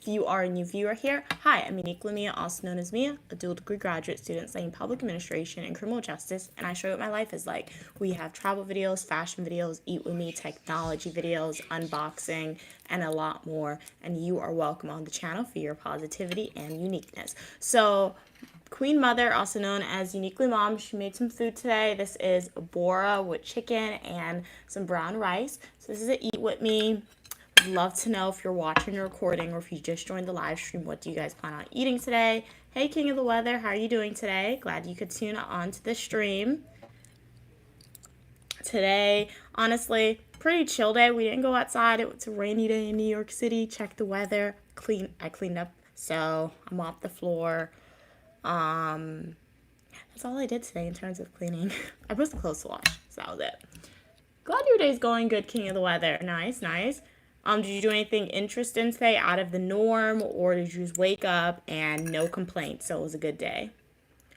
you are a new viewer here, hi, I'm Uniquely Mia, also known as Mia, a dual degree graduate student studying public administration and criminal justice, and I show you what my life is like. We have travel videos, fashion videos, eat with me, technology videos, unboxing, and a lot more, and you are welcome on the channel for your positivity and uniqueness. So, Queen Mother, also known as Uniquely Mom, she made some food today. This is bora with chicken and some brown rice. So this is a eat with me. Would love to know if you're watching or recording or if you just joined the live stream, what do you guys plan on eating today? Hey, King of the Weather, how are you doing today? Glad you could tune on to the stream. Today, honestly, pretty chill day. We didn't go outside. It was a rainy day in New York City. Check the weather. I cleaned up, so I mopped the floor. That's all I did today in terms of cleaning. I put some clothes to wash, so that was it. Glad your day's going good, King of the Weather. Nice, nice. Did you do anything interesting today out of the norm, or did you just wake up and no complaints, so it was a good day?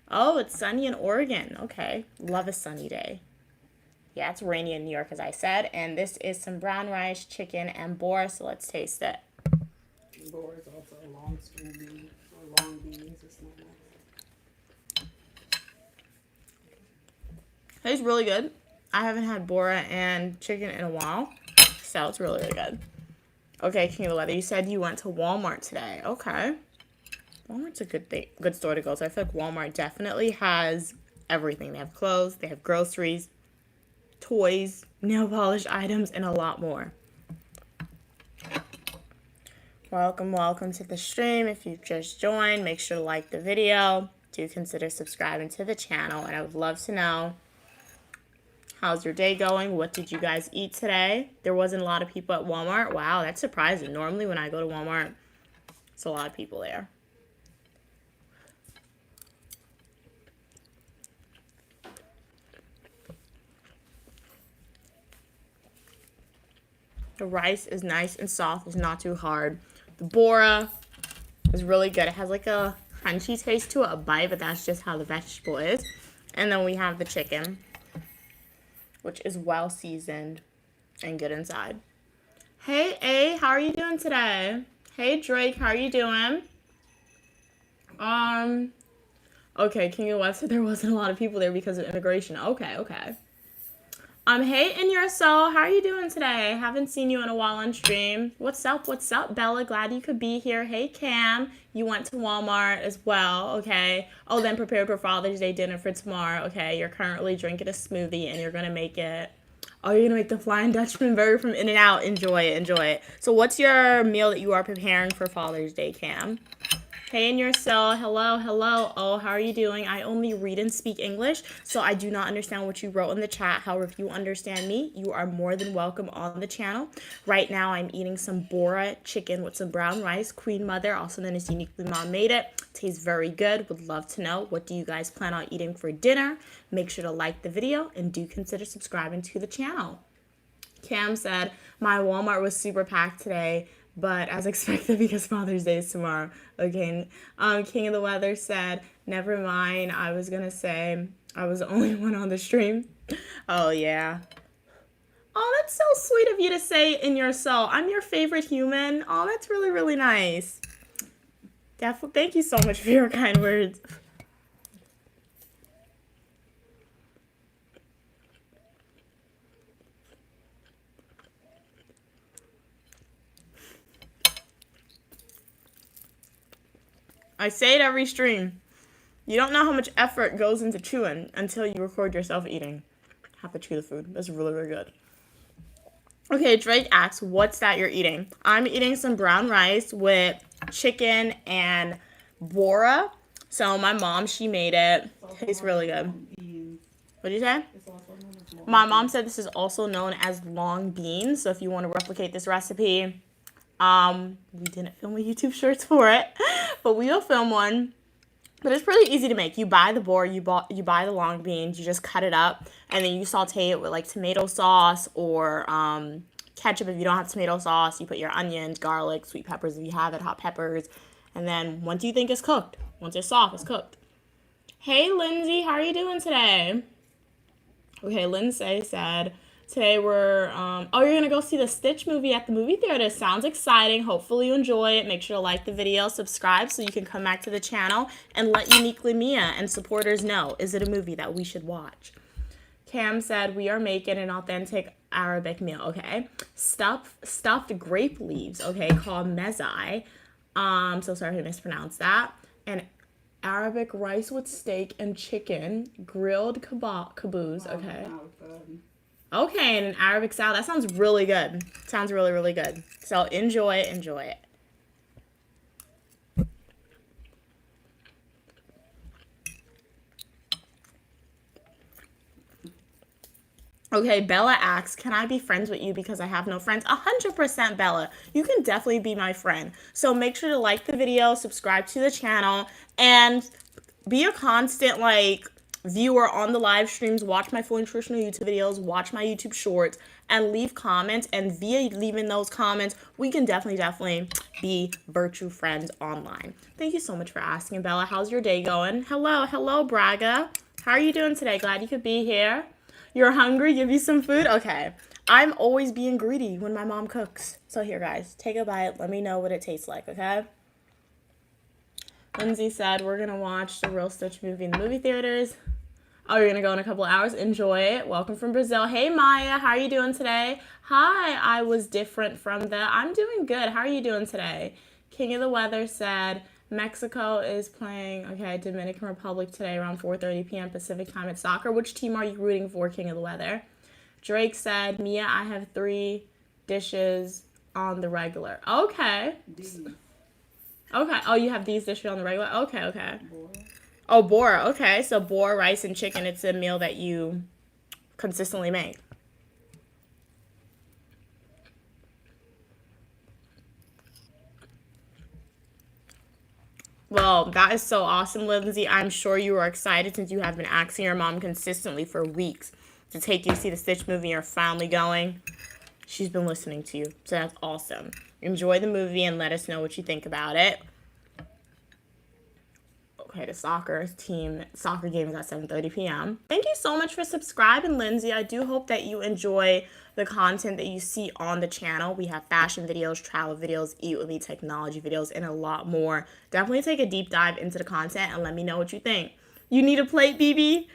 Oh, it's sunny in Oregon. Okay, love a sunny day. Yeah, it's rainy in New York, as I said, and this is some brown rice, chicken, and bora, so let's taste it. Bora is also a long string bean, or long beans. It's not like Tastes really good. I haven't had bora and chicken in a while, so it's really, really good. Okay, King of the Weather, you said you went to Walmart today. Okay. Walmart's a good store to go. So I feel like Walmart definitely has everything. They have clothes, they have groceries, toys, nail polish items, and a lot more. Welcome to the stream. If you've just joined, make sure to like the video. Do consider subscribing to the channel, and I would love to know, how's your day going? What did you guys eat today? There wasn't a lot of people at Walmart. Wow, that's surprising. Normally when I go to Walmart, it's a lot of people there. The rice is nice and soft. It's not too hard. The bora is really good. It has like a crunchy taste to it, a bite, but that's just how the vegetable is. And then we have the chicken, which is well seasoned and good inside. Hey, A, how are you doing today? Hey, Drake, how are you doing? Okay, King of the West said there wasn't a lot of people there because of immigration. Okay. Hey, In Your Soul, how are you doing today? Haven't seen you in a while on stream. What's up, Bella? Glad you could be here. Hey, Cam, you went to Walmart as well, okay? Oh, then prepared for Father's Day dinner for tomorrow, okay? You're currently drinking a smoothie, and you're going to make it... Oh, you're going to make the Flying Dutchman burger from In-N-Out. Enjoy it. So what's your meal that you are preparing for Father's Day, Cam? Hey, In Your Soul, hello. Oh, how are you doing? I only read and speak English, so I do not understand what you wrote in the chat. However, if you understand me, you are more than welcome on the channel. Right now, I'm eating some bora chicken with some brown rice. Queen Mother, also known as Uniquely Mom, made it. Tastes very good. Would love to know, what do you guys plan on eating for dinner? Make sure to like the video and do consider subscribing to the channel. Cam said, my Walmart was super packed today, but as expected because Father's Day is tomorrow. Okay, King of the Weather said, never mind, I was going to say I was the only one on the stream. Oh, yeah. Oh, that's so sweet of you to say In Your Soul. I'm your favorite human. Oh, that's really, really nice. Thank you so much for your kind words. I say it every stream. You don't know how much effort goes into chewing until you record yourself eating. Have to chew the food. That's really, really good. Okay, Drake asks, what's that you're eating? I'm eating some brown rice with chicken and bora. So my mom, she made it. Tastes really good. What did you say? My mom said this is also known as long beans. So if you want to replicate this recipe, we didn't film a YouTube shorts for it, but we will film one. But it's pretty easy to make. You buy the bora, you buy the long beans, you just cut it up, and then you saute it with like tomato sauce or ketchup if you don't have tomato sauce. You put your onions, garlic, sweet peppers if you have it, hot peppers, and then once you think it's cooked, once it's soft, it's cooked. Hey, Lindsay, how are you doing today? Okay, Lindsay said, Today we're, oh, you're going to go see the Stitch movie at the movie theater. Sounds exciting. Hopefully you enjoy it. Make sure to like the video, subscribe so you can come back to the channel and let Uniquely Mia and supporters know, is it a movie that we should watch? Cam said, we are making an authentic Arabic meal, okay? Stuffed grape leaves, okay, called mezai. So sorry to mispronounce that. And Arabic rice with steak and chicken, grilled caboose, okay? Okay, and an Arabic salad. That sounds really good. Sounds really, really good. So enjoy it. Okay, Bella asks, can I be friends with you because I have no friends? 100% Bella. You can definitely be my friend. So make sure to like the video, subscribe to the channel, and be a constant, like, viewer on the live streams. Watch my full nutritional YouTube videos, watch my YouTube shorts, and leave comments. And via leaving those comments, we can definitely be virtue friends online. Thank you so much for asking, Bella. How's your day going? Hello, Braga. How are you doing today? Glad you could be here. You're hungry? Give you some food? Okay. I'm always being greedy when my mom cooks. So here, guys, take a bite. Let me know what it tastes like, okay? Lindsay said, we're going to watch the Real Stitch movie in the movie theaters. Oh, you're going to go in a couple hours? Enjoy it. Welcome from Brazil. Hey, Maya. How are you doing today? Hi, I was different from the... I'm doing good. How are you doing today? King of the Weather said... Mexico is playing, okay, Dominican Republic today around 4:30 p.m. Pacific time at soccer. Which team are you rooting for, King of the Weather? Drake said, Mia, I have 3 dishes on the regular. Okay. Okay. Oh, you have these dishes on the regular? Okay. Oh, Bora. Okay. So Bora, rice, and chicken. It's a meal that you consistently make. Well, that is so awesome, Lindsay. I'm sure you are excited since you have been asking your mom consistently for weeks to take you to see the Stitch movie and you're finally going. She's been listening to you, so that's awesome. Enjoy the movie and let us know what you think about it. Okay, the soccer game is at 7:30 p.m. Thank you so much for subscribing, Lindsay. I do hope that you enjoy the content that you see on the channel. We have fashion videos, travel videos, eat with me, technology videos, and a lot more. Definitely take a deep dive into the content and let me know what you think. You need a plate, BB?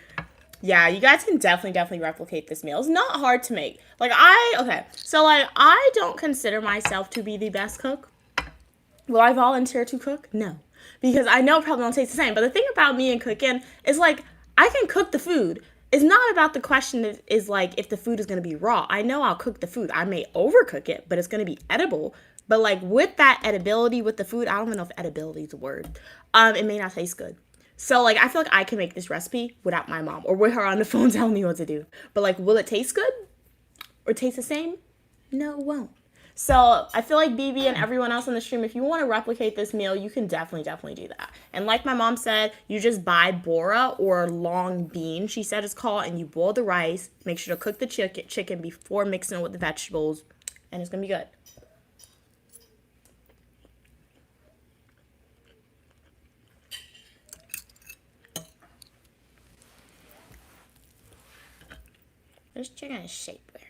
Yeah, you guys can definitely replicate this meal. It's not hard to make. I don't consider myself to be the best cook. Will I volunteer to cook? No. Because I know it probably don't taste the same. But the thing about me and cooking is, like, I can cook the food. It's not about the question is like, if the food is going to be raw. I know I'll cook the food. I may overcook it, but it's going to be edible. But, like, with that edibility with the food, I don't even know if edibility is a word. It may not taste good. So, like, I feel like I can make this recipe without my mom or with her on the phone telling me what to do. But, like, will it taste good or taste the same? No, it won't. So I feel like BB and everyone else on the stream, if you want to replicate this meal, you can definitely do that. And like my mom said, you just buy bora or long bean, she said it's called, and you boil the rice. Make sure to cook the chicken before mixing it with the vegetables, and it's going to be good. This chicken is shaped weird.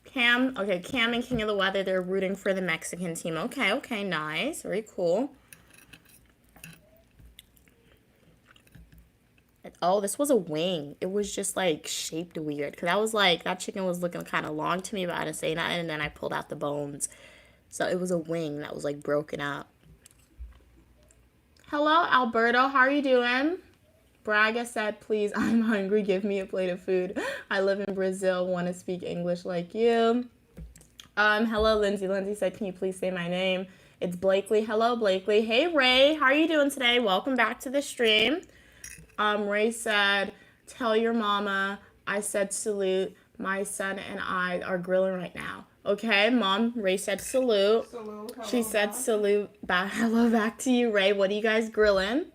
Cam and King of the Weather, they're rooting for the Mexican team. Okay, nice. Very cool. Oh, this was a wing. It was just, like, shaped weird. Because I was like, that chicken was looking kind of long to me, but I didn't say nothing. And then I pulled out the bones. So it was a wing that was, like, broken up. Hello, Alberto. How are you doing? Braga said, please, I'm hungry. Give me a plate of food. I live in Brazil. Want to speak English like you. Hello, Lindsay. Lindsay said, can you please say my name? It's Blakely. Hello, Blakely. Hey, Ray. How are you doing today? Welcome back to the stream. Ray said, tell your mama I said salute. My son and I are grilling right now. Okay, Mom. Ray said salute. She said salute. Hello back to you, Ray. What are you guys grilling?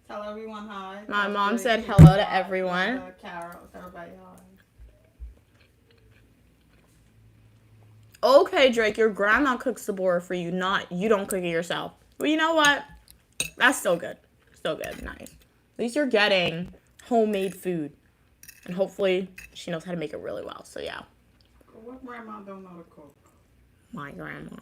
Tell everyone hi. My mom said hello to everyone. Carol, everybody hi. Okay, Drake, your grandma cooks the bora for you, not you don't cook it yourself. Well, you know what? That's still good. Still good. Nice. At least you're getting homemade food. And hopefully she knows how to make it really well. So, yeah. What grandma don't know to cook? My grandma.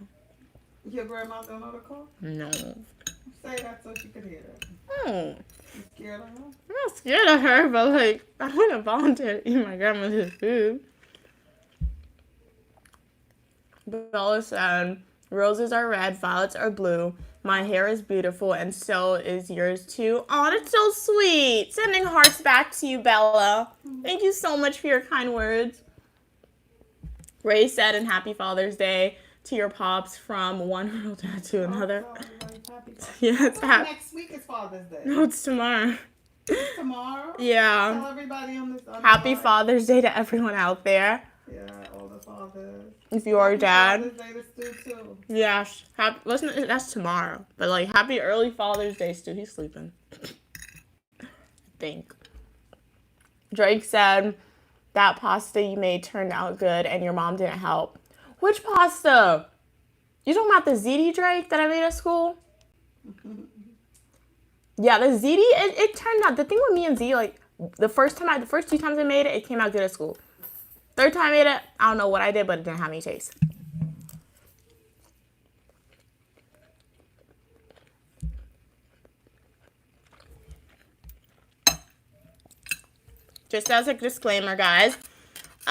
Your grandma don't know to cook? No. Say that so she could hear it. Oh. You scared of her? I'm not scared of her, but like, I wouldn't volunteer to eat my grandmother's food. Bella said, roses are red, violets are blue. My hair is beautiful, and so is yours too. Oh, that's so sweet. Sending hearts back to you, Bella. Thank you so much for your kind words. Ray said, and happy Father's Day to your pops from one real dad to another. Oh, everybody's happy. Yeah, it's Next week is Father's Day. No, it's tomorrow. Tomorrow? Yeah. Tell everybody on this. Happy Father's Day to everyone out there. Yeah, all the fathers. If you are a dad. Father's Day to Stu too. Yeah, that's tomorrow. But like, happy early Father's Day, Stu. He's sleeping. I think. Drake said, that pasta you made turned out good and your mom didn't help. Which pasta? You talking about the ziti, Drake, that I made at school? Yeah, the ziti, it turned out, the thing with me and Z, like, the first 2 times I made it, it came out good at school. Third time I made it, I don't know what I did, but it didn't have any taste. Just as a disclaimer, guys,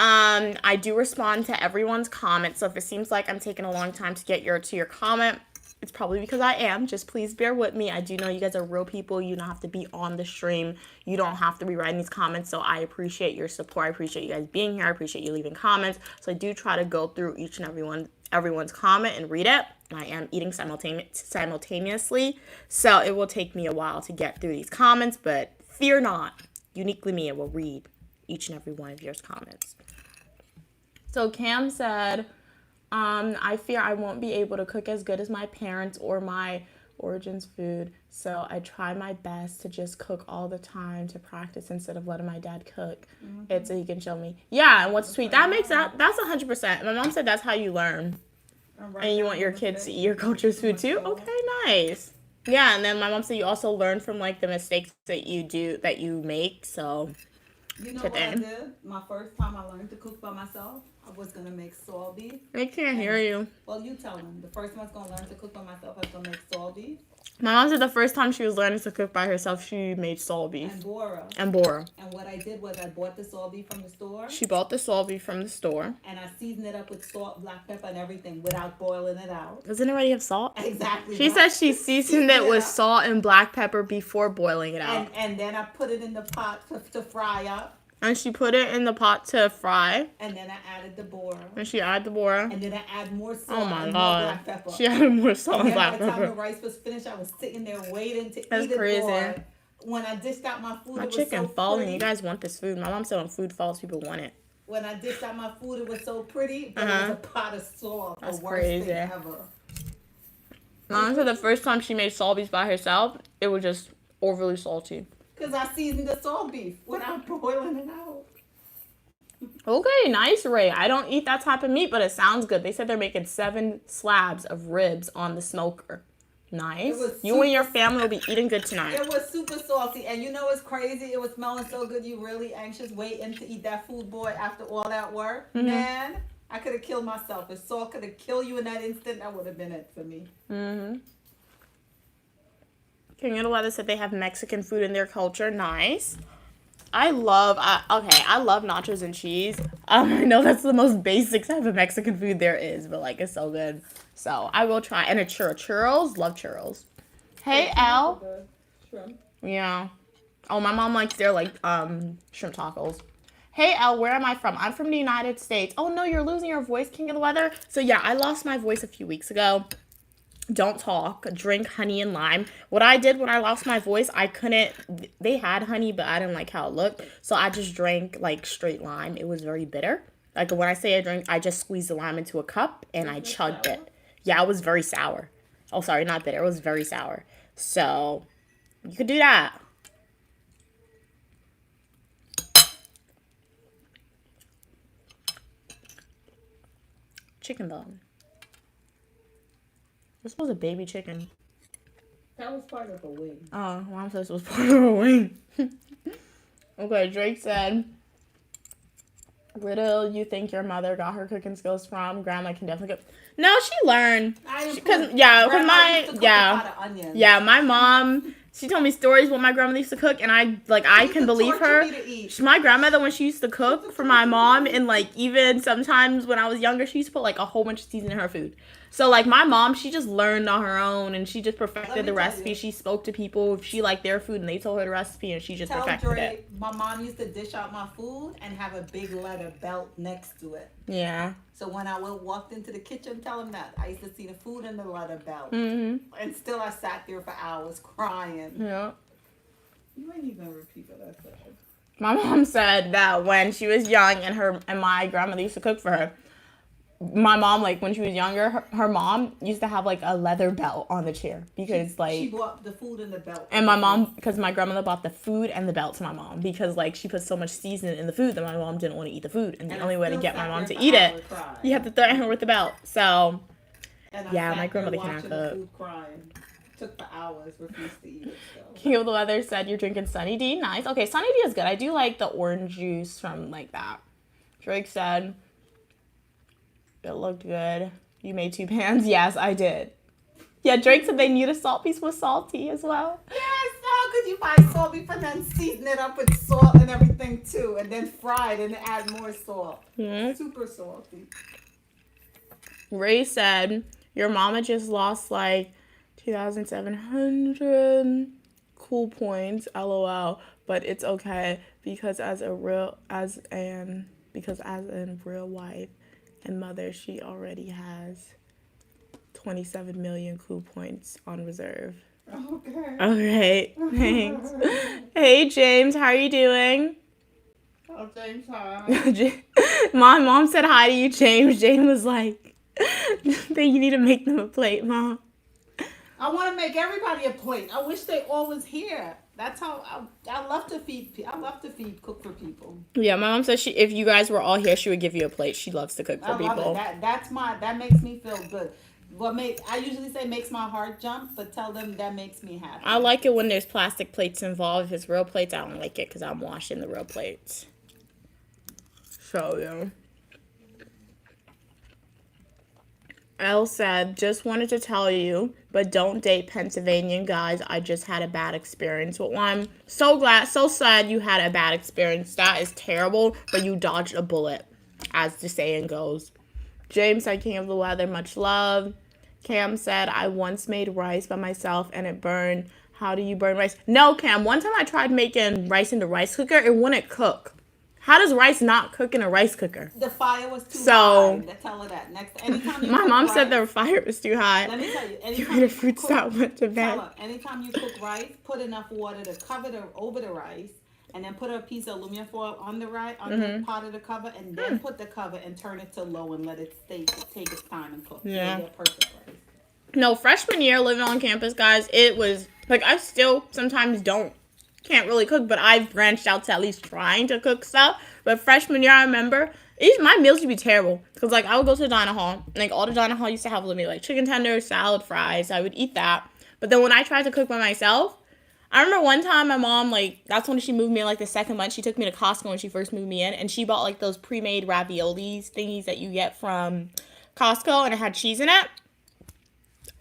I do respond to everyone's comments, so if it seems like I'm taking a long time to get to your comment, it's probably because I am. Just please bear with me. I do know you guys are real people. You don't have to be on the stream. You don't have to be writing these comments, so I appreciate your support. I appreciate you guys being here. I appreciate you leaving comments. So I do try to go through each and everyone's comment and read it. I am eating simultaneously, so it will take me a while to get through these comments, but fear not. Uniquely me, I will read each and every one of your comments. So Cam said, I fear I won't be able to cook as good as my parents or my origins food, so I try my best to just cook all the time to practice instead of letting my dad cook it so he can show me. Yeah, and what's sweet, that's 100%. My mom said that's how you learn. And you want your kids to eat your culture's food too? Okay, nice. Yeah, and then my mom said you also learn from like the mistakes that you make, so. You know what I did? My first time I learned to cook by myself, I was going to make soy beef. I can't hear you. Well, you tell them. The first time I was going to learn to cook by myself, I was going to make soy beef. My mom said the first time she was learning to cook by herself, she made soy beef. And bora. And what I did was I bought the soy beef from the store. She bought the soy beef from the store. And I seasoned it up with salt, black pepper, and everything without boiling it out. Doesn't it already have salt? Exactly. She said she seasoned it with salt and black pepper before boiling it out. And then I put it in the pot to fry up. And she put it in the pot to fry. And then I added the bora. And she added the bora. And then I added more salt and more black pepper. She added more salt and black pepper. By the time the rice was finished, I was sitting there waiting to That's eat it. crazy. Boy. When I dished out my food, My it was chicken so falling. pretty. You guys want this food. My mom said when food falls, people want it. When I dished out my food, it was so pretty, but it was a pot of salt. That's the worst crazy. thing ever. Mom said the first time she made salt beef by herself, it was just overly salty. Because I seasoned the salt beef without boiling it out. Okay, nice, Ray. I don't eat that type of meat, but it sounds good. They said they're making 7 slabs of ribs on the smoker. Nice. You and your family will be eating good tonight. It was super salty. And you know what's crazy? It was smelling so good. You really anxious waiting to eat that food, boy, after all that work. Mm-hmm. Man, I could have killed myself. If salt could have killed you in that instant, that would have been it for me. Mm-hmm. King of the Weather said they have Mexican food in their culture. Nice. I love nachos and cheese. I know that's the most basic type of Mexican food there is, but like it's so good. So I will try. And a churros, love churros. Hey, Al. Shrimp. Yeah. Oh, my mom likes their like shrimp tacos. Hey, Elle, where am I from? I'm from the United States. Oh no, you're losing your voice, King of the Weather. So yeah, I lost my voice a few weeks ago. Don't talk, drink honey and lime. What I did when I lost my voice, they had honey, but I didn't like how it looked. So I just drank like straight lime. It was very bitter. Like when I say I drink, I just squeezed the lime into a cup and I chugged it. Yeah, it was very sour. Oh, sorry, not bitter. It was very sour. So you could do that. Chicken bone. This was a baby chicken. That was part of a wing. Oh, Mom says it was part of a wing. Okay, Drake said, Where do you think your mother got her cooking skills from? Grandma can definitely cook. No, she learned. Because my mom, she told me stories what my grandmother used to cook, and I can believe her. My grandmother, when she used to cook for my mom, and like even sometimes when I was younger, she used to put like a whole bunch of seasoning in her food. So like my mom, she just learned on her own, and she just perfected the recipe. She spoke to people if she liked their food, and they told her the recipe, and she just perfected it. My mom used to dish out my food and have a big leather belt next to it. Yeah. So when I walked into the kitchen, tell them that I used to see the food in the leather belt, and still I sat there for hours crying. Yeah. You ain't even repeat what I said. My mom said that when she was young and my grandmother used to cook for her, my mom, like, when she was younger, her mom used to have, like, a leather belt on the chair because, she bought the food and the belt. And my mom, because my grandmother bought the food and the belt to my mom because, like, she put so much seasoning in the food that my mom didn't want to eat the food. And the only way to get my mom to eat it, you have to threaten her with the belt. So, yeah, my grandmother cannot cook. Took for hours, refused to eat it. So. King of the Weather said you're drinking Sunny D. Nice. Okay, Sunny D is good. I do like the orange juice from, like, that. Drake said... It looked good. You made 2 pans? Yes, I did. Yeah, Drake said they knew the salt piece was salty as well. Yes, how could you buy salt beef and then season it up with salt and everything too, and then fry it and add more salt? Mm-hmm. Super salty. Ray said, your mama just lost like 2,700 cool points, LOL, but it's okay because as in real wife and mother, she already has 27 million cool points on reserve. Okay. All right. Thanks. Hey, James. How are you doing? Oh, James, hi. My mom said hi to you, James. James was like, you need to make them a plate, Mom. I want to make everybody a plate. I wish they all was here. That's how I love to feed. Cook for people. Yeah, my mom says if you guys were all here, she would give you a plate. She loves to cook for people. That makes me feel good. I usually say makes my heart jump, but tell them that makes me happy. I like it when there's plastic plates involved. If it's real plates, I don't like it because I'm washing the real plates. So yeah. Elle said, just wanted to tell you, but don't date Pennsylvanian guys. I just had a bad experience with one. So sad you had a bad experience. That is terrible, but you dodged a bullet, as the saying goes. James said, King of the Weather, much love. Cam said, I once made rice by myself and it burned. How do you burn rice? No, Cam, one time I tried making rice in the rice cooker. It wouldn't cook. How does rice not cook in a rice cooker? The fire was too high. Tell her that. Anytime my mom said the fire was too high. Let me tell you. Anytime the fruits that went to bed. Anytime you cook rice, put enough water to cover over the rice, and then put a piece of aluminum foil on the the pot of the cover, and then put the cover and turn it to low and let it take its time and cook. Yeah. You'll get perfect rice. No, freshman year living on campus, guys, it was like I still sometimes can't really cook, but I've branched out to at least trying to cook stuff. But freshman year, I remember my meals used to be terrible because like I would go to the diner hall, and like all the diner hall used to have with me like chicken tenders, salad, fries. I would eat that. But then when I tried to cook by myself, I remember one time my mom, like, that's when she moved me in like the second month. She took me to Costco when she first moved me in, and she bought like those pre-made raviolis thingies that you get from Costco, and it had cheese in it.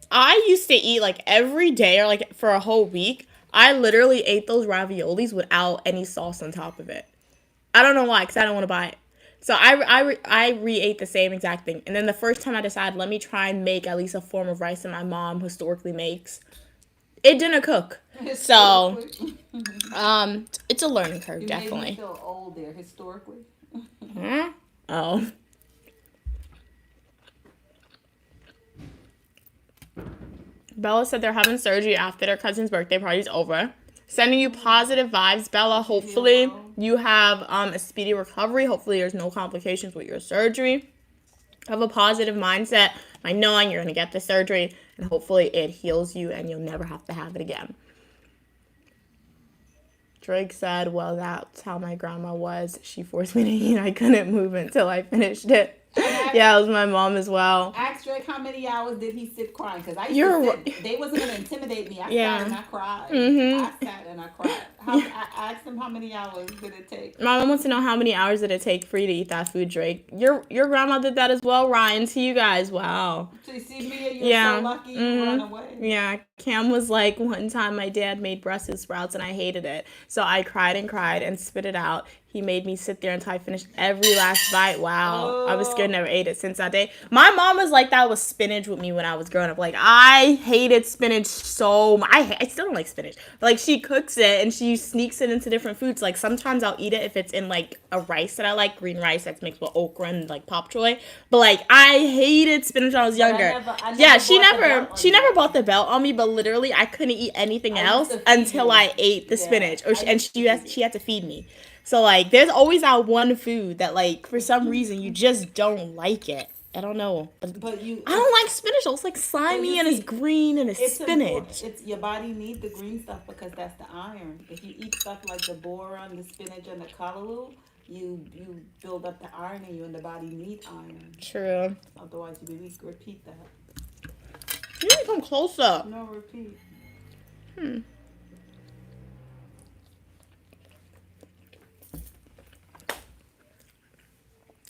I used to eat like every day or like for a whole week. I literally ate those raviolis without any sauce on top of it. I don't know why, because I don't want to buy it. So I re-ate the same exact thing. And then the first time I decided, let me try and make at least a form of rice that my mom historically makes. It didn't cook. So, it's a learning curve, definitely. Made me feel old there, historically. Huh? Oh. Bella said they're having surgery after their cousin's birthday party's over. Sending you positive vibes, Bella. Hopefully you have a speedy recovery. Hopefully there's no complications with your surgery. Have a positive mindset by knowing you're going to get the surgery, and hopefully it heals you and you'll never have to have it again. Drake said, well, that's how my grandma was. She forced me to eat. I couldn't move until I finished it. And Yeah, it was my mom as well. Ask Drake how many hours did he sit crying? Because I used You're to sit. They wasn't gonna intimidate me. I Yeah. sat and I cried. Mhm. I sat and I cried. I asked him how many hours did it take. My mom wants to know how many hours did it take for you to eat that food, Drake. Your grandma did that as well, Ryan. To you guys, wow. To see me, you're so lucky you run away. Yeah, Cam was like, one time my dad made Brussels sprouts and I hated it. So I cried and spit it out. He made me sit there until I finished every last bite. Wow. I was scared, never ate it since that day. My mom was like that with spinach with me when I was growing up. Like, I hated spinach so much. I still don't like spinach. But, like, she cooks it and she sneaks it into different foods. Like, sometimes I'll eat it if it's in, like, a rice that I like, green rice that's mixed with okra and, like, pop choy. But, like, I hated spinach when I was younger. She never bought the belt on me, but literally I couldn't eat anything else until I ate the spinach. She had to feed me. So, like, there's always that one food that, like, for some reason you just don't like it. I don't know. But I don't like spinach. It's, like, slimy and it's green and it's spinach. It's your body needs the green stuff because that's the iron. If you eat stuff like the boron, the spinach, and the callaloo, you build up the iron in you and the body needs iron. True. Otherwise, you'd be weak. Repeat that. You need to come closer. No, repeat.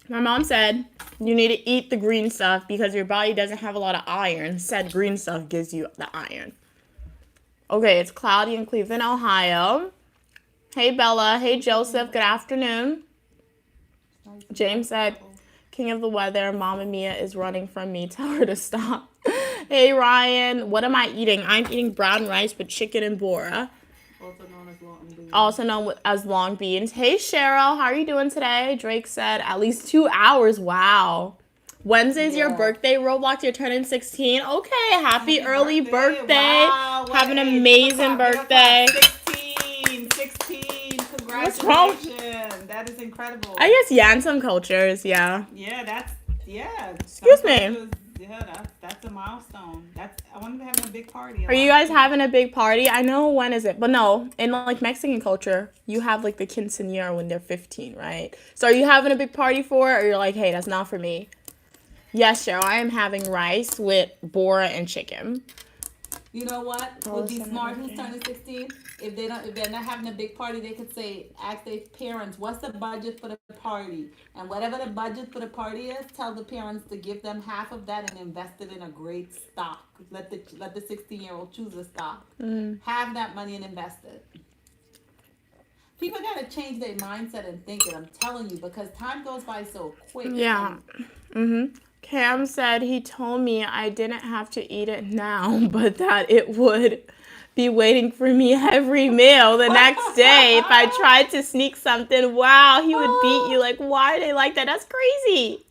My mom said you need to eat the green stuff because your body doesn't have a lot of iron. Said green stuff gives you the iron. Okay, it's cloudy in Cleveland, Ohio. Hey, Bella. Hey, Joseph. Good afternoon. James said, King of the weather, Mama Mia is running from me. Tell her to stop. Hey, Ryan. What am I eating? I'm eating brown rice with chicken and bora. Also known as long beans. Hey, Cheryl. How are you doing today? Drake said at least 2 hours. Wow. Wednesday's your birthday, Roblox. You're turning 16. Okay. Happy early birthday. Wow. Have an amazing birthday. 16. Congratulations. What's wrong? That is incredible. I guess, yeah, in some cultures, yeah. Yeah, Excuse me. That's a milestone. I want to have a big party. Are you guys having a big party? I know, when is it? But no, in like Mexican culture, you have like the quinceañera when they're 15, right? So are you having a big party for it, or you're like, hey, that's not for me? Yes, Cheryl, I am having rice with bora and chicken. You know what? Would be smart who's turning 16. If they're not having a big party, they could ask their parents, what's the budget for the party? And whatever the budget for the party is, tell the parents to give them half of that and invest it in a great stock. Let the 16-year-old choose a stock. Have that money and invest it. People gotta change their mindset and thinking. I'm telling you, because time goes by so quick. Yeah. Cam said he told me I didn't have to eat it now, but that it would be waiting for me every meal the next day if I tried to sneak something. Wow, he would beat you. Like, why are they like that? That's crazy.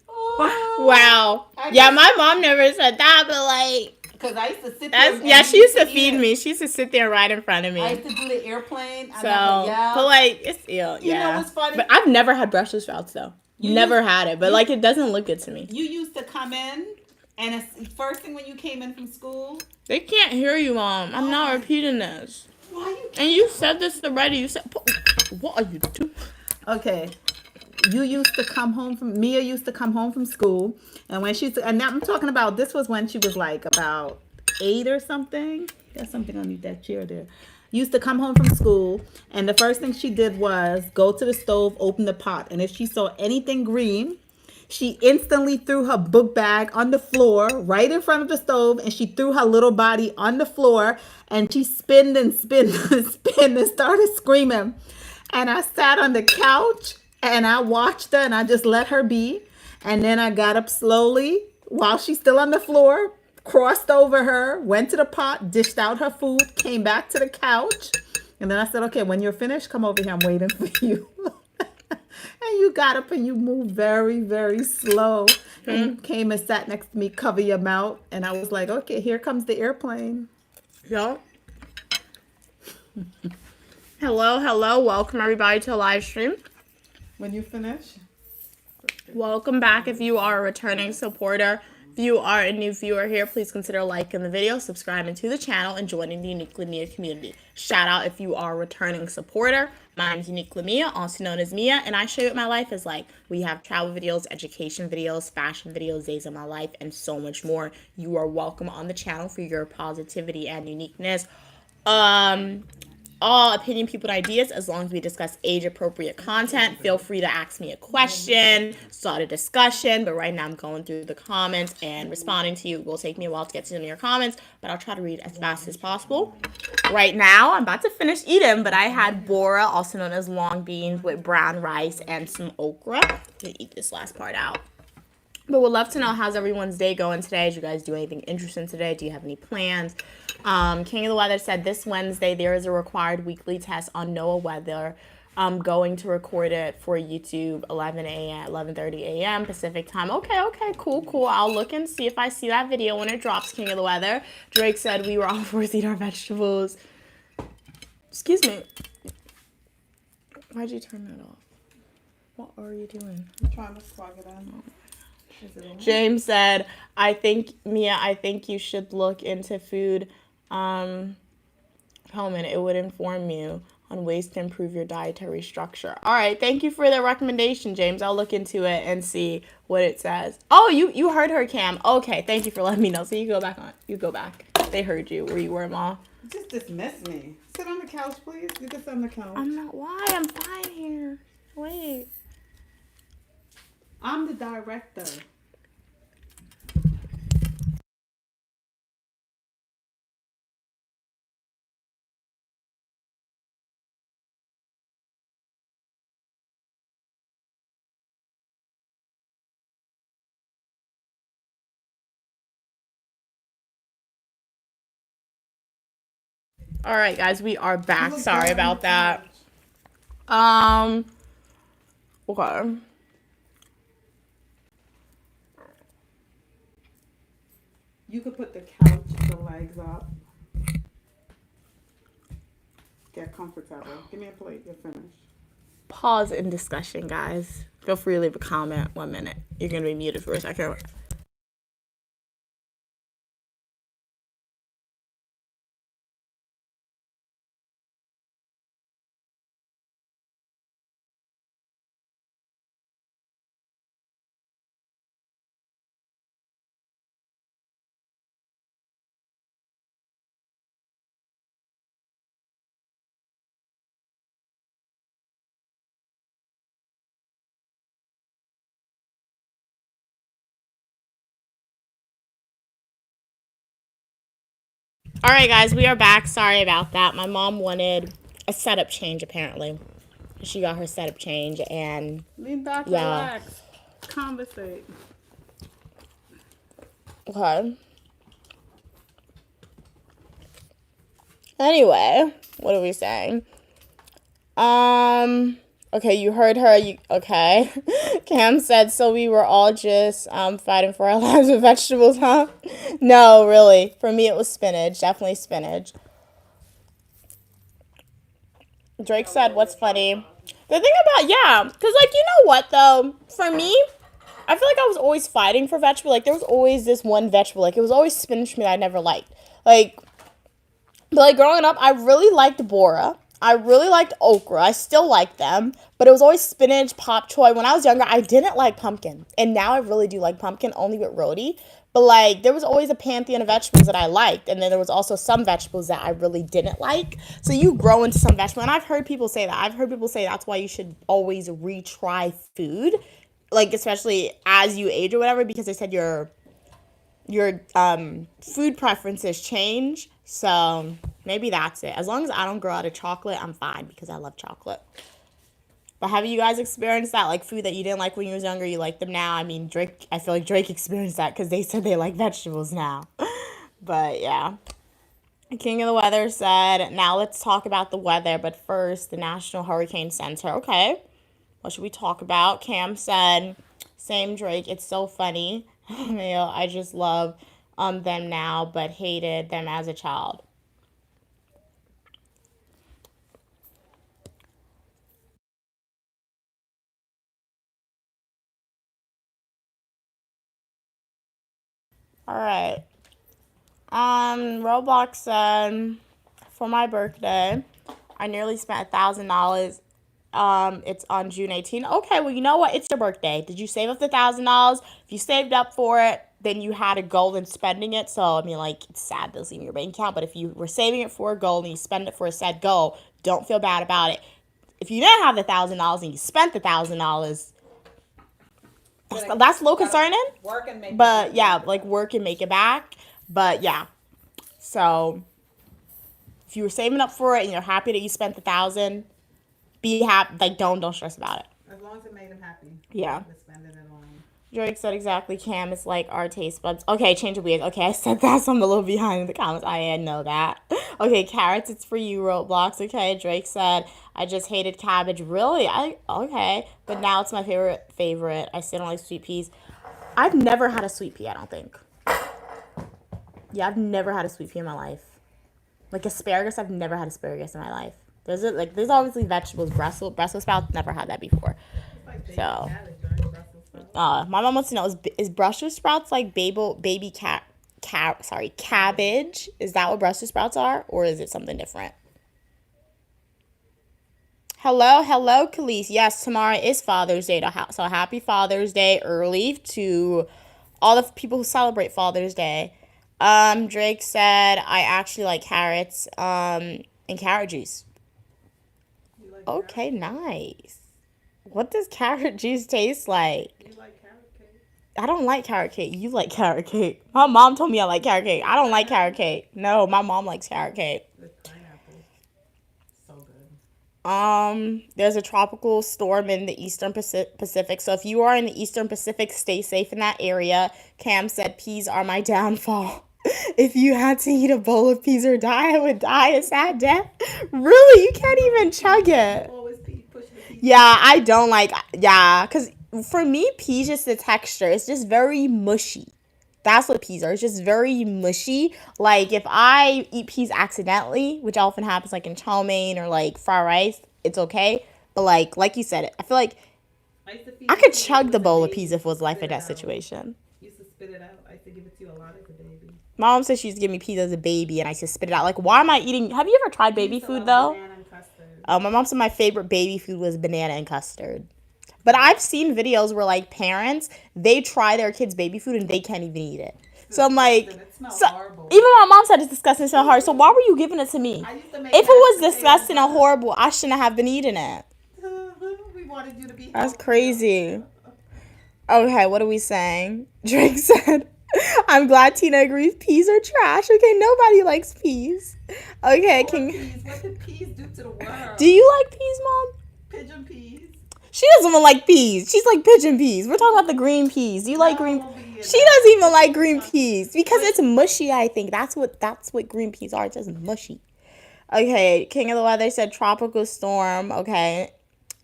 Wow. Yeah, my mom never said that, but like, because I used to sit there. Yeah, she used to feed me. She used to sit there right in front of me. I used to do the airplane. So, but like, it's ill. You know what's funny? But I've never had Brussels sprouts though. Never had it, but like, it doesn't look good to me. You used to come in, and first thing when you came in from school. They can't hear you, Mom. I'm not repeating this. Why you? And you said this already. You said, what are you doing? Okay. Mia used to come home from school, and and now I'm talking about, this was when she was like about 8 or something. There's something underneath that chair there. Used to come home from school, and the first thing she did was go to the stove, open the pot, and if she saw anything green, she instantly threw her book bag on the floor right in front of the stove, and she threw her little body on the floor, and she spinned and spinned and spinned and started screaming. And I sat on the couch and I watched her, and I just let her be. And then I got up slowly while she's still on the floor, crossed over her, went to the pot, dished out her food, came back to the couch. And then I said, okay, when you're finished, come over here. I'm waiting for you. And you got up and you moved very, very slow. And you came and sat next to me, cover your mouth. And I was like, okay, here comes the airplane. Yeah. Hello. Welcome everybody to a live stream. When you finish. Welcome back if you are a returning supporter. If you are a new viewer here, please consider liking the video, subscribing to the channel, and joining the Unique Lamia community. Shout out if you are a returning supporter. My name is Unique Lamia, also known as Mia, and I show you what my life is like. We have travel videos, education videos, fashion videos, days of my life, and so much more. You are welcome on the channel for your positivity and uniqueness. All opinion, people, and ideas, as long as we discuss age-appropriate content. Feel free to ask me a question, start a discussion, but right now I'm going through the comments and responding to you. It will take me a while to get to some of your comments, but I'll try to read as fast as possible. Right now, I'm about to finish eating, but I had bora, also known as long beans, with brown rice and some okra. I'm gonna eat this last part out. But would love to know how's everyone's day going today. Did you guys do anything interesting today? Do you have any plans? King of the Weather said this Wednesday there is a required weekly test on NOAA weather. I'm going to record it for YouTube 11:30 a.m. Pacific time. Okay, cool. I'll look and see if I see that video when it drops, King of the Weather. Drake said we were all forced to eat our vegetables. Excuse me. Why'd you turn that off? What are you doing? I'm trying to plug it in. James said, I think you should look into food helmet. It would inform you on ways to improve your dietary structure. All right, thank you for the recommendation, James. I'll look into it and see what it says. Oh, you heard her, Cam. Okay, thank you for letting me know. So you go back on. You go back. They heard you where you were, Ma. Just dismiss me. Sit on the couch, please. You can sit on the couch. I'm not. Why? I'm fine here. Wait. I'm the director. All right, guys, we are back. Sorry about that. Okay. You could put the couch, the legs up. Get comfortable. Give me a plate. You're finished. Pause in discussion, guys. Feel free to leave a comment. 1 minute. You're going to be muted for a second. All right, guys, we are back. Sorry about that. My mom wanted a setup change, apparently. She got her setup change, and lean back, relax, conversate. Okay. Anyway, what are we saying? Okay, you heard her. Okay. Cam said, so we were all just fighting for our lives with vegetables, huh? No, really. For me, it was spinach. Definitely spinach. Drake said, what's funny? The thing about, yeah, because, like, you know what, though? For me, I feel like I was always fighting for vegetable. Like, there was always this one vegetable. Like, it was always spinach meat I never liked. Like, but, like, growing up, I really liked bora. I really liked okra. I still like them. But it was always spinach, pop choy. When I was younger, I didn't like pumpkin. And now I really do like pumpkin, only with roti. But, like, there was always a pantheon of vegetables that I liked. And then there was also some vegetables that I really didn't like. So you grow into some vegetable. And I've heard people say that. I've heard people say that's why you should always retry food. Like, especially as you age or whatever. Because they said your food preferences change. So maybe that's it. As long as I don't grow out of chocolate, I'm fine because I love chocolate. But have you guys experienced that? Like food that you didn't like when you was younger, you like them now? I mean, Drake, I feel like Drake experienced that because they said they like vegetables now. But yeah. King of the Weather said, now let's talk about the weather. But first, the National Hurricane Center. Okay. What should we talk about? Cam said, same Drake. It's so funny. I just love them now, but hated them as a child. All right. Roblox said, for my birthday, I nearly spent $1,000. It's on June 18th. Okay, well, you know what? It's your birthday. Did you save up the $1,000? If you saved up for it, then you had a goal in spending it. So, I mean, like, it's sad to leave your bank account, but if you were saving it for a goal and you spend it for a said goal, don't feel bad about it. If you didn't have the $1,000 and you spent the $1,000, that's a little concerning. Work and make but yeah, like work and make it back. But yeah, so if you were saving up for it and you're happy that you spent the 1,000, be happy. Like don't stress about it. As long as it made him happy. Yeah. Spending it on. Drake said exactly. Cam is like our taste buds. Okay, change of weird. Okay, I said that, so I'm a little behind in the comments. I know that. Okay, carrots. It's for you, Roblox. Okay, Drake said I just hated cabbage. Really? Okay, but now it's my favorite. I still don't like sweet peas. I've never had a sweet pea. I don't think. Yeah, I've never had a sweet pea in my life. Like asparagus, I've never had asparagus in my life. There's obviously vegetables. Brussels sprouts. Never had that before. So. My mom wants to know, is Brussels sprouts like baby cabbage? Is that what Brussels sprouts are? Or is it something different? Hello, Khalees. Yes, tomorrow is Father's Day. So happy Father's Day early to all the people who celebrate Father's Day. Drake said, I actually like carrots and carrot juice. Okay, nice. What does carrot juice taste like? I don't like carrot cake. You like carrot cake. My mom told me I like carrot cake. I don't like carrot cake. No, my mom likes carrot cake. With pineapple. So good. There's a tropical storm in the Eastern Pacific. So if you are in the Eastern Pacific, stay safe in that area. Cam said peas are my downfall. If you had to eat a bowl of peas or die, I would die a sad death. Really? You can't even chug it. Yeah, I don't like, because for me, peas just the texture. It's just very mushy. That's what peas are. It's just very mushy. Like, if I eat peas accidentally, which often happens, like, in chow mein or, like, fried rice, it's okay. But, like you said, I feel like I could chug the bowl of peas if it was life in that situation. You used to spit it out. I used to give it to you a lot as a baby. My mom said she used to give me peas as a baby, and I used to spit it out. Like, why am I eating? Have you ever tried baby food, though? My mom said my favorite baby food was banana and custard. But I've seen videos where, like, parents, they try their kids' baby food and they can't even eat it. So I'm like, even my mom said it's disgusting, it's so hard. So why were you giving it to me? If it was disgusting and horrible, I shouldn't have been eating it. We wanted you to be. That's crazy. Okay, what are we saying? Drake said, I'm glad Tina agrees peas are trash. Okay, nobody likes peas. Okay, peas. What did peas do to the world? Do you like peas, Mom? Pigeon peas. She doesn't even like peas. She's like pigeon peas. We're talking about the green peas. Do you like green? She doesn't even like green peas because it's mushy. I think that's what green peas are. It's just mushy. Okay, King of the Weather said tropical storm. Okay,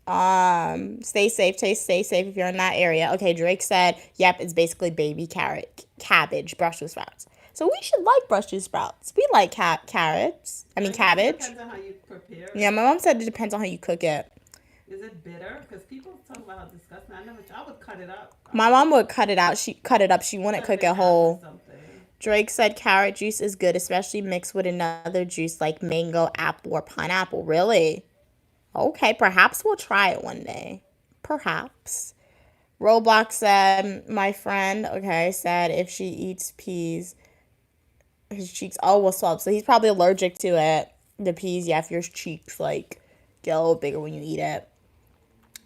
stay safe. Stay safe if you're in that area. Okay, Drake said, yep, it's basically baby cabbage, Brussels sprouts. So we should like Brussels sprouts. We like carrots. I mean cabbage. Depends on how you prepare it. Yeah, my mom said it depends on how you cook it. Is it bitter? Because people talk about how disgusting. I would cut it up. My mom would cut it out. She cut it up. She wouldn't cook it whole. Drake said carrot juice is good, especially mixed with another juice like mango, apple, or pineapple. Really? Okay, perhaps we'll try it one day. Perhaps. Roblox said, my friend, said if she eats peas, his cheeks will swell up. So he's probably allergic to it. The peas, yeah, if your cheeks, like, get a little bigger when you eat it.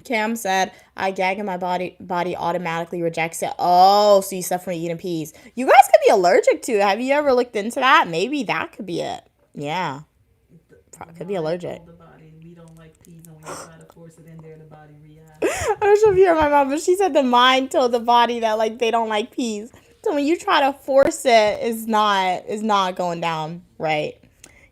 Cam said, I gag and my body automatically rejects it. Oh, so you suffer from eating peas. You guys could be allergic to it. Have you ever looked into that? Maybe that could be it. Yeah. Could be allergic. We don't like peas and we try to force it in there, the body reacts. I don't know if you heard my mom, but she said the mind told the body that, like, they don't like peas. So when you try to force it, it's not going down right.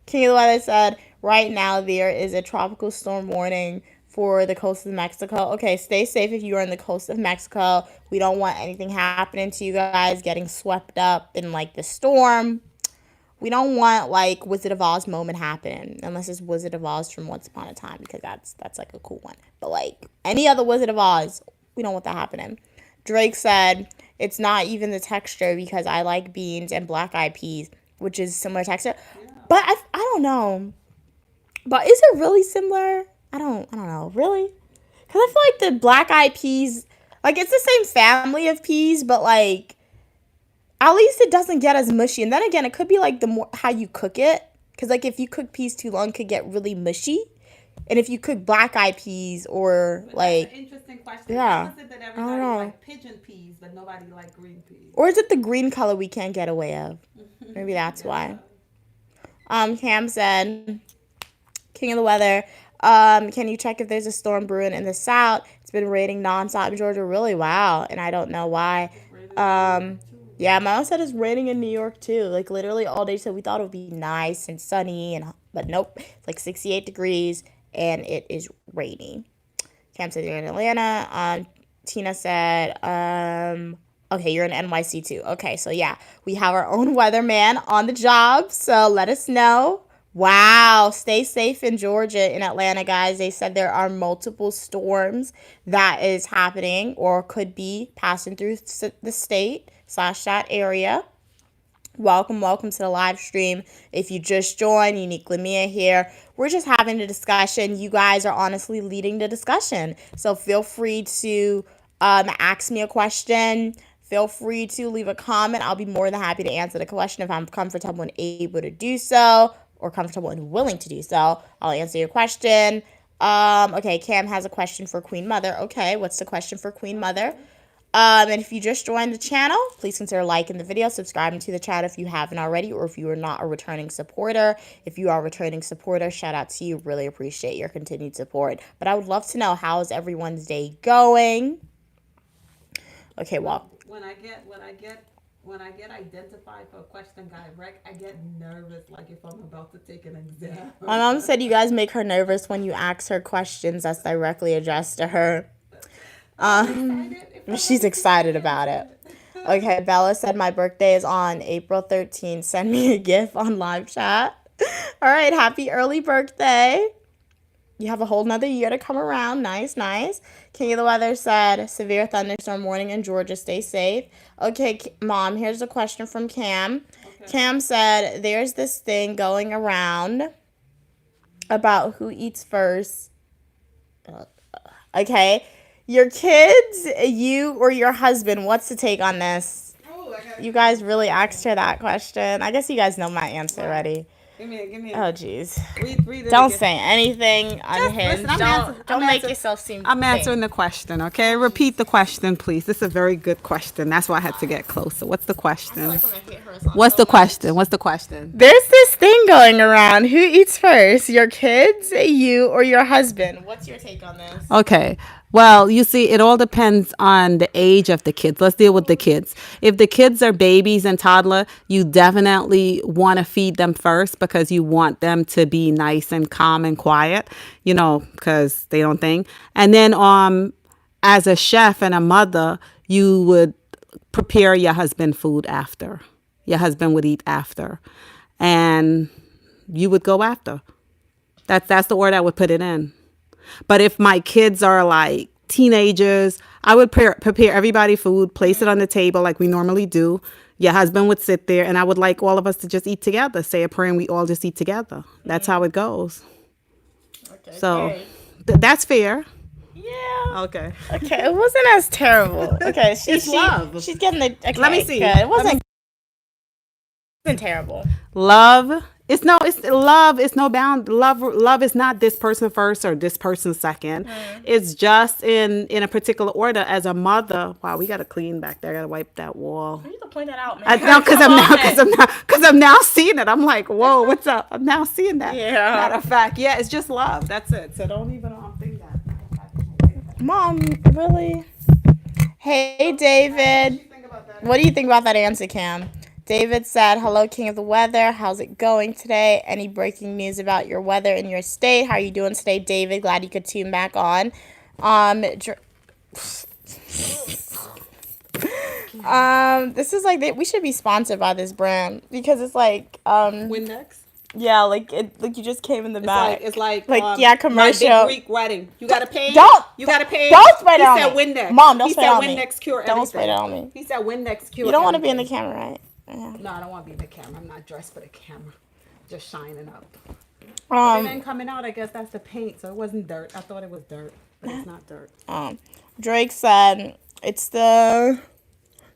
King of the Weather said, right now there is a tropical storm warning for the coast of Mexico. Okay, stay safe if you are in the coast of Mexico. We don't want anything happening to you guys, getting swept up in, like, the storm. We don't want, like, Wizard of Oz moment happening, unless it's Wizard of Oz from Once Upon a Time, because that's like, a cool one. But, like, any other Wizard of Oz, we don't want that happening. Drake said, It's not even the texture because I like beans and black-eyed peas, which is similar texture. Yeah. But I don't know. But is it really similar? I don't know. Really? Because I feel like the black-eyed peas, like, it's the same family of peas, but, like, at least it doesn't get as mushy. And then again, it could be, like, the more how you cook it. Because, like, if you cook peas too long, it could get really mushy. And if you cook black-eyed peas or, But like... That's an interesting question. Yeah. How is it that I don't everybody know. like pigeon peas, but nobody like green peas? Or is it the green color we can't get away of? Maybe that's why. Cam said, King of the Weather, can you check if there's a storm brewing in the south? It's been raining nonstop in Georgia. Really? Wow. And I don't know why. Yeah, my mom said it's raining in New York too. Like literally all day. So we thought it would be nice and sunny, but nope. It's like 68 degrees and it is raining. Cam said you're in Atlanta. Tina said, okay, you're in NYC too. Okay, so yeah, we have our own weatherman on the job. So let us know. Wow, stay safe in Georgia, in Atlanta, guys. They said there are multiple storms that is happening or could be passing through the state / that area. Welcome to the live stream. If you just joined, Unique Lamia here. We're just having a discussion. You guys are honestly leading the discussion. So feel free to ask me a question. Feel free to leave a comment. I'll be more than happy to answer the question if I'm comfortable and able to do so, or comfortable and willing to do so. I'll answer your question. Okay, Cam has a question for Queen Mother. Okay, what's the question for Queen Mother? And if you just joined the channel, please consider liking the video, subscribing to the channel if you haven't already, or if you are not a returning supporter. If you are a returning supporter, shout out to you. Really appreciate your continued support. But I would love to know, how is everyone's day going? Okay, well. When I get identified for a question direct, I get nervous, like if I'm about to take an exam. My mom said you guys make her nervous when you ask her questions that's directly addressed to her. She's excited about it. Okay, Bella said my birthday is on April 13th. Send me a GIF on live chat. All right, happy early birthday. You have a whole nother year to come around. Nice. King of the Weather said, severe thunderstorm warning in Georgia. Stay safe. Okay, Mom, here's a question from Cam. Okay. Cam said, there's this thing going around about who eats first. Okay. Your kids, you, or your husband, what's the take on this? You guys really asked her that question. I guess you guys know my answer already. Give me. Oh, jeez. Read it Don't again. say anything unhinged. Listen, Don't make yourself seem. I'm answering the question, okay? Repeat the question, please. This is a very good question. That's why I had to get closer. What's the question? What's the question? There's this thing going around. Who eats first? Your kids, you, or your husband? What's your take on this? Okay. Well, you see, it all depends on the age of the kids. Let's deal with the kids. If the kids are babies and toddler, you definitely want to feed them first because you want them to be nice and calm and quiet, because they don't think. And then as a chef and a mother, you would prepare your husband food after. Your husband would eat after. And you would go after. That's the order I would put it in. But if my kids are like teenagers, I would prepare everybody food, place it on the table like we normally do. Your husband would sit there, and I would like all of us to just eat together, say a prayer, and we all just eat together. That's how it goes. Okay, so that's fair. Yeah. Okay. Okay, it wasn't as terrible. Okay, it's love. She's getting the. Okay, let me see. Good. It wasn't terrible. Love. It's love. It's no bound. Love is not this person first or this person second. It's just in a particular order. As a mother, wow, we gotta clean back there. I gotta wipe that wall. You need to point that out, man. Because I'm now seeing it. I'm like, whoa, what's up? I'm now seeing that. Yeah. Matter of fact, yeah, it's just love. That's it. So don't even think that. Mom, really? Hey, David. What do you think about that answer, Cam? David said, hello, King of the Weather. How's it going today? Any breaking news about your weather in your state? How are you doing today, David? Glad you could tune back on. This is like, we should be sponsored by this brand because it's like, Windex? Yeah, like you just came in the back. It's like yeah, my big commercial. Greek wedding. You got to pay. Don't You got to pay. don't spray that on He said me. Windex. Mom, don't He spray said that on me. Windex cure Don't everything. spray that on me. He said Windex cure. You don't want to be in everything. the camera, right? Yeah. No, I don't want to be in the camera. I'm not dressed for the camera. Just shining up. It ain't coming out. I guess that's the paint, so it wasn't dirt. I thought it was dirt, but it's not dirt. Drake said it's the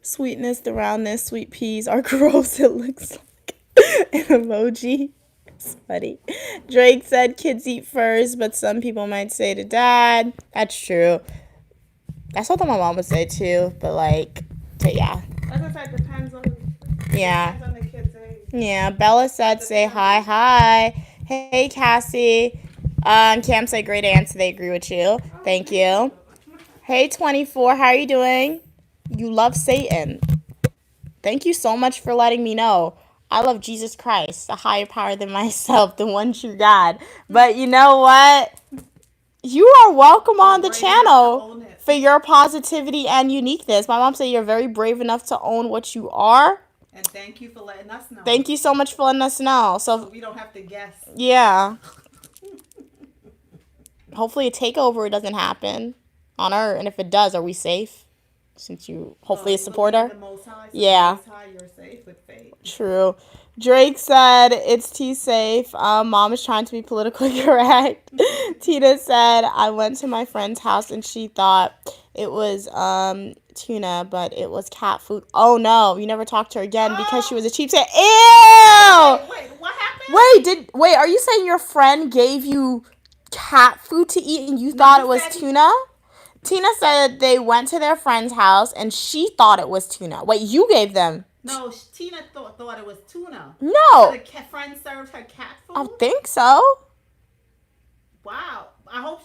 sweetness, the roundness, sweet peas are gross. It looks like an emoji. It's funny. Drake said kids eat first, but some people might say to dad. That's true. That's what my mom would say too. But yeah. Like I said, depends on. Yeah. Depends on the kid's age. Yeah. Bella said say hi. Hey Cassie. Cam said great answer. They agree with you. Thank you. Hey 24. How are you doing? You love Satan. Thank you so much for letting me know. I love Jesus Christ, a higher power than myself, the one true God. But you know what? You are welcome on the channel for your positivity and uniqueness. My mom said you're very brave enough to own what you are. And thank you for letting us know. Thank you so much for letting us know. So we don't have to guess. Yeah. Hopefully a takeover doesn't happen on her. And if it does, are we safe? Since you hopefully a supporter. Yeah. You're safe with faith. True. Drake said it's too safe. Mom is trying to be politically correct. Tina said I went to my friend's house and she thought it was tuna, but it was cat food. Oh no, you never talked to her again because she was a cheapskate. Ew. Wait, what happened? Wait, are you saying your friend gave you cat food to eat and you thought it was tuna? Tina said they went to their friend's house and she thought it was tuna. Wait, you gave them? No, Tina thought it was tuna. No. So the friend served her cat food? I think so. Wow. I hope.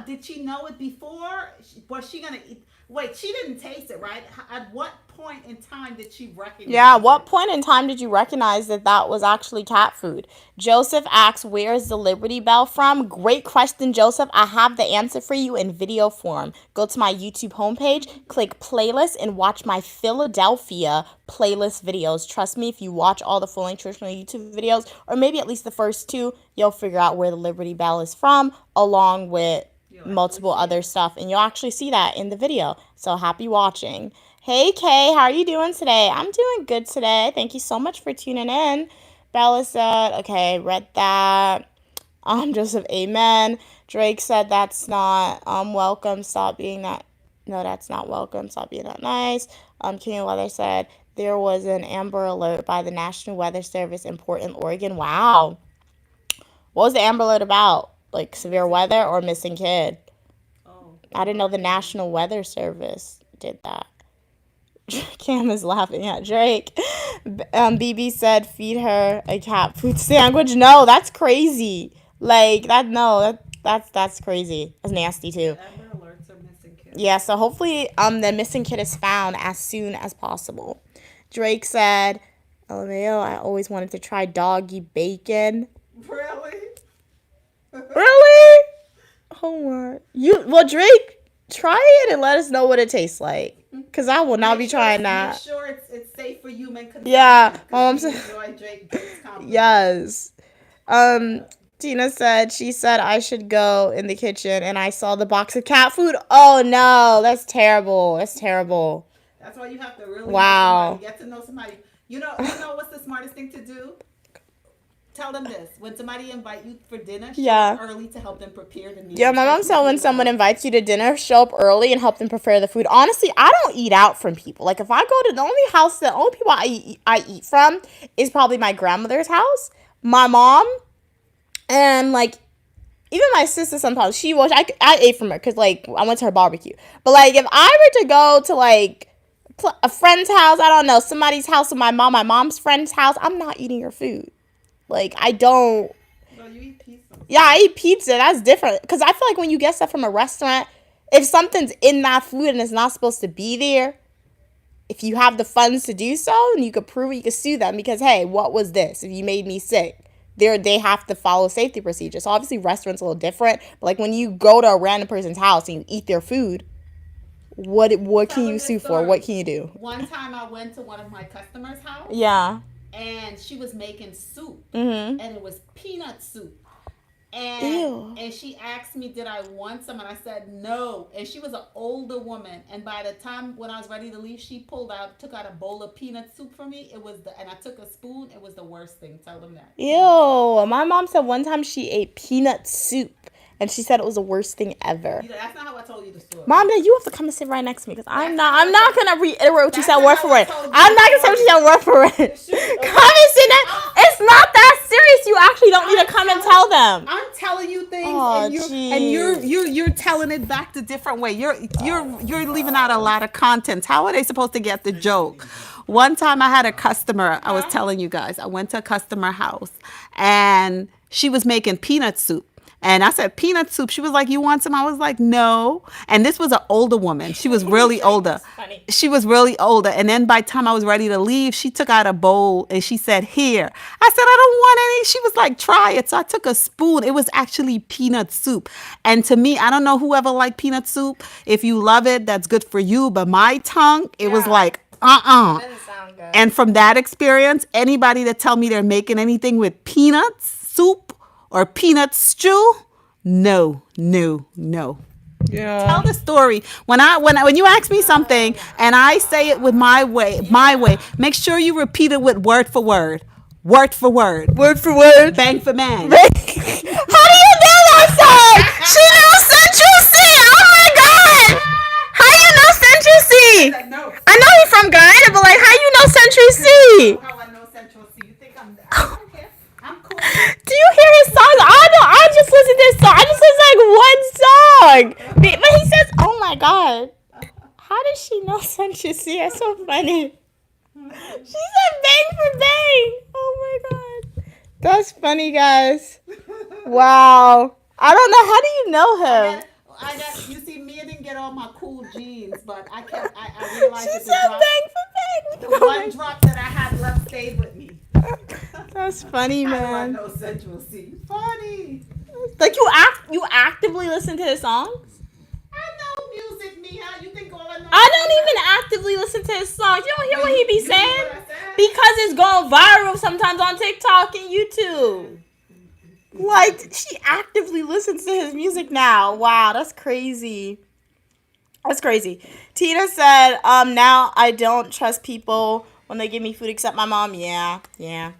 Did she know it before? Was she going to eat? Wait, she didn't taste it, right? At what point in time did she recognize Yeah, what point in time did you recognize that was actually cat food? Joseph asks, where is the Liberty Bell from? Great question, Joseph. I have the answer for you in video form. Go to my YouTube homepage, click playlist, and watch my Philadelphia playlist videos. Trust me, if you watch all the full-length traditional YouTube videos, or maybe at least the first two, you'll figure out where the Liberty Bell is from, along with multiple other stuff, and you'll actually see that in the video. So happy watching. Hey Kay, how are you doing today? I'm doing good today. Thank you so much for tuning in. Bella said, okay, read that. Joseph, amen. Drake said that's not welcome. Stop being that. No, that's not welcome. Stop being that nice. King of Weather said there was an Amber Alert by the National Weather Service in Portland, Oregon. Wow. What was the Amber Alert about? Like severe weather or missing kid? Oh, I didn't know the National Weather Service did that. Cam is laughing at Drake. BB said feed her a cat food sandwich. No, that's crazy. Like that. No, that's crazy. That's nasty too. Amber Alerts are missing kids. Yeah. So hopefully the missing kid is found as soon as possible. Drake said, "LMAO, I always wanted to try doggy bacon." Really? Really? Oh my! Drake, try it and let us know what it tastes like. Cause I will not be trying that. Make sure it's safe for human consumption. Yeah, enjoy Drake's yes. Tina said she said I should go in the kitchen and I saw the box of cat food. Oh no, that's terrible. That's terrible. That's why you have to really get to know somebody. You know what's the smartest thing to do? Tell them this. When somebody invite you for dinner, show up early to help them prepare the meal. Yeah, my mom said when someone invites you to dinner, show up early and help them prepare the food. Honestly, I don't eat out from people. Like, if I go to the only people I eat from is probably my grandmother's house, my mom, and, like, even my sister sometimes. I ate from her because, like, I went to her barbecue. But, like, if I were to go to, like, a friend's house, I don't know, somebody's house with my mom's friend's house, I'm not eating your food. Like, I don't. No, you eat pizza. Yeah, I eat pizza. That's different. Because I feel like when you get stuff from a restaurant, if something's in that food and it's not supposed to be there, if you have the funds to do so and you could prove it, you could sue them. Because, hey, what was this? If you made me sick, they have to follow safety procedures. So, obviously, restaurants a little different. But, like, when you go to a random person's house and you eat their food, what can you sue for? What can you do? One time I went to one of my customers' house. Yeah. and she was making soup, Mm-hmm. and it was peanut soup. And Ew. and she asked me, did I want some? And I said no. And she was an older woman. And by the time when I was ready to leave, she took out a bowl of peanut soup for me. And I took a spoon. It was the worst thing. Tell them that. Ew. My mom said one time she ate peanut soup, and she said it was the worst thing ever. That's not how I told you the story. Mom, then you have to come and sit right next to me because I'm That's not gonna reiterate what you that's said not word how for I word. told you I'm not the gonna say what you story. said word for word. Shoot, Come and sit down. It's not that serious. You actually don't need to come and tell them. I'm telling you things, Oh, and you're telling it back the different way. You're leaving out a lot of content. How are they supposed to get the joke? One time I had a customer. I was telling you guys. I went to a customer house, and she was making peanut soup. And I said, peanut soup. She was like, you want some? I was like, no. And this was an older woman. She was really older. Funny. She was really older. And then by the time I was ready to leave, she took out a bowl and she said, here. I said, I don't want any. She was like, try it. So I took a spoon. It was actually peanut soup. And to me, I don't know whoever liked peanut soup. If you love it, that's good for you. But my tongue, it was like, Doesn't sound good. And from that experience, anybody that tell me they're making anything with peanuts, soup, or peanut stew, no. Yeah. Tell the story. When you ask me something and I say it with my way, make sure you repeat it with word for word. Word for word. Word for word. Bang for man. How do you know that song? She knows Central C. Oh my god. How you know Central C? No. I know he's from Guyana, but like, how you know Central C? How I know Central C? You think I don't care. I'm cool. Do you hear his songs? I just listened to his song. I just listened to like one song. But he says, oh my god. How does she know Central C? That's so funny. She said bang for bang. Oh my god. That's funny, guys. Wow. I don't know. How do you know him? You see, me, I didn't get all my cool jeans, but I realized She that said bang for bang. the one drop that I had left stayed with me. That's funny, How do I man. know Central C? Funny. Like you actively listen to his songs? I know music, Mia. You think all I know? I don't even actively listen to his songs. You don't hear what he be You hear saying? what I said? Because it's going viral sometimes on TikTok and YouTube. Like, she actively listens to his music now. Wow, that's crazy. That's crazy. Tina said, now I don't trust people when they give me food except my mom. Yeah. The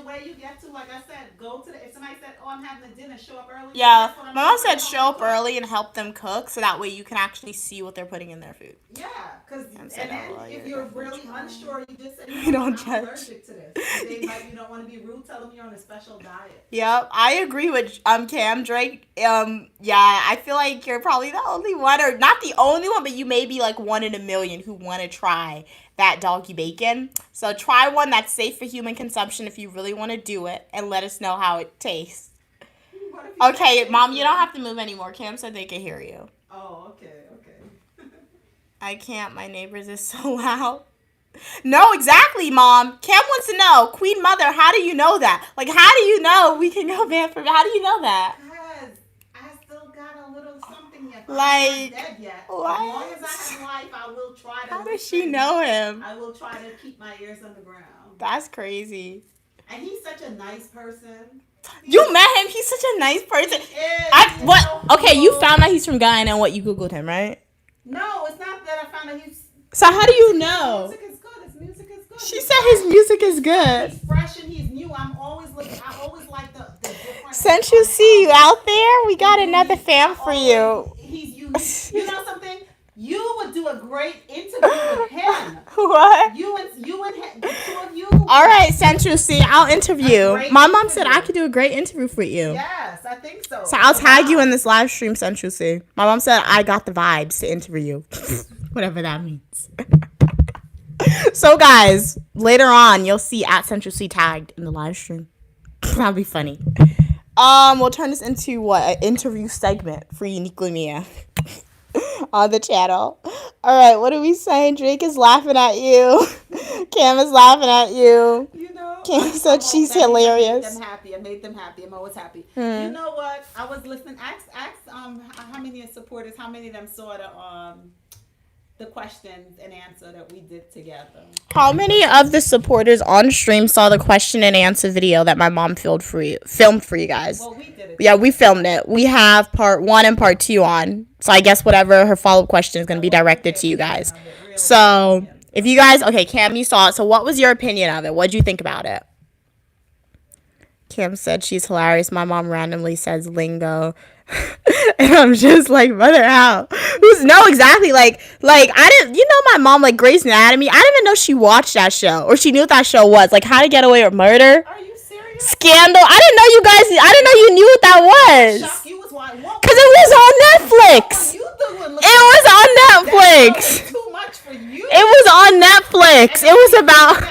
way you get to, like I said, if somebody said, oh, I'm having a dinner, show up early. Yeah, That's what I'm my mom doing. said show up early and help them cook so that way you can actually see what they're putting in their food. Yeah, because said, then oh, well, if you're you're really unsure, you just say, You don't I'm judge. allergic to this. You don't want to be rude, tell them you're on a special diet. Yep, I agree with Cam Drake. Yeah, I feel like you're probably the only one, or not the only one, but you may be like one in a million who want to try that doggy bacon. So try one that's safe for human consumption if you really want to do it, and let us know how it tastes. Okay, Mom, you don't have to move anymore. Cam said they can hear you. Oh, okay. I can't. My neighbors is so loud. No, exactly, Mom. Cam wants to know, Queen Mother, how do you know that? Like, how do you know we can go bad for? How do you know that? Because I still got a little something yet. Like, I'm not dead yet. what? As long as I have life, I will try to. How does she know him? I will try to keep my ears on the ground. That's crazy. And he's such a nice person. You met him. He's such a nice person. Okay, you found out he's from Guyana and what, you Googled him, right? No, it's not that I found out he's. So how do you know? His music is good. His music is good. She said his music is good. He's fresh and he's new. I always like the different. Since you see you out there, we got another fan for you. He's unique. You know something? You would do a great interview with him. What? You and him, the two of you. All right, Central C, I'll interview. great My mom said interview. I could do a great interview for you. Yes, I think so. So I'll tag you in this live stream, Central C. My mom said I got the vibes to interview you. Whatever that means. So guys, later on you'll see at Central C tagged in the live stream. That'll be funny. We'll turn this into what? An interview segment for Uniquely Mia. On the channel. Alright, what are we saying? Drake is laughing at you. Cam is laughing at you. You know, Cam said she's hilarious. I made them happy. I'm always happy. You know what? I was listening. Ask how many supporters, how many of them saw the questions and answer that we did together. How many of the supporters on stream saw the question and answer video that my mom filmed for you guys? Well, we did it. Yeah, we filmed it. We have part 1 and part 2 on. So I guess whatever her follow-up question is going to be directed to you guys. So if you guys, okay, Cam, you saw it. So what was your opinion of it? What did you think about it? Cam said she's hilarious. My mom randomly says lingo. And I'm just like, mother, how? No, exactly. Like I didn't, my mom, like Grey's Anatomy. I didn't even know she watched that show or she knew what that show was. Like How to Get Away with Murder. Are you serious? Scandal. I didn't know you knew what that was. Shock, you was watching. Because it was on Netflix. It was on Netflix. Too much for you. It was on Netflix. It was about.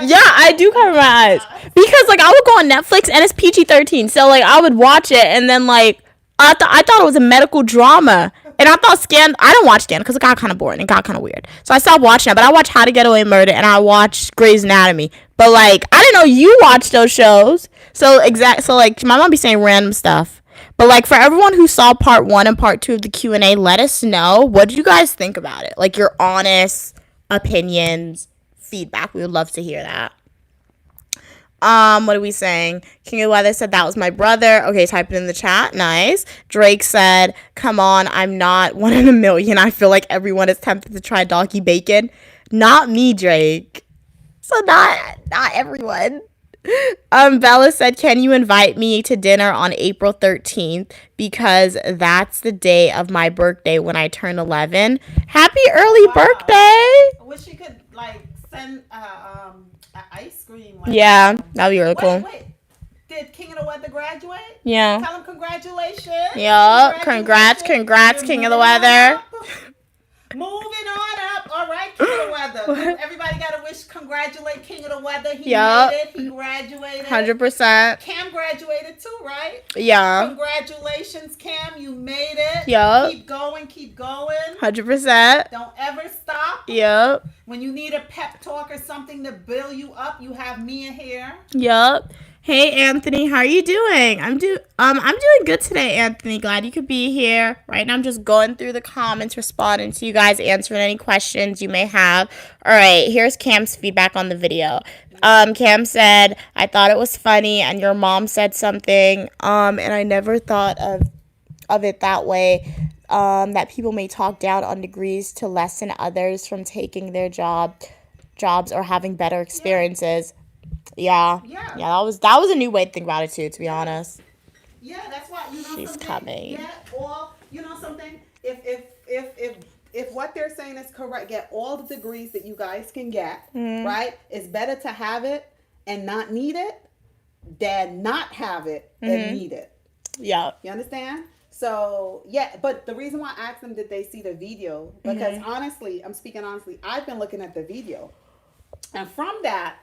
Yeah, I do cover my eyes. Because, like, I would go on Netflix, and it's PG-13. So, like, I would watch it, and then, like, I thought it was a medical drama. And I thought I don't watch Scandal because it got kind of boring. It got kind of weird. So I stopped watching it. But I watched How to Get Away with Murder, and I watched Grey's Anatomy. But, like, I didn't know you watched those shows. So, like, my mom be saying random stuff. But, like, for everyone who saw part 1 and part 2 of the Q&A, let us know. What did you guys think about it? Like, your honest opinions, feedback. We would love to hear that. What are we saying? King of Weather said that was my brother. Okay, type it in the chat. Nice. Drake said, come on, I'm not 1 in a million. I feel like everyone is tempted to try doggy bacon. Not me, Drake. So not everyone. Bella said, can you invite me to dinner on April 13th? Because that's the day of my birthday when I turn 11. Happy early birthday. I wish you could, like, send ice cream. Like yeah, that'd be really cool. Wait. Did King of the Weather graduate? Yeah. Tell him congratulations. Yup. Congrats, King of the Weather. Moving on up. All right, King of the Weather. Everybody got to congratulate King of the Weather. He made it. He graduated. 100%. Cam graduated too, right? Yeah. Congratulations, Cam. You made it. Yup. Keep going. 100%. Don't ever stop. Yup. When you need a pep talk or something to build you up, you have Mia here. Yup. Hey Anthony, how are you doing? I'm doing good today, Anthony. Glad you could be here. Right now I'm just going through the comments, responding to you guys, answering any questions you may have. All right, here's Cam's feedback on the video. Cam said, I thought it was funny and your mom said something, and I never thought of it that way. That people may talk down on degrees to lessen others from taking their jobs or having better experiences. Yeah, that was a new way to think about it too, to be honest. Yeah, that's why she's something, coming. Yeah, or something. If what they're saying is correct, get all the degrees that you guys can get. Right? It's better to have it and not need it than not have it and need it. Yeah, you understand? So yeah, but the reason why I asked them did they see the video because honestly, I'm speaking honestly, I've been looking at the video, and from that.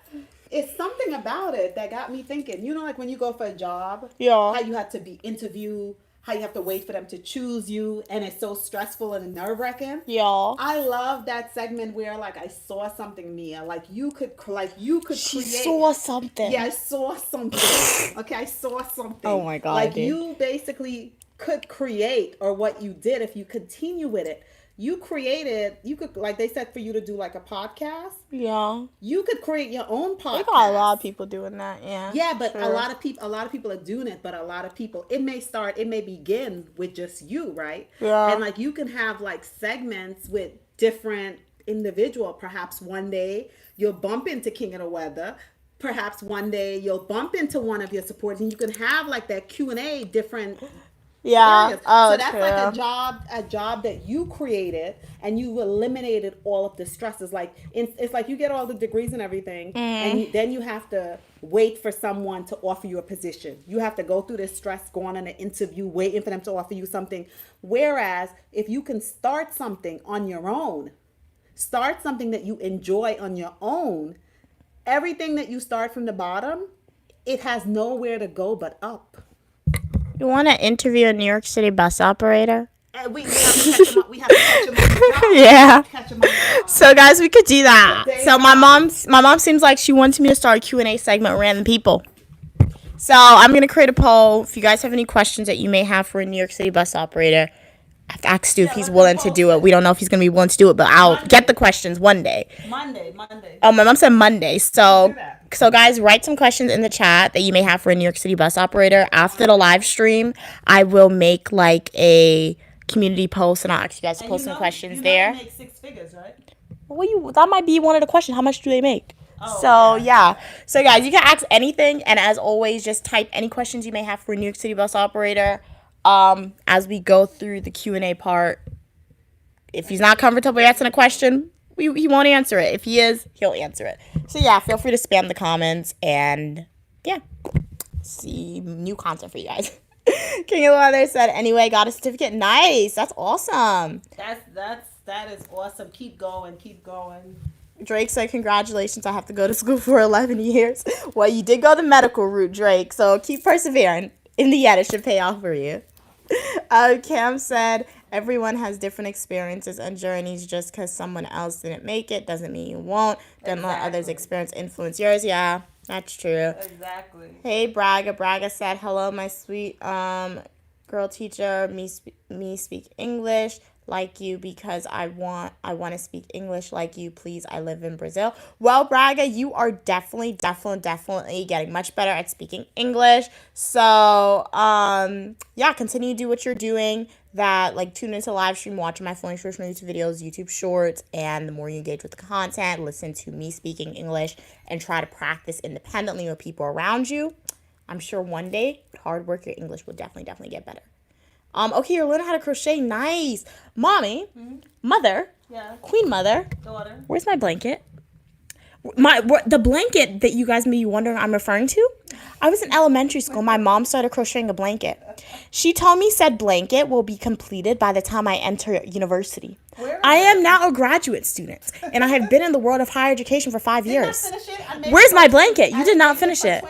It's something about it that got me thinking. You know, like when you go for a job, how you have to be interviewed, how you have to wait for them to choose you, and it's so stressful and nerve-wracking. Yeah. I love that segment where, like, I saw something, Mia. Like you could She create. saw something. Yeah, I saw something. Okay, I saw something. Oh my God. Like you basically could create, or what you did if you continue with it. You could, like they said, for you to do like a podcast. Yeah. You could create your own podcast. We got a lot of people doing that, yeah. Yeah, but a lot of people are doing it, but a lot of people, it may begin with just you, right? Yeah. And like you can have like segments with different individual. Perhaps one day you'll bump into King of the Weather. Perhaps one day you'll bump into one of your supporters, and you can have like that Q&A different. Yeah. Oh, so that's true. like a job that you created, and you eliminated all of the stresses. Like it's like you get all the degrees and everything, and then you have to wait for someone to offer you a position. You have to go through this stress, going on an interview, waiting for them to offer you something. Whereas if you can start something on your own, start something that you enjoy on your own, everything that you start from the bottom, it has nowhere to go but up. You want to interview a New York City bus operator? We have to catch him on the job. Yeah. Catch him on the job. So guys, we could do that. So my mom seems like she wants me to start a Q&A segment with random people. So I'm going to create a poll. If you guys have any questions that you may have for a New York City bus operator, ask Stu if he's willing to do it. We don't know if he's going to be willing to do it, but I'll get the questions one day. Monday. Oh, my mom said Monday. So guys, write some questions in the chat that you may have for a New York City bus operator. After the live stream, I will make like a community post and I'll ask you guys to post some questions there. You make 6 figures, right? Well, that might be one of the questions. How much do they make? Oh, so, okay. yeah. So, guys, you can ask anything. And as always, just type any questions you may have for a New York City bus operator as we go through the Q&A part. If he's not comfortable answering a question, he won't answer it. If he is, he'll answer it. So, yeah, feel free to spam the comments. And, yeah, see new content for you guys. King of the Weather said, anyway, got a certificate. Nice. That's awesome. That is awesome. Keep going. Drake said, congratulations, I have to go to school for 11 years. Well, you did go the medical route, Drake, so keep persevering. In the end, it should pay off for you. Cam said, everyone has different experiences and journeys. Just because someone else didn't make it doesn't mean you won't. Don't let others' experience influence yours. Yeah, that's true. Exactly. Hey, Braga. Braga said, hello, my sweet girl teacher. Me speak English like you because I want to speak English like you, please. I live in Brazil. Well, Braga, you are definitely getting much better at speaking English. So, yeah, continue to do what you're doing. Tune into live stream, watch my Flowing Shorts YouTube videos, YouTube Shorts, and the more you engage with the content, listen to me speaking English, and try to practice independently with people around you. I'm sure one day, with hard work, your English will definitely get better. Okay, you're learning how to crochet. Nice. Mommy, mother, queen mother, daughter. Where's my blanket? The blanket that you guys may be wondering I'm referring to, I was in elementary school. My mom started crocheting a blanket. She told me said blanket will be completed by the time I enter university. I am now a graduate student, and I have been in the world of higher education for 5 years. Where's my blanket? You did not finish it.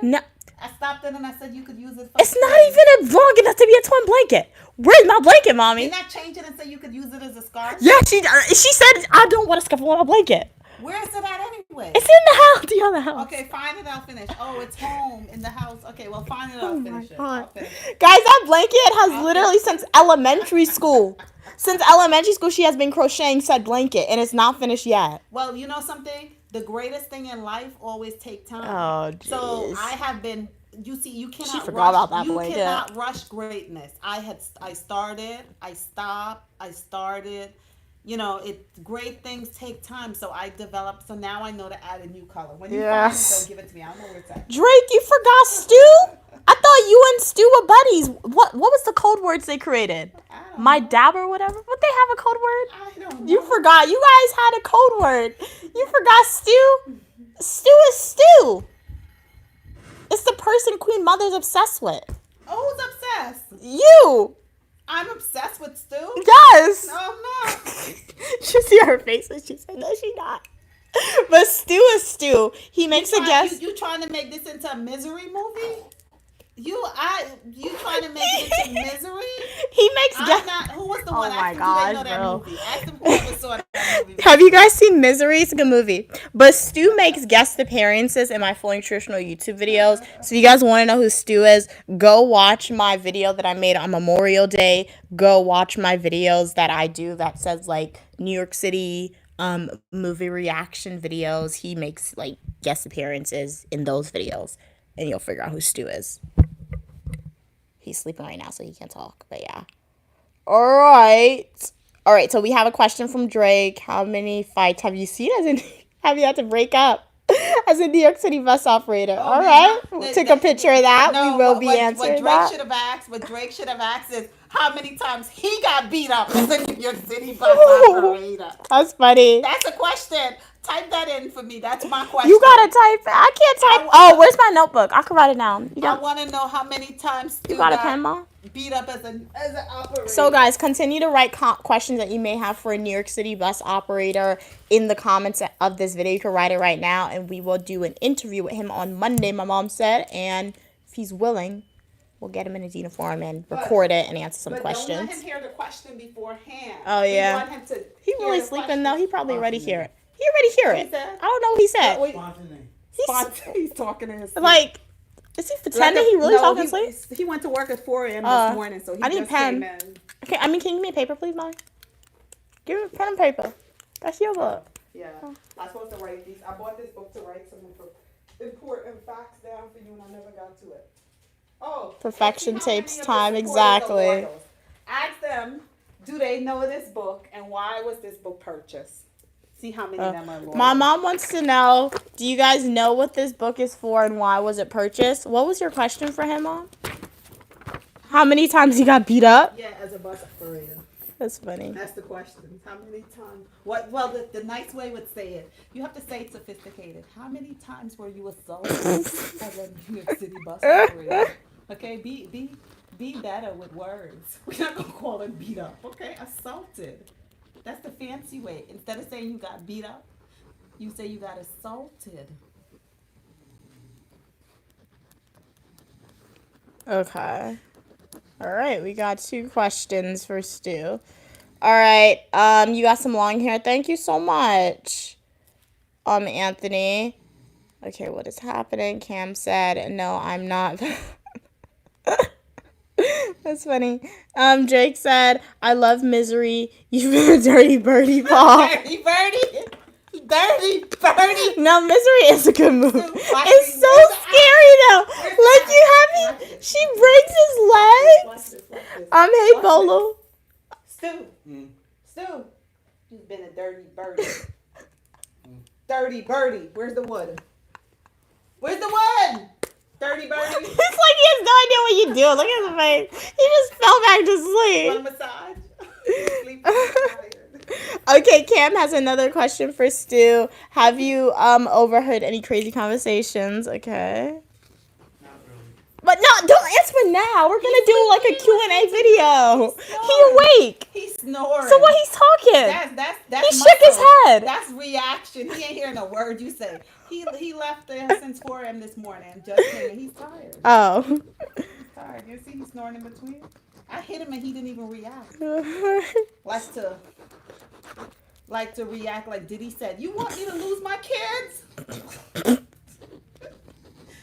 No. I stopped it and I said you could use it for It's not even a long enough to be a twin blanket. Where's my blanket, Mommy? Didn't I change it and say you could use it as a scarf? Yeah, she said I don't want a scarf, I want a blanket. Where is it at anyway? It's in the house. The other house. Okay, find it, I'll finish. Oh, it's home in the house. Okay, well, find it, I'll finish it. I'll finish it. Guys, that blanket has literally since elementary school. Since elementary school, she has been crocheting said blanket, and it's not finished yet. Well, you know something? The greatest thing in life always take time. Oh, jeez. So I have been. You see, you cannot. She forgot about that you blanket. Cannot rush greatness. I started. I stopped. I started. You know, great things take time. So I developed. So now I know to add a new color. When you find it, don't give it to me. I don't know where it's at. Drake, you forgot Stu? I thought you and Stu were buddies. What was the code words they created? My dab or whatever? Would they have a code word? I don't know. You forgot. You guys had a code word. You forgot Stu? Stu is Stu. It's the person Queen Mother's obsessed with. Oh, who's obsessed? You. I'm obsessed with Stu? Yes. No, I'm not. You see her face when she said, no, she's not. But Stu is Stu. He makes a guess. You trying to make this into a misery movie? You trying to make it into misery? He makes guess. Who was the one? Oh my God, bro. Ask them whoever saw that movie. Have you guys seen Misery? It's a good movie. But Stu makes guest appearances in my Flowing Traditional YouTube videos. So if you guys want to know who Stu is, go watch my video that I made on Memorial Day. Go watch my videos that I do that says like New York City movie reaction videos. He makes like guest appearances in those videos. And you'll figure out who Stu is. He's sleeping right now, so he can't talk. But yeah. All right, so we have a question from Drake. How many fights have you seen have you had to break up as a New York City bus operator? All right. Took a picture of that. We will be answering that. What Drake should have asked is how many times he got beat up as a New York City bus operator. That's funny. That's a question. Type that in for me. That's my question. You gotta type. I can't type. Where's my notebook? I can write it down. I want to know how many times you got a pen, Mom? Beat up as an operator. So guys, continue to write questions that you may have for a New York City bus operator in the comments of this video. You can write it right now, and we will do an interview with him on Monday, my mom said. And if he's willing, we'll get him in his uniform and record it and answer some questions. Don't let him hear the question beforehand. Oh yeah. We want him to he really sleeping though. He probably already hear it. He already hear it. I don't know what he said. He's talking to his like. Is he pretending he really talking asleep? He went to work at 4 a.m. this morning, so he I need just pen. came in. Okay, can you give me a paper, please, Molly? Give me a pen and paper. That's your book. Yeah, I'm supposed to write these. I bought this book to write some important facts down for you, and I never got to it. Oh, Perfection see how takes many of the time, supporters exactly. are loyals. Ask them, do they know this book, and why was this book purchased? See how many of them are loyal. My mom wants to know, do you guys know what this book is for and why was it purchased? What was your question for him, Mom? How many times he got beat up? Yeah, as a bus operator. That's funny. That's the question. How many times? What? Well, the nice way would say it. You have to say it sophisticated. How many times were you assaulted as a New York City bus operator? Okay, be better with words. We're not gonna call it beat up. Okay, assaulted. That's the fancy way. Instead of saying you got beat up, you say you got assaulted. Okay. All right, we got 2 questions for Stu. All right, you got some long hair. Thank you so much, Anthony. Okay, what is happening? Cam said, no, I'm not. That's funny. Drake said, I love Misery. You've been a dirty birdie, Paul. Dirty birdie. Dirty birdie. No, Misery is a good movie. It's so scary though. Like she breaks his legs. Hey Bolo. Stu, you've been a dirty birdie. Dirty birdie. Where's the wood? Where's the wood? Dirty birdie. It's like he has no idea what you're doing. Look at his face. He just fell back to sleep. Want a massage? Sleep tired. Okay, Cam has another question for Stu. Have you overheard any crazy conversations? Okay. Not really. But no, don't answer now. We're gonna do like a Q&A video. He awake. He's snoring. So what he's talking? That's he shook his head. That's reaction. He ain't hearing a word you say. He left there since 4 a.m. this morning. Just saying, he's tired. Oh. He's tired. You see, he's snoring in between. I hit him and he didn't even react. Like to react like Diddy said. You want me to lose my kids?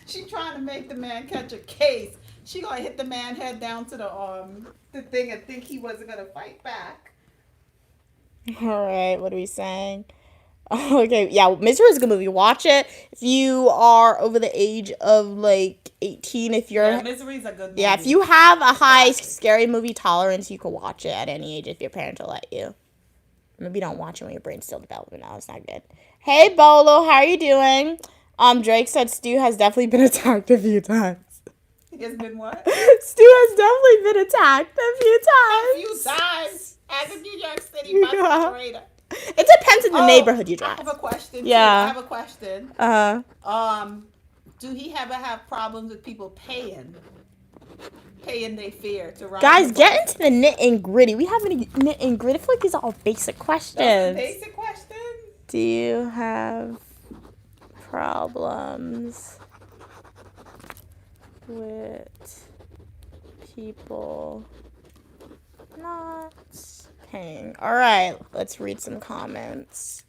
She trying to make the man catch a case. She gonna hit the man head down to the thing and think he wasn't gonna fight back. All right, what are we saying? Okay, yeah, Misery is a good movie. Watch it if you are over the age of like 18. If you're Misery's a good movie. Yeah, if you have a high scary movie tolerance, you can watch it at any age if your parents will let you. Maybe don't watch it when your brain's still developing. No, it's not good. Hey Bolo, how are you doing? Drake said Stu has definitely been attacked a few times. He has been what? Stu has definitely been attacked a few times. A few times as a New York City bus operator. It depends on the neighborhood you drive. I have a question. Yeah. Too. I have a question. Do he ever have problems with people paying their fare to ride? Guys, get into the nit and gritty. We have any nit and gritty. I feel like these are all basic questions. That's a basic question. Do you have problems with people not paying? All right, let's read some comments.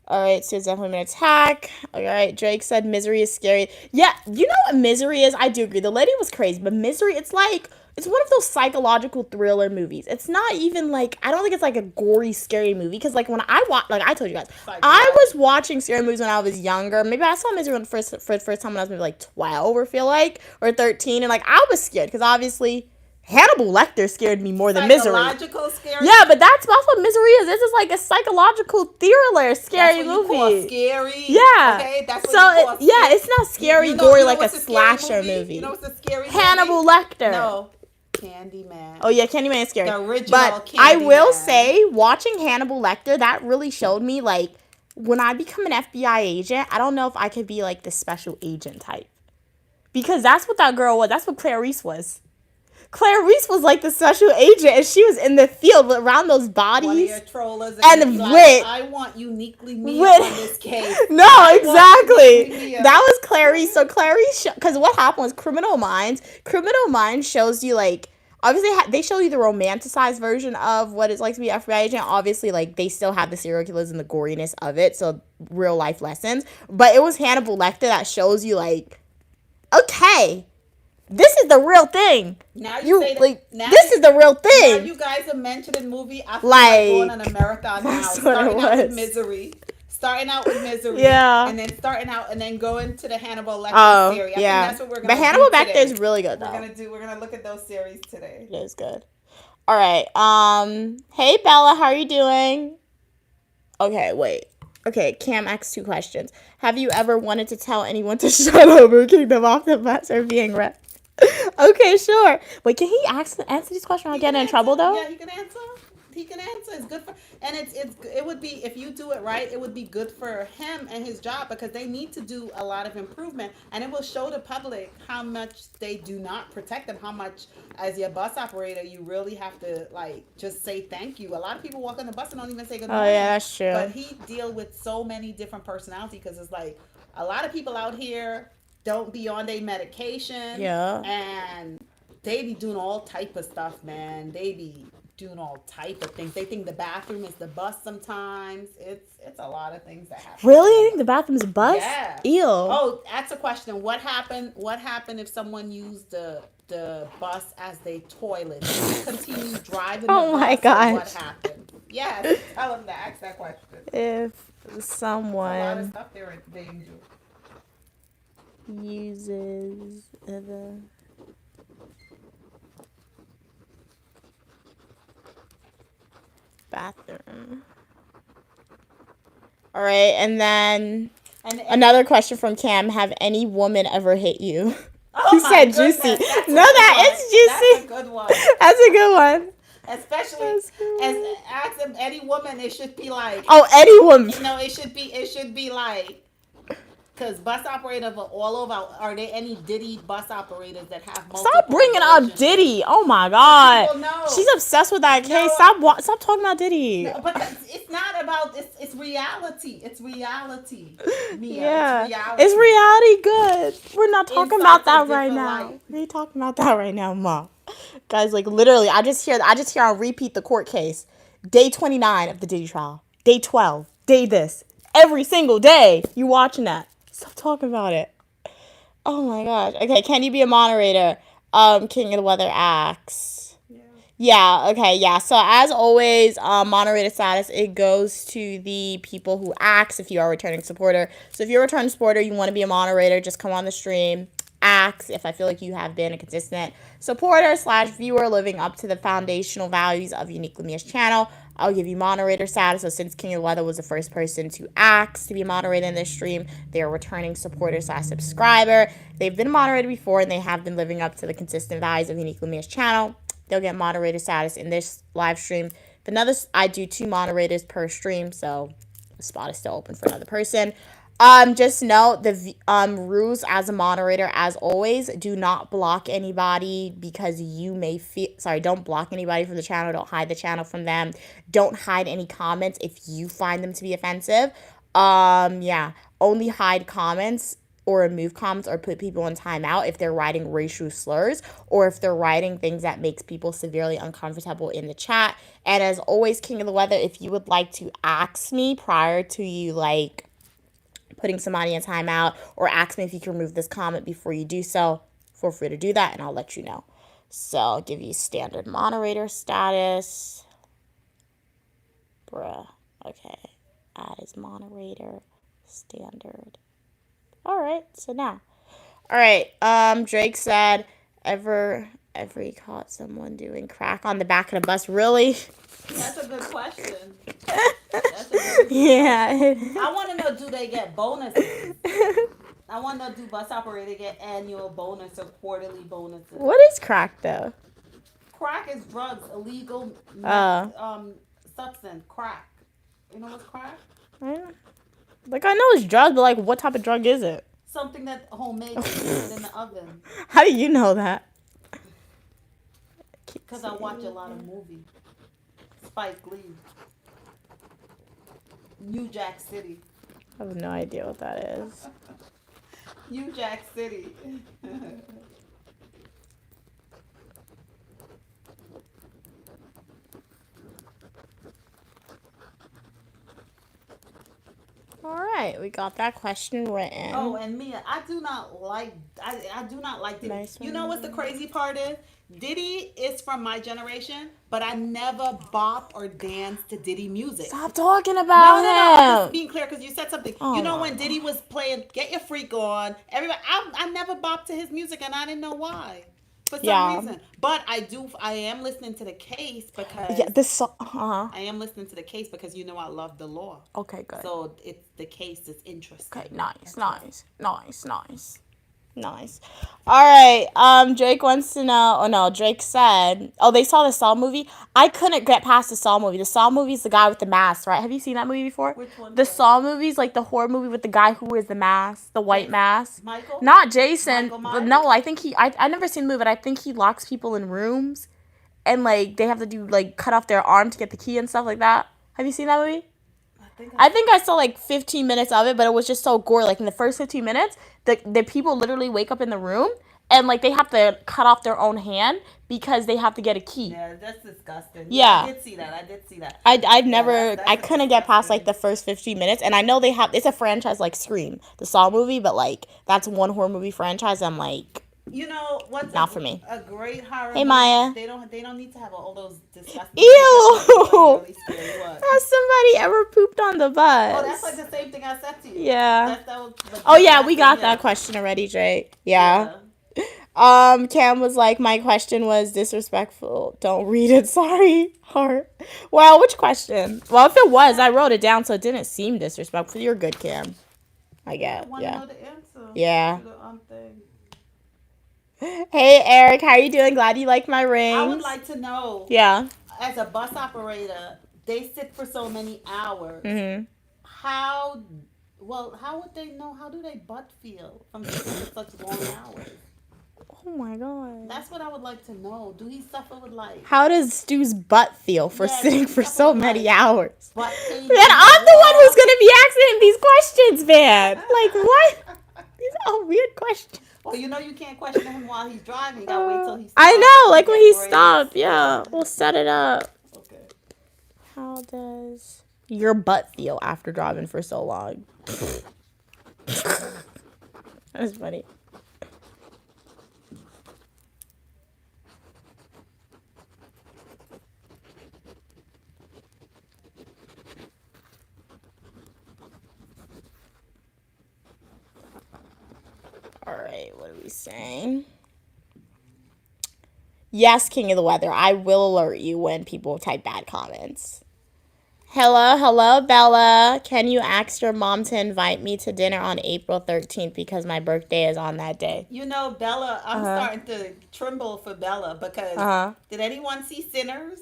All right, so it's definitely an attack. All right, Drake said Misery is scary. Yeah, you know what Misery is? I do agree. The lady was crazy, but Misery, it's one of those psychological thriller movies. It's not even like, I don't think it's like a gory, scary movie. Because like when I watch, like I told you guys, I was watching scary movies when I was younger. Maybe I saw Misery for the first time when I was maybe like 12 or 13. And like I was scared because obviously Hannibal Lecter scared me more than Misery. Psychological scary? Yeah, but that's what Misery is. This is like a psychological thriller, scary movie. You call scary. Yeah. Okay, that's what so you call scary. It's not scary, gory like a slasher movie. You know what's a scary Hannibal movie? Lecter. No. Candyman. Oh yeah, Candyman is scary. The original but Candyman. I will say, watching Hannibal Lecter, that really showed me like when I become an FBI agent, I don't know if I could be like the special agent type. Because that's what that girl was. That's what Clarice was. Clarice was like the special agent, and she was in the field around those bodies. One of your trollers and like, I want uniquely me on this case. No, exactly. That was Clarice. So Clarice, because what happened was Criminal Minds. Criminal Minds shows you like, obviously they show you the romanticized version of what it's like to be an FBI agent. Obviously, like they still have the serial killers and the goriness of it, so real life lessons. But it was Hannibal Lecter that shows you like, okay, This is the real thing. Now you say that. Like Now this is the real now thing. you guys are mentioning movie. I feel like going on a Like marathon now. that's what it Starting out with was. Misery. Starting out with Misery. Yeah. And then starting out and then going to the Hannibal Lecter Oh series. I think yeah. that's what we're But gonna Hannibal do Lecter today. is really good though. We're gonna look at those series today. It is good. All right. Hey Bella, how are you doing? Okay, wait. Okay, Cam asks 2 questions. Have you ever wanted to tell anyone to shut up or kick them off the bus or being rep? Okay, sure. Wait, can he answer this question? I'll get in trouble though. Yeah, he can answer. He can answer. It's good for, and it would be, if you do it right, it would be good for him and his job, because they need to do a lot of improvement, and it will show the public how much they do not protect them, how much as your bus operator you really have to like just say thank you. A lot of people walk on the bus and don't even say good morning. Oh yeah, that's true. But he deal with so many different personalities, because it's like a lot of people out here don't be on their medication. Yeah. And they be doing all type of stuff, man. They be doing all type of things. They think the bathroom is the bus sometimes. It's a lot of things that happen. Really? I think the bathroom's a bus? Yeah. Ew. Oh, that's a question. What happened if someone used the bus as their toilet? Did you continue driving the bus? Oh my gosh. What happened? Yes, tell them to ask that question. If A lot of someone stuff they do. uses the bathroom. All right, and then another question from Cam: have any woman ever hit you? Oh, You said juicy. No, that is juicy. That's a good one. That's a good one. Especially as asking any woman, it should be like, Oh, any woman. it should be like, because bus operators are all over. Are there any Diddy bus operators that have multiple? Stop bringing up Diddy. Oh my God. People know. She's obsessed with that case. No. Stop talking about Diddy. No, but it's not about it's reality. It's reality. Mia, Yeah. it's reality. Good. We're not talking Insights about that of right different now. life. We ain't talking about that right now, Mom. Guys, like literally, I just hear on repeat the court case. Day 29 of the Diddy trial. Day 12. Day this. Every single day. You watching that. Stop talking about it. Oh my gosh. Okay, can you be a moderator? King of the Weather asks. Yeah, okay, yeah. So as always, moderator status, it goes to the people who ask if you are a returning supporter. So if you're a returning supporter, you want to be a moderator, just come on the stream. Ask if I feel like you have been a consistent supporter / viewer living up to the foundational values of Uniquely Mia's channel. I'll give you moderator status. So since King of the Weather was the first person to ask to be a moderator in this stream, they are returning supporter / subscriber. They've been a moderator before and they have been living up to the consistent values of Uniquely Mia's channel. They'll get moderator status in this live stream. I do 2 moderators per stream, so the spot is still open for another person. Just note the rules as a moderator, as always, do not block anybody because you may feel, don't block anybody from the channel. Don't hide the channel from them. Don't hide any comments if you find them to be offensive. Yeah, only hide comments or remove comments or put people in timeout if they're writing racial slurs or if they're writing things that makes people severely uncomfortable in the chat. And as always, King of the Weather, if you would like to ask me prior to you, like, putting somebody in timeout or ask me if you can remove this comment before you do so, feel free to do that and I'll let you know. So I'll give you standard moderator status. Bruh. Okay. Add as moderator. Standard. Alright, so now. Alright, Drake said, ever caught someone doing crack on the back of the bus? Really? That's a good question. That's a good Yeah. I want to know, do they get bonuses? I want to know, do bus operators get annual bonus or quarterly bonuses? What is crack, though? Crack is drugs, illegal substance, crack. You know what's crack? Like, I know it's drugs, but, like, what type of drug is it? Something that homemade, in the oven. How do you know that? Because I watch a lot of movies. Spike Lee. New Jack City. I have no idea what that is. New Jack City. All right, we got that question written. Oh, and Mia, I do not like Diddy. Nice You know one. what's the crazy part is? Diddy is from my generation, but I never bop or dance to Diddy music. Stop talking No, about no, no. I'm just him. being clear because you said something. Oh You know my when Diddy was playing "Get Your Freak On," everybody. I never bopped to his music, and I didn't know why. For some Yeah. reason, but I am listening to the case because Yeah, this song. Uh-huh. I am listening to the case because you know I love the law. Okay, good. So it's the case is interesting. Okay, nice. All right. Drake wants to know. Oh no, Drake said. Oh, they saw the Saw movie. I couldn't get past the Saw movie. The Saw movie is the guy with the mask, right? Have you seen that movie before? Which one? The Saw movie is like the horror movie with the guy who wears the mask, the white mask. Michael? Not Jason. Michael But Myers? no, I think I never seen the movie, but I think he locks people in rooms, and like they have to do like cut off their arm to get the key and stuff like that. Have you seen that movie? I think I saw like 15 minutes of it, but it was just so gory. Like in the first 15 minutes, the people literally wake up in the room and like they have to cut off their own hand because they have to get a key. Yeah, that's disgusting. Yeah. I did see that. I've never that's I couldn't get past disgusting. like the first 15 minutes, and I know it's a franchise like Scream, the Saw movie, but like that's one horror movie franchise. I'm like, You know what's Not for me. A great horror. Hey, movie? Maya. They don't need to have all those disgusting. Ew! Really scary. What? has somebody ever pooped on the bus? Oh, that's like the same thing I said to you. Yeah. That was, Oh yeah, we got that question already, Jay. Yeah. Cam was like, my question was disrespectful. Don't read it. Sorry. Heart. Well, which question? Well, if it was, I wrote it down, so it didn't seem disrespectful. You're good, Cam. I get. I want to know the answer. Yeah. To the, thing. Hey, Eric. How are you doing? Glad you like my rings. I would like to know. Yeah. As a bus operator, they sit for so many hours. Mm-hmm. How would they know? How do they butt feel from sitting for such long hours? Oh my god. That's what I would like to know. Do he suffer with like? How does Stu's butt feel for sitting for so many hours? Butt pain. Man, I'm the one who's gonna be asking him these questions, man. Like what? These are weird questions. Well, you know you can't question him while he's driving. You gotta wait till he stops. I know, like when he Get stopped. Yeah, we'll set it up. Okay. How does your butt feel after driving for so long? That's funny. All right, what are we saying? Yes, King of the Weather. I will alert you when people type bad comments. Hello, Bella. Can you ask your mom to invite me to dinner on April 13th because my birthday is on that day? You know, Bella, I'm starting to tremble for Bella because did anyone see Sinners?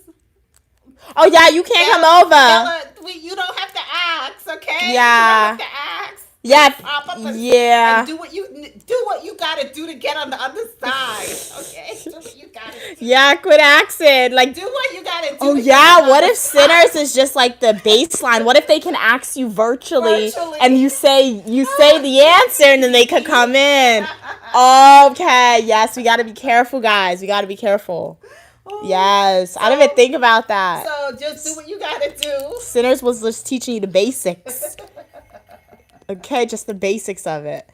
Oh, yeah, you can't come over. Bella, you don't have to ask, okay? Yeah. You don't have to ask. Yeah, Pop up and do what you gotta do to get on the other side, okay? Do what you gotta do. Yeah, quit accent. Like, Do what you gotta do. oh to yeah, get on what the if Sinners is just like the baseline? What if they can ask you virtually. And you say the answer and then they could come in? Okay, yes, we gotta be careful, guys. We gotta be careful. Yes, I didn't even think about that. So just do what you gotta do. Sinners was just teaching you the basics. Okay, just the basics of it.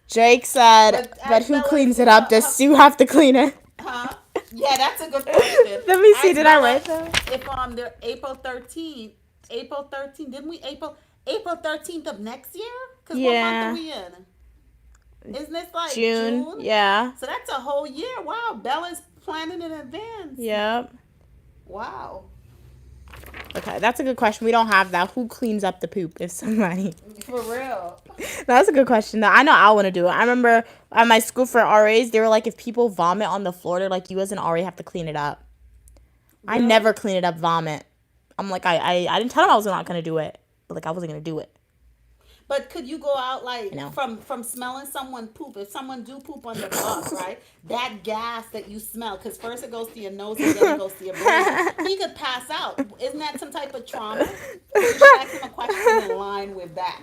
Jake said, but who cleans it up? Does Sue have to clean it? Huh? Yeah, that's a good question. Let me see, did I write that? If the April 13th, didn't we April 13th of next year? Because what month are we in? Isn't this like June? Yeah. So that's a whole year. Wow, Bella's planning in advance. Yep. Wow. Okay, that's a good question. We don't have that. Who cleans up the poop if somebody? For real. That's a good question, though. I know I want to do it. I remember at my school for RAs, they were like, if people vomit on the floor, they're like, you as an RA have to clean it up. Really? I never clean it up vomit. I'm like, I didn't tell them I was not going to do it. But, like, I wasn't going to do it. But could you go out like from smelling someone poop? If someone do poop on the bus, right? That gas that you smell, because first it goes to your nose and then it goes to your brain. He could pass out. Isn't that some type of trauma? You should ask him a question in line with that.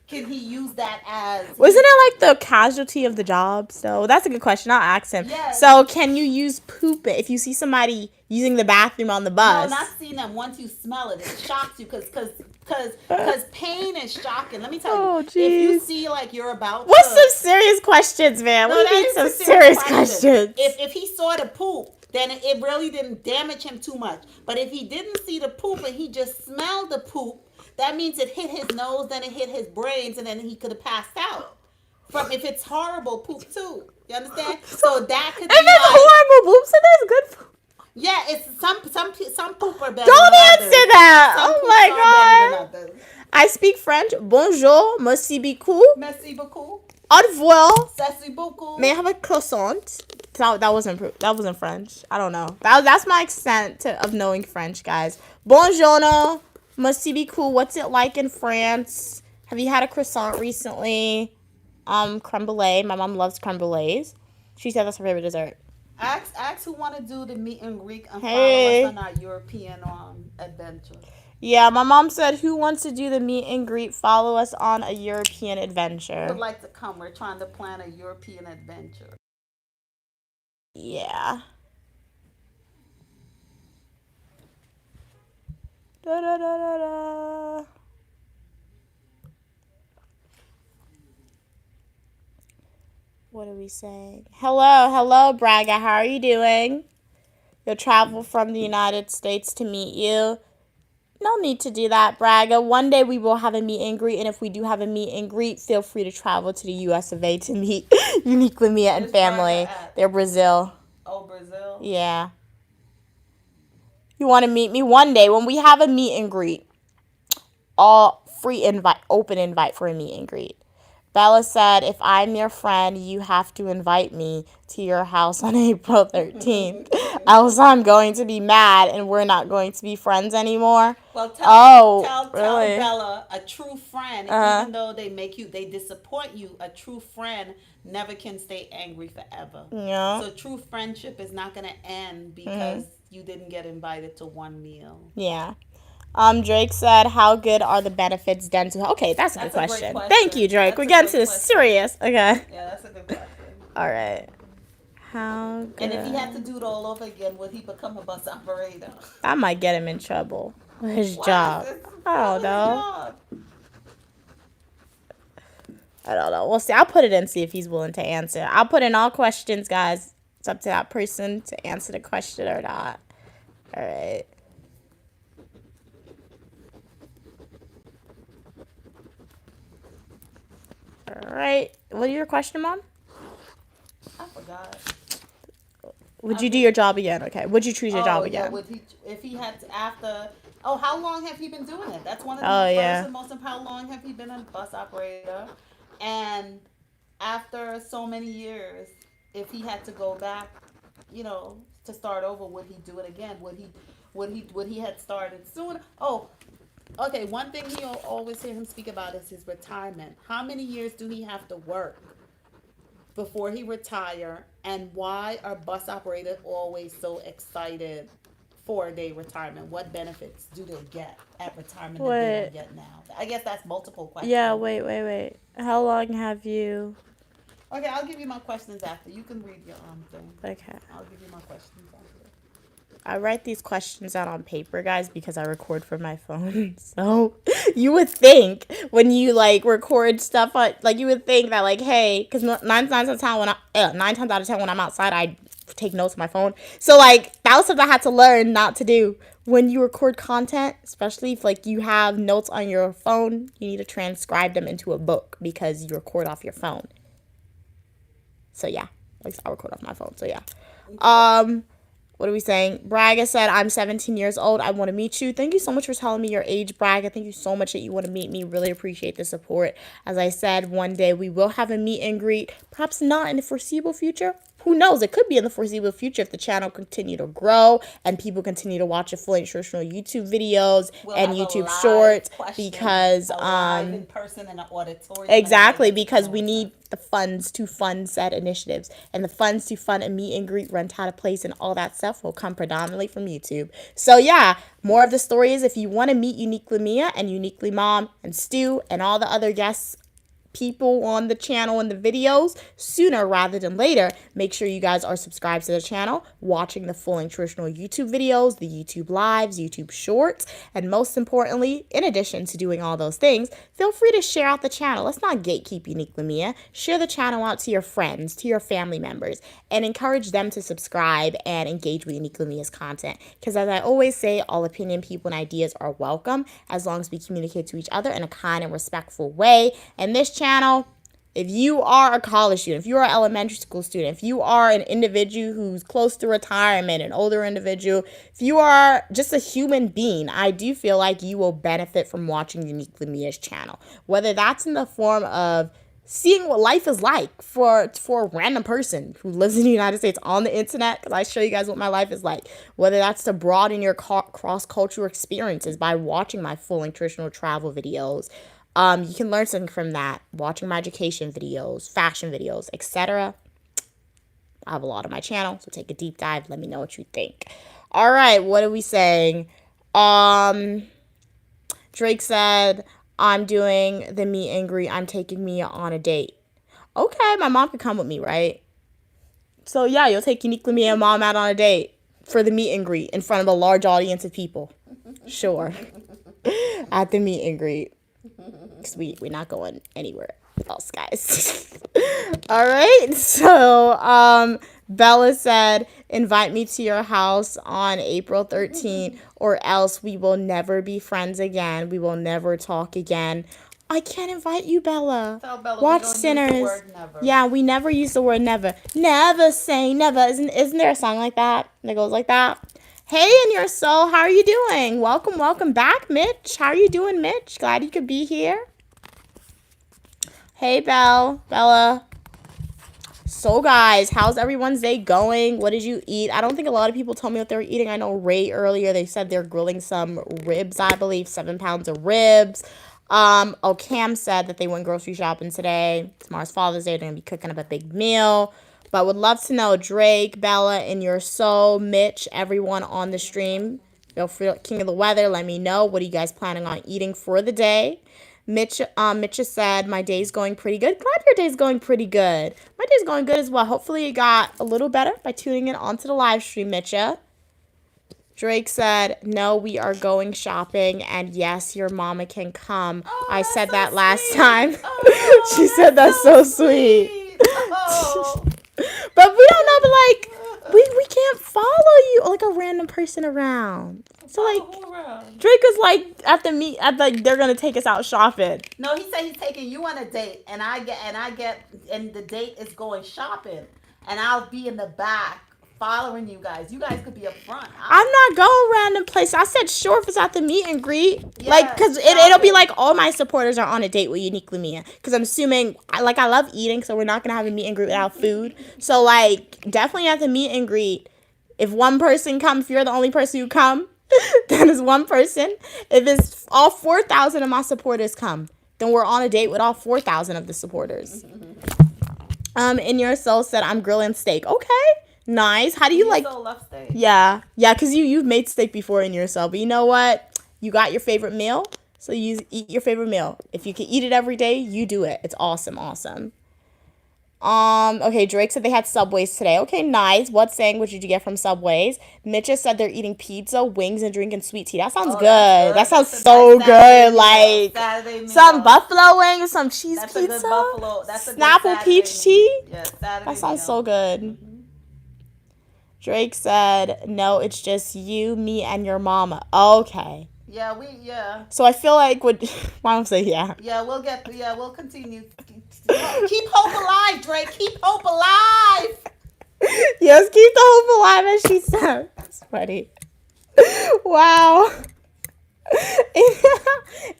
Can he use that as? Wasn't it like the casualty of the job? So that's a good question. I'll ask him. Yes. So can you use poop if you see somebody using the bathroom on the bus? No, not seeing them. Once you smell it, it shocks you because Cause pain is shocking. Let me tell Oh, you, if you jeez. see like you're about What's to, some serious questions, man? no, We that need is some a serious serious question. questions. If he saw the poop, then it really didn't damage him too much. But if he didn't see the poop and he just smelled the poop, that means it hit his nose, then it hit his brains, and then he could have passed out. From if it's horrible poop too. You understand? So that could If be it's like, horrible boobs, so there's good food. yeah, it's some poop are better Don't than answer others. that. Some Oh poops my are better god. than others. I speak French. Bonjour, merci beaucoup. Merci beaucoup. Au revoir. Merci beaucoup. May I have a croissant? That wasn't French. I don't know. That's my extent of knowing French, guys. Bonjour, merci beaucoup. What's it like in France? Have you had a croissant recently? Creme brulee. My mom loves creme brulees. She said that's her favorite dessert. Ask who want to do the meet and greet and Hey. follow us on our European adventure. Yeah, my mom said, who wants to do the meet and greet? Follow us on a European adventure. Would like to come. We're trying to plan a European adventure. Yeah. Da, da, da, da, da. What are we saying? Hello, Braga. How are you doing? You'll travel from the United States to meet you. No need to do that, Braga. One day we will have a meet and greet, and if we do have a meet and greet, feel free to travel to the US of A to meet Unique Lamia and family. They're Brazil. Oh, Brazil? Yeah. You want to meet me one day when we have a meet and greet. All free invite, open invite for a meet and greet. Bella said, if I'm your friend, you have to invite me to your house on April 13th. Else I'm going to be mad and we're not going to be friends anymore. Well, tell really? Bella, a true friend, even though they disappoint you, a true friend never can stay angry forever. Yeah. So true friendship is not going to end because you didn't get invited to one meal. Yeah. Drake said, how good are the benefits dental? Okay, that's a good question. Thank you, Drake. We're getting to the serious. Okay. Yeah, that's a good question. All right. How good? And if he had to do it all over again, would he become a bus operator? That might get him in trouble with his job. I don't know. I don't know. We'll see. I'll put it in, see if he's willing to answer. I'll put in all questions, guys. It's up to that person to answer the question or not. All right. All right. What is your question, Mom? I forgot. Would you do your job again? Okay. Would you choose your job again? Yeah, if he had to after... Oh, how long have you been doing it? That's one of the first and most important. How long have you been a bus operator? And after so many years, if he had to go back, to start over, would he do it again? Would he had started sooner? Oh, okay. One thing you'll always hear him speak about is his retirement. How many years do he have to work before he retire? And why are bus operators always so excited for their retirement? What benefits do they get at retirement that they don't get now? I guess that's multiple questions. Yeah, wait. How long have you... Okay, I'll give you my questions after. You can read your thing. Okay. I'll give you my questions after. I write these questions out on paper, guys, because I record from my phone. So you would think when you record stuff, you would think that hey, because nine times out of 10 when I'm outside, I take notes on my phone. So that was something I had to learn not to do when you record content, especially if you have notes on your phone. You need to transcribe them into a book because you record off your phone. So yeah, at least I record off my phone. So yeah. What are we saying? Braga said, I'm 17 years old. I want to meet you. Thank you so much for telling me your age, Braga. Thank you so much that you want to meet me. Really appreciate the support. As I said, one day we will have a meet and greet. Perhaps not in the foreseeable future. Who knows? It could be in the foreseeable future if the channel continue to grow and people continue to watch the fully instructional YouTube videos and YouTube shorts because live in person in an auditorium. Exactly, because we need the funds to fund said initiatives, and the funds to fund a meet and greet, rent out a place, and all that stuff will come predominantly from YouTube. So yeah, more of the story is if you want to meet Unique Lamia and Uniquely Mom and Stu and all the other guests people on the channel and the videos sooner rather than later, make sure you guys are subscribed to the channel, watching the full and traditional YouTube videos, the YouTube lives, YouTube shorts, and most importantly, in addition to doing all those things, feel free to share out the channel. Let's not gatekeep Uniquely Mia. Share the channel out to your friends, to your family members, and encourage them to subscribe and engage with Uniquely Mia's content. Because as I always say, all opinion, people, and ideas are welcome as long as we communicate to each other in a kind and respectful way. And this channel, if you are a college student, if you are an elementary school student, if you are an individual who's close to retirement, an older individual, if you are just a human being, I do feel like you will benefit from watching Uniquely Mia's channel. Whether that's in the form of seeing what life is like for a random person who lives in the United States on the internet, because I show you guys what my life is like. Whether that's to broaden your cross-cultural experiences by watching my full and traditional travel videos. You can learn something from that, watching my education videos, fashion videos, etc. I have a lot on my channel, so take a deep dive. Let me know what you think. All right, what are we saying? Drake said, I'm doing the meet and greet. I'm taking Mia on a date. Okay, my mom could come with me, right? So yeah, you'll take Uniquely Mia and mom out on a date for the meet and greet in front of a large audience of people. Sure. At the meet and greet. Because we're not going anywhere else, guys. All right. So Bella said, invite me to your house on April 13th or else we will never be friends again. We will never talk again. I can't invite you, Bella. Tell Bella Watch we don't Sinners. use the word never. Yeah, we never use the word never. Never say never. Isn't there a song like that that goes like that? Hey, in your soul, how are you doing? Welcome back, Mitch. How are you doing, Mitch? Glad you could be here. Hey, Bella. So, guys, how's everyone's day going? What did you eat? I don't think a lot of people told me what they were eating. I know Ray earlier, they said they're grilling some ribs, I believe, 7 pounds of ribs. Cam said that they went grocery shopping today. Tomorrow's Father's Day. They're going to be cooking up a big meal. But would love to know, Drake, Bella, In Your Soul, Mitch, everyone on the stream. Feel free, King of the Weather, let me know. What are you guys planning on eating for the day? Mitch has said, my day's going pretty good. Glad your day's going pretty good. My day's going good as well. Hopefully it got a little better by tuning in onto the live stream, Mitcha. Drake said, no, we are going shopping, and yes, your mama can come. Oh, I said so that last sweet. time. Oh, She said that's so sweet. Oh. But we don't know, but like, we can't follow you like a random person around. So like, Drake was like they're gonna take us out shopping. No, he said he's taking you on a date, and the date is going shopping, and I'll be in the back following you guys. You guys could be up front. I'm not going random place. I said sure if it's at the meet and greet. Yeah, like, because it'll be like all my supporters are on a date with Uniquely Mia. Because I'm assuming, I love eating, so we're not going to have a meet and greet without food. So, like, definitely at the meet and greet, if one person comes, if you're the only person who come, then it's one person. If it's all 4,000 of my supporters come, then we're on a date with all 4,000 of the supporters. In Your Soul said, I'm grilling steak. Okay. Nice. How do you like? So love steak. Yeah, because you've made steak before in yourself. But you know what? You got your favorite meal, so you eat your favorite meal. If you can eat it every day, you do it. It's awesome. Okay, Drake said they had Subways today. Okay, nice. What sandwich did you get from Subways? Mitcha said they're eating pizza, wings, and drinking sweet tea. That sounds good. That sounds so good. Like some buffalo wings, some cheese pizza, Snapple peach tea. That sounds so good. Drake said, no, it's just you, me, and your mama. Okay. Yeah. So I feel like why don't I say yeah? Yeah, we'll continue. Keep hope alive, Drake. Keep hope alive. Yes, keep the hope alive, as she said. That's funny. Wow.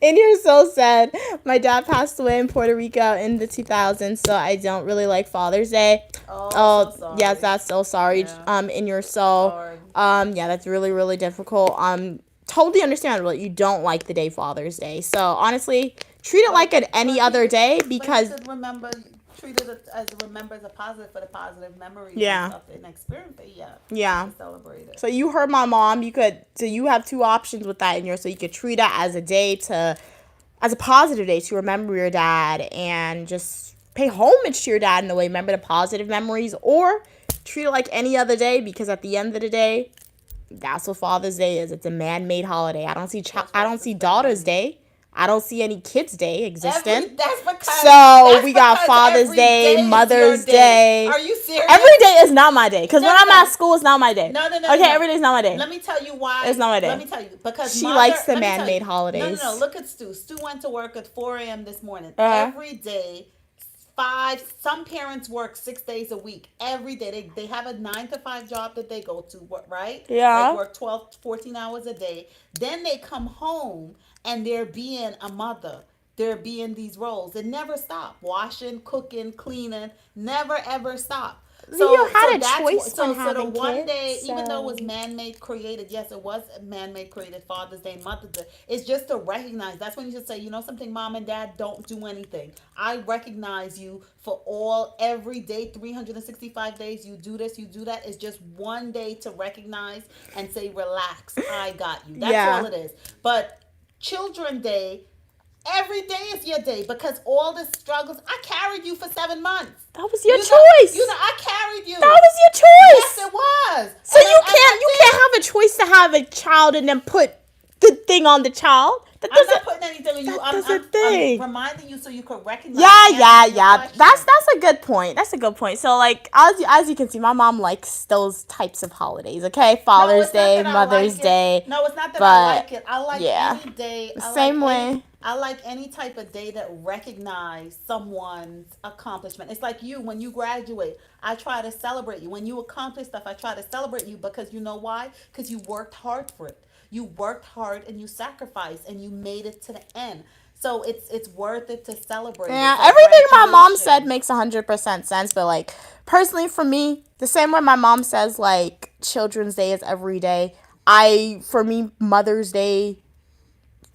In Your Soul said, my dad passed away in Puerto Rico in the 2000s, so I don't really like Father's Day. So sorry. Yes, that's so sorry. Yeah. In Your Soul. Sorry. Yeah, that's really, really difficult. Totally understandable. You don't like the day Father's Day. So honestly, treat it like any other day, because treat it as a positive for the positive memories. Yeah. And stuff and experience. Yeah. Celebrate it. So you heard my mom. You have two options with that in your. So you could treat it as a day to as a positive day to remember your dad and just pay homage to your dad in a way, remember the positive memories, or treat it like any other day, because at the end of the day, that's what Father's Day is. It's a man-made holiday. I don't see Daughter's Day. I don't see any Kids Day existing. We got Father's Day, Mother's Day. Are you serious? Every day is not my day. Because when I'm at school, it's not my day. No. Okay, every day is not my day. Let me tell you why. It's not my day. Let me tell you. Because she likes the man-made holidays. No. Look at Stu. Stu went to work at 4 a.m. this morning. Every day, some parents work 6 days a week. Every day. They have a 9 to 5 job that they go to, right? Yeah. They work 12, 14 hours a day. Then they come home and they're being a mother. They're being these roles. It never stop. Washing, cooking, cleaning, never ever stop. So you had a choice when having so the one kids, day, even though it was man-made created, yes, it was man-made created, Father's Day, Mother's Day. It's just to recognize. That's when you should say, you know something, Mom and Dad, don't do anything. I recognize you for every day, 365 days. You do this, you do that. It's just one day to recognize and say, relax, I got you. That's all it is. But Children's Day, every day is your day, because all the struggles. I carried you for 7 months. That was your choice. I carried you. That was your choice. Yes, it was. So you can't have a choice to have a child and then put the thing on the child. I'm not putting anything on you. I'm reminding you so you could recognize. Yeah. That's a good point. That's a good point. So like as you can see, my mom likes those types of holidays. Okay, Father's Day, Mother's Day. No, it's not that I like it. I like any day. Same way. I like any type of day that recognize someone's accomplishment. It's like you, when you graduate, I try to celebrate you. When you accomplish stuff, I try to celebrate you, because you know why? Because you worked hard for it. You worked hard and you sacrificed and you made it to the end. So it's worth it to celebrate. Yeah, everything my mom said makes 100% sense. But like personally for me, the same way my mom says like Children's Day is every day. For me, Mother's Day,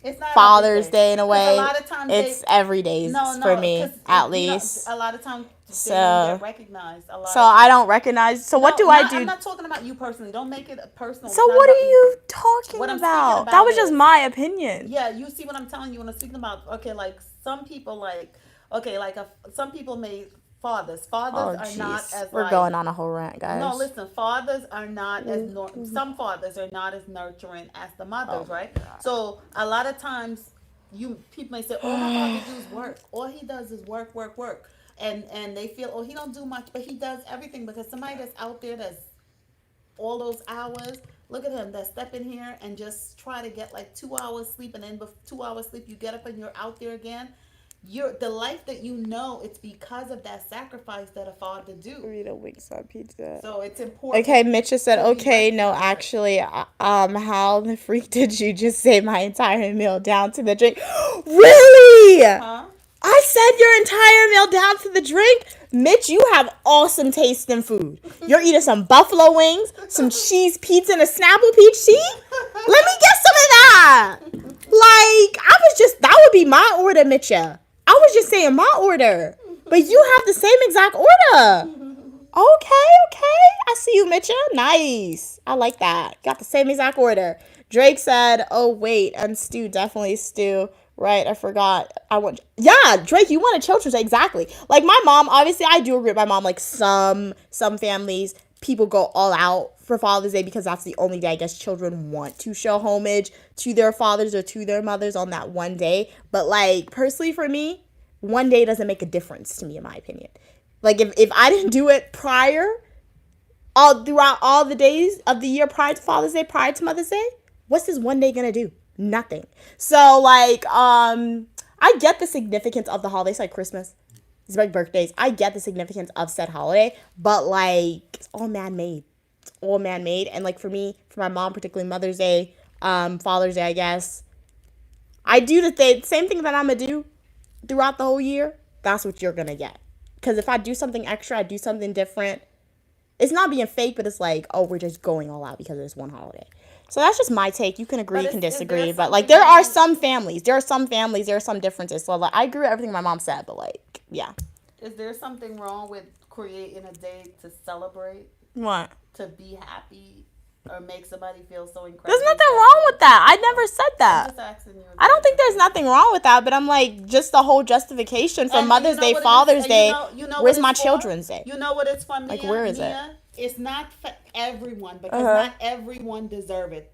it's not Father's Day in a way. A lot of times it's every day for me, at least. A lot of times they don't get recognized. I don't recognize. So what do I do? I'm not talking about you personally. Don't make it personal. So what are you talking about? That was just my opinion. Yeah, you see what I'm telling you when I'm speaking about. Okay, like some people some people may. Fathers are not as. We're going on a whole rant, guys. No, listen. Fathers are not as. Some fathers are not as nurturing as the mothers, right? God. So a lot of times, people may say, "Oh, my father does work. All he does is work, and they feel, oh, he don't do much, but he does everything, because somebody that's out there that's all those hours. Look at him. That step in here and just try to get like 2 hours sleep, and then 2 hours sleep, you get up and you're out there again. The life that you know, it's because of that sacrifice that a father do. Read a Wingstop pizza. So it's important. Okay, Mitcha said, okay, no, actually, how the freak did you just say my entire meal down to the drink? Really? Huh? I said your entire meal down to the drink? Mitch, you have awesome taste in food. You're eating some buffalo wings, some cheese pizza, and a Snapple peach tea? Let me get some of that. That would be my order, Mitcha. I was just saying my order. But you have the same exact order. Okay. I see you, Mitcha. Nice. I like that. Got the same exact order. Drake said, oh, wait. And Stu, definitely Stu. Right, I forgot. Drake, you wanted Children's Day, exactly. Like my mom, obviously, I do agree with my mom. Like some families, people go all out for Father's Day because that's the only day I guess children want to show homage to their fathers or to their mothers on that one day. But like personally for me, one day doesn't make a difference to me, in my opinion. Like if I didn't do it throughout all the days of the year prior to Father's Day, prior to Mother's Day, what's this one day gonna do? Nothing. So like I get the significance of the holidays, like Christmas, it's like birthdays. I get the significance of said holiday, but like it's all man-made. And like for me, for my mom, particularly Mother's Day, Father's Day, I guess, I do the same thing that I'm gonna do throughout the whole year. That's what you're gonna get. Because if I do something extra, I do something different, it's not being fake, but it's like, oh, we're just going all out because it's one holiday. So that's just my take. You can agree, you can disagree. But, like, there are some families, there are some differences. So, like, I agree with everything my mom said, but, like, yeah. Is there something wrong with creating a day to celebrate? What? To be happy? or make somebody feel so incredibly There's nothing special. wrong with that. I never said I'm that. just asking you. I don't think there's nothing wrong with that, but I'm like, just the whole justification for And Mother's you know Day, what it is? Father's And Day. you know Where's what my it's for? Children's Day? You know what it's for, Mia? Like, where is it? Mia, it's not for everyone because Uh-huh. not everyone deserve it.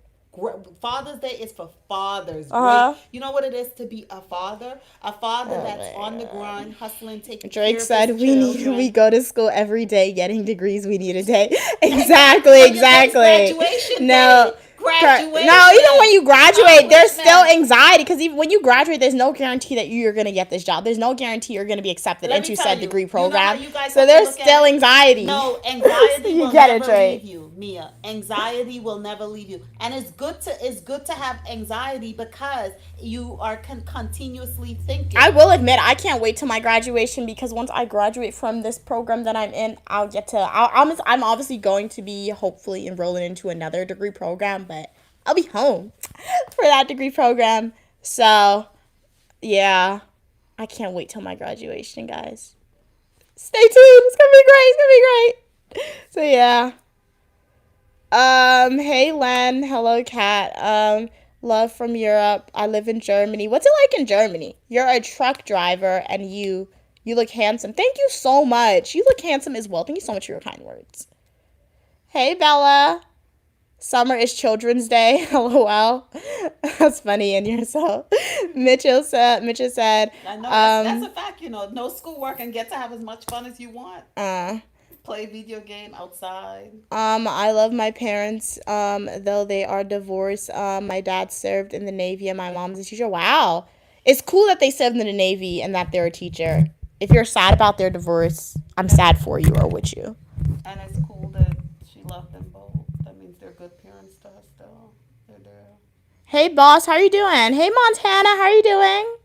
Father's Day is for fathers. Uh-huh. Great. You know what it is to be a father? A father Oh that's my on the God. grind, hustling, taking Drake care of said, his "We children. go to school every day, getting degrees. We need a day." Exactly, Exactly. But your day's exactly. graduation No, day. Graduation. no. Even when you graduate, there's still Accomplishment. anxiety because even when you graduate, there's no guarantee that you're gonna get this job. There's no guarantee you're gonna be accepted Let me into tell said you. degree You know how program. you guys So have to there's look at still it? anxiety. No, anxiety You will get it, never Drake. leave you, Mia. Anxiety will never leave you, and it's good to have anxiety because you are continuously thinking. I will admit, I can't wait till my graduation because once I graduate from this program that I'm in, I'll get to. I'm obviously going to be hopefully enrolling into another degree program, but I'll be home for that degree program. So, yeah, I can't wait till my graduation, guys. Stay tuned. It's gonna be great. It's gonna be great. So yeah. Hey Len, hello Kat. Love from Europe. I live in Germany. What's it like in Germany? You're a truck driver and you look handsome. Thank you so much. You look handsome as well. Thank you so much for your kind words. Hey Bella. Summer is Children's Day. LOL. That's funny in yourself. Mitchell said I know that's a fact. You know, no schoolwork and get to have as much fun as you want. Play video game outside. I love my parents, though they are divorced. My dad served in the Navy and my mom's a teacher. Wow. It's cool that they served in the Navy and that they're a teacher. If you're sad about their divorce, I'm sad for you, or would you? And it's cool that she loved them both. That means they're good parents to her still. They're there. Hey, boss, how you doing? Hey, Montana, how you doing?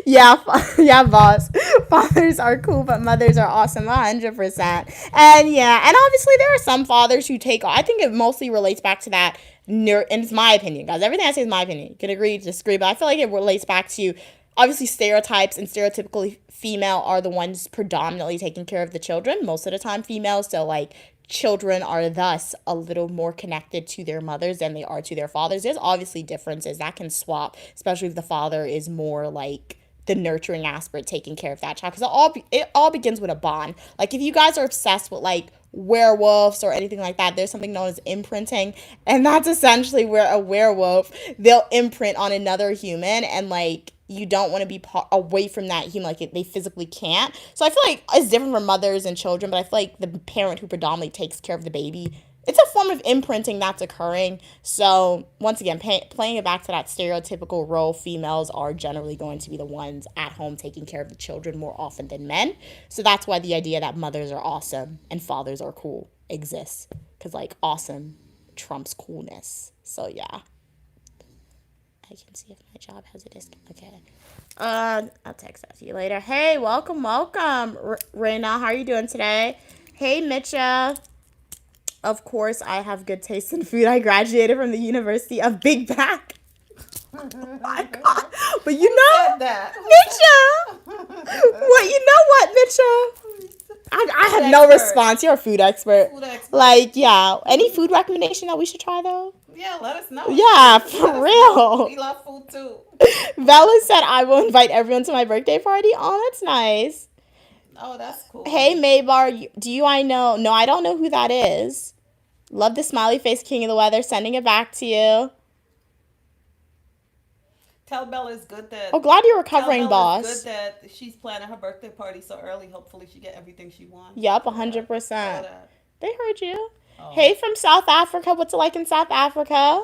Yeah, yeah, boss. Fathers are cool, but mothers are awesome, 100%. And yeah, and obviously there are some fathers who take. I think it mostly relates back to that. And it's my opinion, guys. Everything I say is my opinion. You can agree, disagree, but I feel like it relates back to obviously stereotypes and stereotypically female are the ones predominantly taking care of the children. Most of the time, females. So like children are thus a little more connected to their mothers than they are to their fathers. There's obviously differences that can swap, especially if the father is more like the nurturing aspect, taking care of that child. Because it all begins with a bond. Like if you guys are obsessed with like werewolves or anything like that, there's something known as imprinting, and that's essentially where a werewolf, they'll imprint on another human, and like you don't want to be away from that human, like they physically can't. So I feel like it's different for mothers and children, but I feel like the parent who predominantly takes care of the baby, it's a form of imprinting that's occurring. So once again, playing it back to that stereotypical role, females are generally going to be the ones at home taking care of the children more often than men. So that's why the idea that mothers are awesome and fathers are cool exists, because like awesome trumps coolness. So yeah, I can see if my job has a discount. Okay. I'll text that to you later. Hey, welcome. Raina, how are you doing today? Hey, Mitcha. Of course, I have good taste in food. I graduated from the University of Big Back. Oh my God. But you know, That. Mitcha. What, you know what, Mitcha? I have no response. You're a food expert. Like, yeah. Any food recommendation that we should try, though? Yeah, let us know. Yeah, for real. We love food, too. Bella said, I will invite everyone to my birthday party. Oh, that's nice. Oh, that's cool. Hey, Maybar, I know? No, I don't know who that is. Love the smiley face king of the weather. Sending it back to you. Tell Bella it's good that. Oh, glad you're recovering, boss. It's good that she's planning her birthday party so early. Hopefully, she get everything she wants. Yup, 100%. They heard you. Oh. Hey, from South Africa. What's it like in South Africa?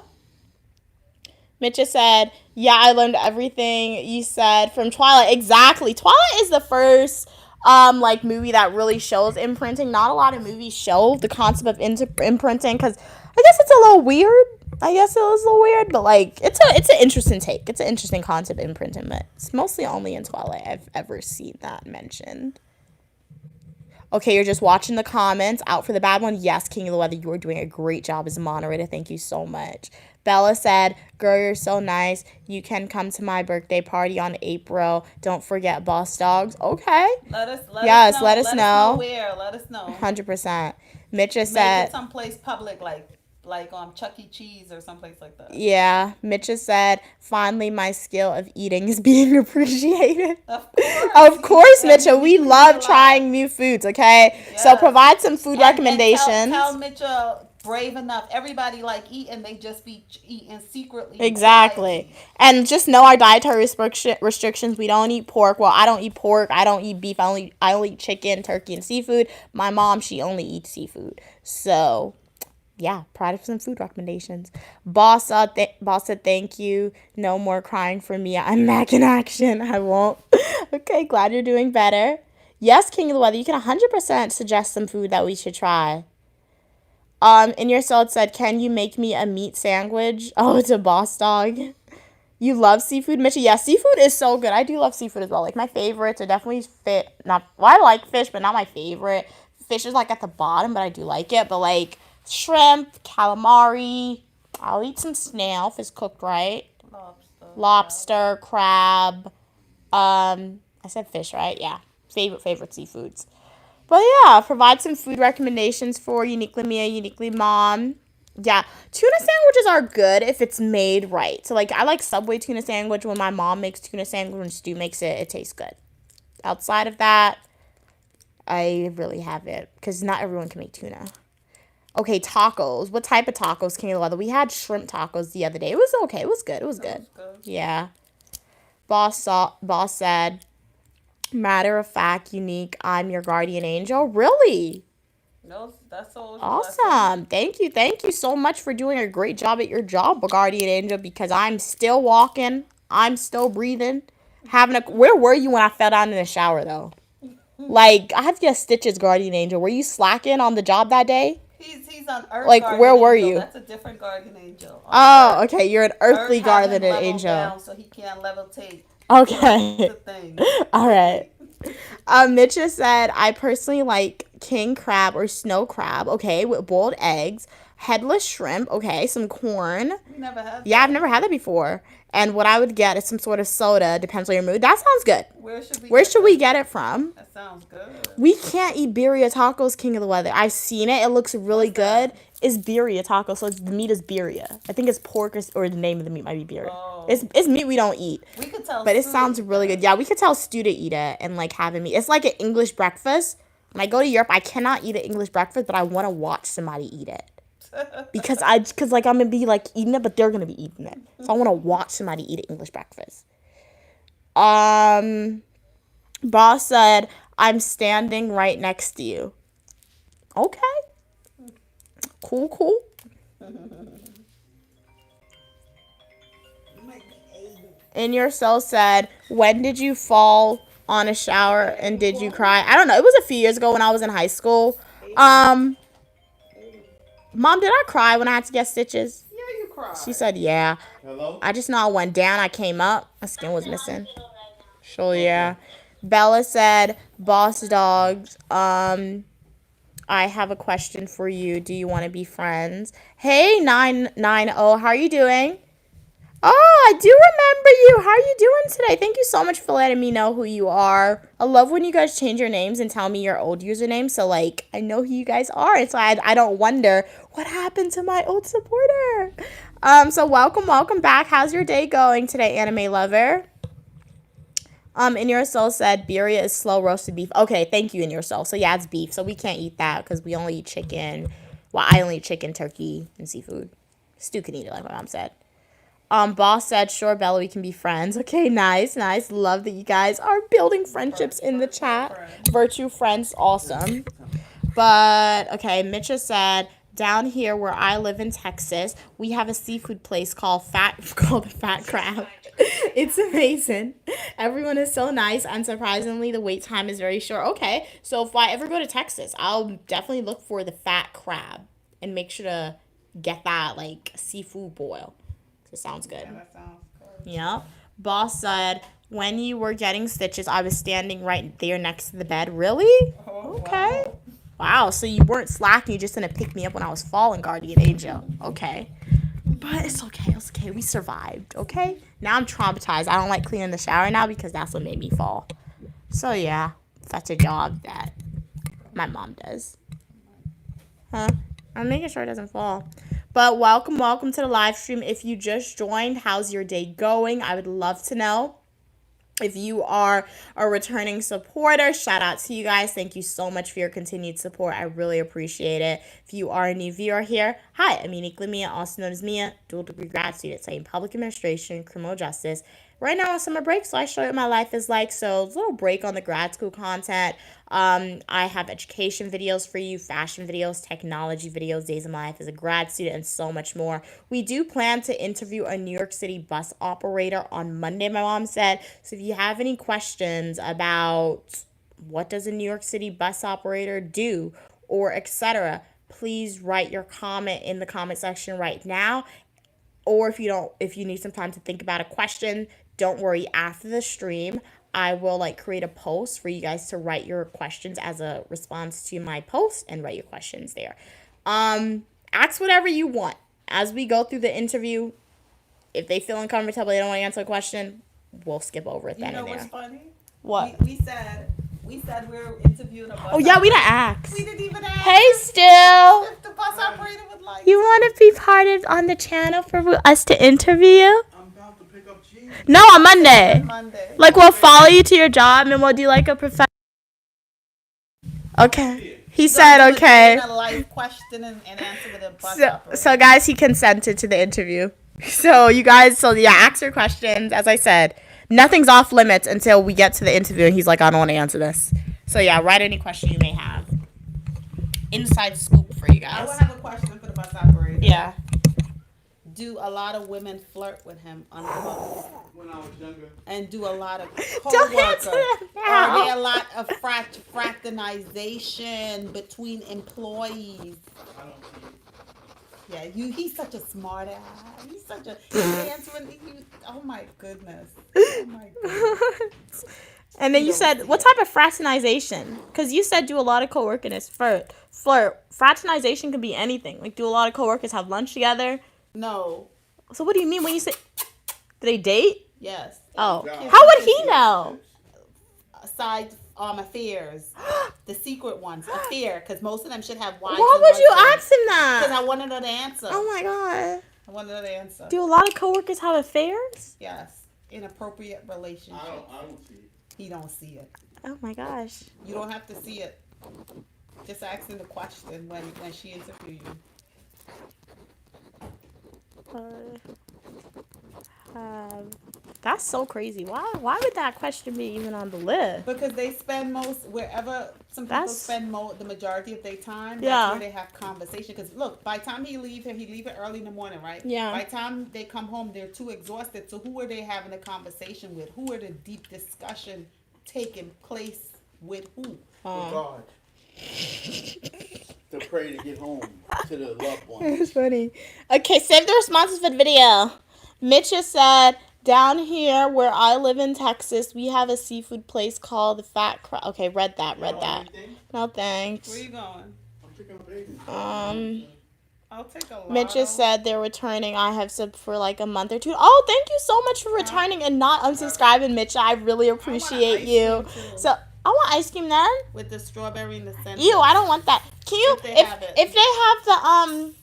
Mitcha said, yeah, I learned everything you said from Twilight. Exactly. Twilight is the first like movie that really shows imprinting. Not a lot of movies show the concept of imprinting, because I guess it's a little weird. I guess it was a little weird, but like it's an interesting take. It's an interesting concept, imprinting, but it's mostly only in Twilight I've ever seen that mentioned. Okay, you're just watching the comments. Out for the bad one. Yes, King of the Weather, you are doing a great job as a moderator. Thank you so much. Bella said, girl, you're so nice. You can come to my birthday party on April. Don't forget Boss Dogs. Okay. Let us know. Let us Let us know know. where. Let us know. 100%. Mitcha Make said, it someplace public, like Chuck E. Cheese or someplace like that. yeah. Mitcha said, finally my skill of eating is being appreciated. Of course. Of course, And Mitchell. We you love eat a lot. trying new foods, okay? So Yes. provide some food recommendations. And tell Mitchell, brave enough. Everybody like eating, they just be eating secretly. Exactly. Quietly. And just know our dietary restrictions. We don't eat pork. Well, I don't eat pork. I don't eat beef. I only eat chicken, turkey, and seafood. My mom, she only eats seafood. So, yeah, provide some food recommendations. Boss said thank you. No more crying for me. I'm back in action. I won't. Okay, glad you're doing better. Yes, King of the Weather, you can 100% suggest some food that we should try. In your cell it said, can you make me a meat sandwich? Oh, it's a boss dog. You love seafood, Mitchell? Yeah, seafood is so good. I do love seafood as well. Like, my favorites are definitely I like fish, but not my favorite. Fish is, like, at the bottom, but I do like it. But, like, shrimp, calamari. I'll eat some snail if it's cooked right. Lobster, crab. I said fish, right? Yeah. Favorite seafoods. But yeah, provide some food recommendations for Uniquely Mia, Uniquely Mom. Yeah, tuna sandwiches are good if it's made right. So, like, I like Subway tuna sandwich. When my mom makes tuna sandwich, when Stu makes it, it tastes good. Outside of that, I really haven't, because not everyone can make tuna. Okay, tacos. What type of tacos, King of the Weather? We had shrimp tacos the other day. It was okay. It was good. It was good. Yeah. Boss said, matter of fact, Unique, I'm your guardian angel. Really? No, that's all. Awesome. Thank you so much for doing a great job at your job, guardian angel, because I'm still walking. I'm still breathing. Where were you when I fell down in the shower, though? Like, I have to get stitches, guardian angel. Were you slacking on the job that day? He's on Earth. Like, where were you? That's a different guardian angel. Oh, okay. You're an earthly guardian angel. Down so he can't levitate. Okay. So thing. All right. Mitcha said, I personally like king crab or snow crab, okay, with boiled eggs, headless shrimp, okay, some corn. You never had that? Yeah, I've never had that before. And what I would get is some sort of soda, depends on your mood. That sounds good. Where should we get it from? That sounds good. We can't eat birria tacos, King of the Weather. I've seen it. It looks really good. It's birria taco, so the meat is birria. I think it's pork or the name of the meat might be birria. Oh. It's meat we don't eat. We could tell. But it sounds really good. Yeah, we could tell Stu to eat it and like have him eat. It's like an English breakfast. When I go to Europe, I cannot eat an English breakfast, but I want to watch somebody eat it. Because like I'm gonna be like eating it, but they're gonna be eating it. So I want to watch somebody eat an English breakfast. Boss said, I'm standing right next to you. Okay. Cool. In your cell said, when did you fall on a shower and did you cry? I don't know. It was a few years ago when I was in high school. Mom, did I cry when I had to get stitches? Yeah, you cried. She said, yeah. Hello? I just know I went down, I came up, my skin was missing. Sure, yeah. Bella said, boss dogs, I have a question for you. Do you want to be friends? Hey, 990, how are you doing? Oh, I do remember you. How are you doing today? Thank you so much for letting me know who you are. I love when you guys change your names and tell me your old username. So, like, I know who you guys are. And so I don't wonder what happened to my old supporter. So welcome back. How's your day going today, anime lover? In your soul said birria is slow roasted beef. Okay, thank you, in your soul. So yeah, it's beef. So we can't eat that because we only eat chicken. Well, I only eat chicken, turkey, and seafood. Stu can eat it, like my mom said. Boss said, sure, Bella, we can be friends. Okay, nice. Love that you guys are building friendships in the chat. Virtue friends, awesome. But, okay, Mitcha said, down here where I live in Texas, we have a seafood place called the Fat Crab. It's amazing. Everyone is so nice, and surprisingly, the wait time is very short. Okay, so if I ever go to Texas, I'll definitely look for the Fat Crab and make sure to get that, like, seafood boil. It sounds good. Yeah, that sounds good. Yeah. Boss said, when you were getting stitches, I was standing right there next to the bed. Really? Oh. Okay. Wow, so you weren't slacking. You just didn't pick me up when I was falling, guardian angel. Okay. But it's okay. It's okay. We survived. Okay. Now I'm traumatized. I don't like cleaning the shower now because that's what made me fall. So yeah, that's a job that my mom does. Huh? I'm making sure it doesn't fall. But welcome to the live stream. If you just joined, how's your day going? I would love to know. If you are a returning supporter, shout out to you guys. Thank you so much for your continued support. I really appreciate it. If you are a new viewer here, hi, I'm uniquely Mia, also known as Mia, dual degree grad student studying public administration, criminal justice. Right now on summer break, so I show you what my life is like. So a little break on the grad school content. I have education videos for you, fashion videos, technology videos, days of my life as a grad student, and so much more. We do plan to interview a New York City bus operator on Monday, my mom said. So if you have any questions about what does a New York City bus operator do or etc., please write your comment in the comment section right now. Or if you need some time to think about a question, don't worry. After the stream, I will create a post for you guys to write your questions as a response to my post and write your questions there. Ask whatever you want as we go through the interview. If they feel uncomfortable, they don't want to answer a question, we'll skip over it then and there. You know what's funny? What? We said we were interviewing a bus. Oh yeah, we didn't ask. We didn't even ask. Hey, Still. If the bus operator would like. You want to be part of on the channel for us to interview you? I'm about to pick up cheese. No, on Monday. Monday. We'll follow you to your job and we'll do a professional. Okay. He said okay. A live question and answer with a bus operator. So guys, he consented to the interview. So you guys, ask your questions. As I said, nothing's off limits until we get to the interview and he's like, I don't want to answer this. So yeah, write any question you may have. Inside scoop for you guys. I will have a question for the bus operator. Yeah. Do a lot of women flirt with him on the bus? When I was younger. And do a lot of Don't answer co-workers? that now. Are there a lot of fraternization between employees? I don't see it. Yeah, he's such a smart ass. He's answering. Oh my goodness. Oh my goodness. And then you said, what type of fraternization? Because you said do a lot of co-working is flirt. Fraternization could be anything. Do a lot of co-workers have lunch together? No. So what do you mean when you say, do they date? Yes. Oh. How would he know? Side affairs. The secret ones. Affair. Because most of them should have wives. Why would you ask him Because that? I wanted her to answer. Oh my God. I wanted her to answer. Do a lot of co-workers have affairs? Yes. Inappropriate relationship. I don't see it. He don't see it. Oh my gosh. You don't have to see it. Just ask him the question when she interview you. That's so crazy. Why would that question be even on the list? Because they spend wherever some people spend the majority of their time. That's Yeah. where they have conversation. Because look, by the time he leave it early in the morning, right? Yeah. By the time they come home, they're too exhausted. So who are they having a conversation with? Who are the deep discussion taking place with who? With God. To pray to get home to the loved one. It's funny. Okay, save the responses for the video. Mitch has said, down here where I live in Texas, we have a seafood place called the Fat Crab. Okay, read that. No thanks. Where you going? I'm picking up eggs. I'll take a lot. Mitch has said they're returning. I have subbed for a month or two. Oh, thank you so much for returning and not unsubscribing, Mitch. I really appreciate you. So I want ice cream then. With the strawberry in the center. Ew, I don't want that. Can you? If they have the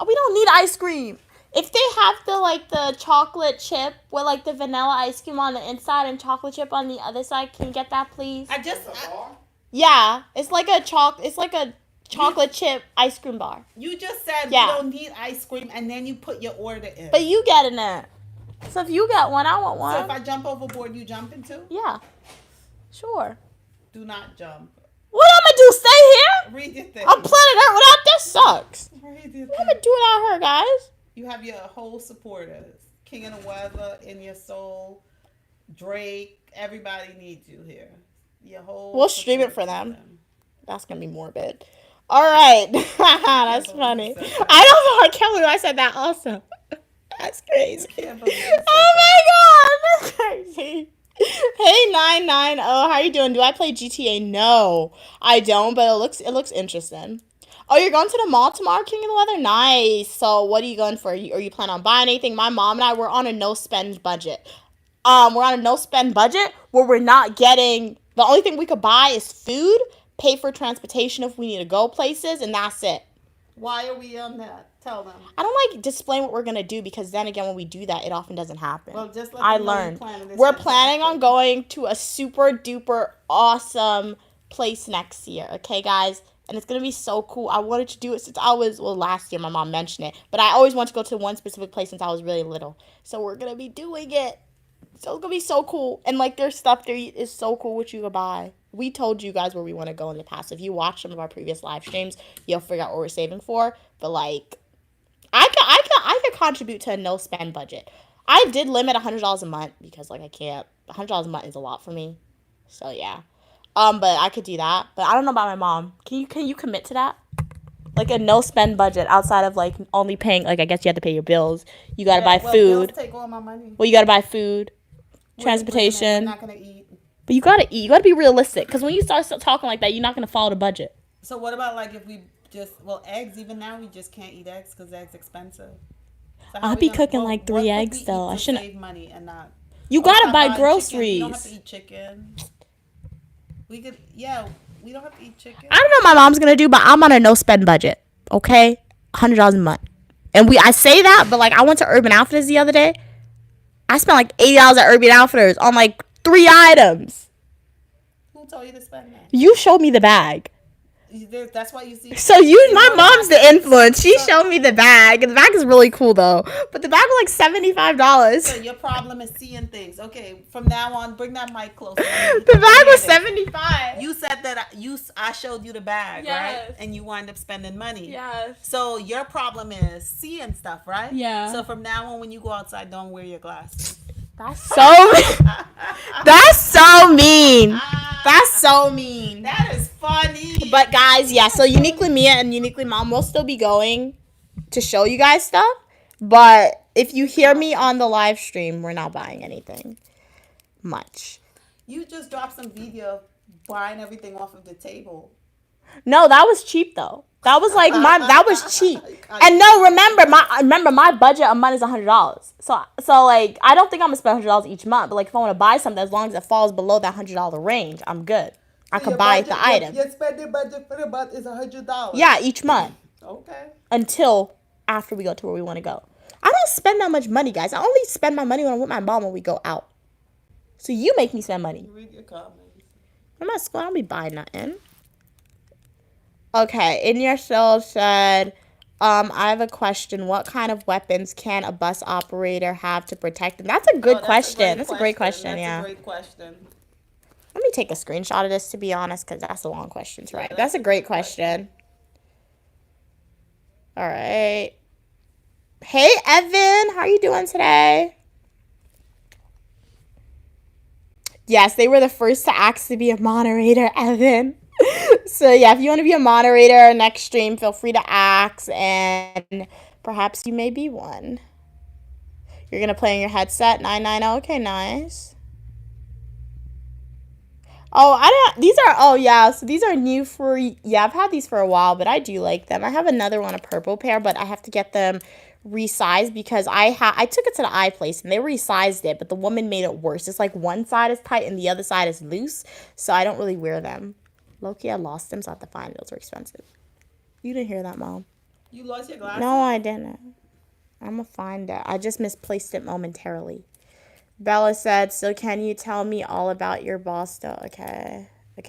we don't need ice cream. If they have the chocolate chip with the vanilla ice cream on the inside and chocolate chip on the other side, can you get that, please? Yeah, it's like a chocolate chip ice cream bar. You just said we don't need ice cream, and then you put your order in. But you getting it. So if you get one, I want one. So if I jump overboard, you jump into? Yeah. Sure. Do not jump. What I'm gonna do? Stay here? Read your thing. On planet Earth without this sucks. Read your What am I gonna do without her, guys? You have your whole supporters. King of the Weather, In Your Soul, Drake. Everybody needs you here. Your whole. We'll stream it for them. That's gonna be morbid. All right. That's funny. I don't know. I can't believe I said that also. That's crazy. Oh my God. That's crazy. Hey 990, how you doing? Do I play GTA? No, I don't, but it looks interesting. Oh, you're going to the mall tomorrow, King of the Weather? Nice. So what are you going for? Are you planning on buying anything? My mom and I were on a no spend budget. We're on a no spend budget where we're not getting the only thing we could buy is food, pay for transportation if we need to go places, and that's it. Why are we on that? Tell them. I don't like displaying what we're gonna do because then again, when we do that, it often doesn't happen. Well, just let I them know learned. you're planning this We're fantastic. planning on going to a super duper awesome place next year. Okay, guys, and it's gonna be so cool. I wanted to do it since I was last year. My mom mentioned it, but I always want to go to one specific place since I was really little. So we're gonna be doing it. So it's gonna be so cool, and like their stuff there is so cool what you could buy. We told you guys where we want to go in the past. If you watch some of our previous live streams, you'll figure out what we're saving for. But like, I could contribute to a no spend budget. I did limit $100 a month because like I can't. $100 a month is a lot for me. So yeah, but I could do that. But I don't know about my mom. Can you commit to that? Like a no spend budget outside of like only paying, like I guess you have to pay your bills. You gotta buy food. Bills take all my money. Well, you gotta buy food, We're transportation. not gonna eat. But you gotta eat. You gotta be realistic. Because when you start talking like that, you're not gonna follow the budget. So what about like if we just eggs? Even now we just can't eat eggs because eggs expensive. So how I'll we be gonna- cooking what- like what 3 could eggs we though. eat I to shouldn't. save money and not. You Oh, gotta stop buy buying groceries. chicken. You don't have to eat chicken. We could, yeah. We don't have to eat chicken. I don't know what my mom's gonna do, but I'm on a no spend budget. Okay, $100 a month. And I say that, but like I went to Urban Outfitters the other day. I spent like $80 at Urban Outfitters on like 3 items. Who told you to spend that? You showed me the bag. That's why you see. So my mom's the influence. She showed me the bag. And the bag is really cool though. But the bag was like $75. So your problem is seeing things. Okay, from now on, bring that mic closer. The bag was $75. You said that I showed you the bag, Yes. right? And you wind up spending money. Yes. So your problem is seeing stuff, right? Yeah. So from now on, when you go outside, don't wear your glasses. That's so that's so mean. That's so mean. That is funny. But guys, yeah, so Uniquely Mia and Uniquely Mom will still be going to show you guys stuff. But if you hear me on the live stream, we're not buying anything much. You just dropped some video buying everything off of the table. No, that was cheap though. That was like that was cheap. And no, remember my budget a month is $100. So like I don't think I'm gonna spend $100 each month. But like if I want to buy something, as long as it falls below that $100 range, I'm good. I could buy the item. Your spending budget for the month is $100. Yeah, each month Okay. until after we go to where we want to go. I don't spend that much money, guys. I only spend my money when I'm with my mom when we go out. So you make me spend money. Read your comments. I'm not school. I don't be buying nothing. Okay, In Your Soul said, I have a question. What kind of weapons can a bus operator have to protect them? That's a good question. That's a great question, yeah. That's a great question. Let me take a screenshot of this, to be honest, because that's a long question to write. Yeah, That's a great question. All right. Hey, Evan. How are you doing today? Yes, they were the first to ask to be a moderator, Evan. So, yeah, if you want to be a moderator next stream, feel free to ask, and perhaps you may be one. You're going to play on your headset, 990. Okay, nice. Oh, so these are new for, yeah, I've had these for a while, but I do like them. I have another one, a purple pair, but I have to get them resized because I took it to the eye place and they resized it, but the woman made it worse. It's like one side is tight and the other side is loose, so I don't really wear them. Low-key, I lost them, so I have to find it. Those were expensive. You didn't hear that, Mom. You lost your glasses? No, I didn't. I'm gonna find it. I just misplaced it momentarily. Bella said, so can you tell me all about your boss though? Okay,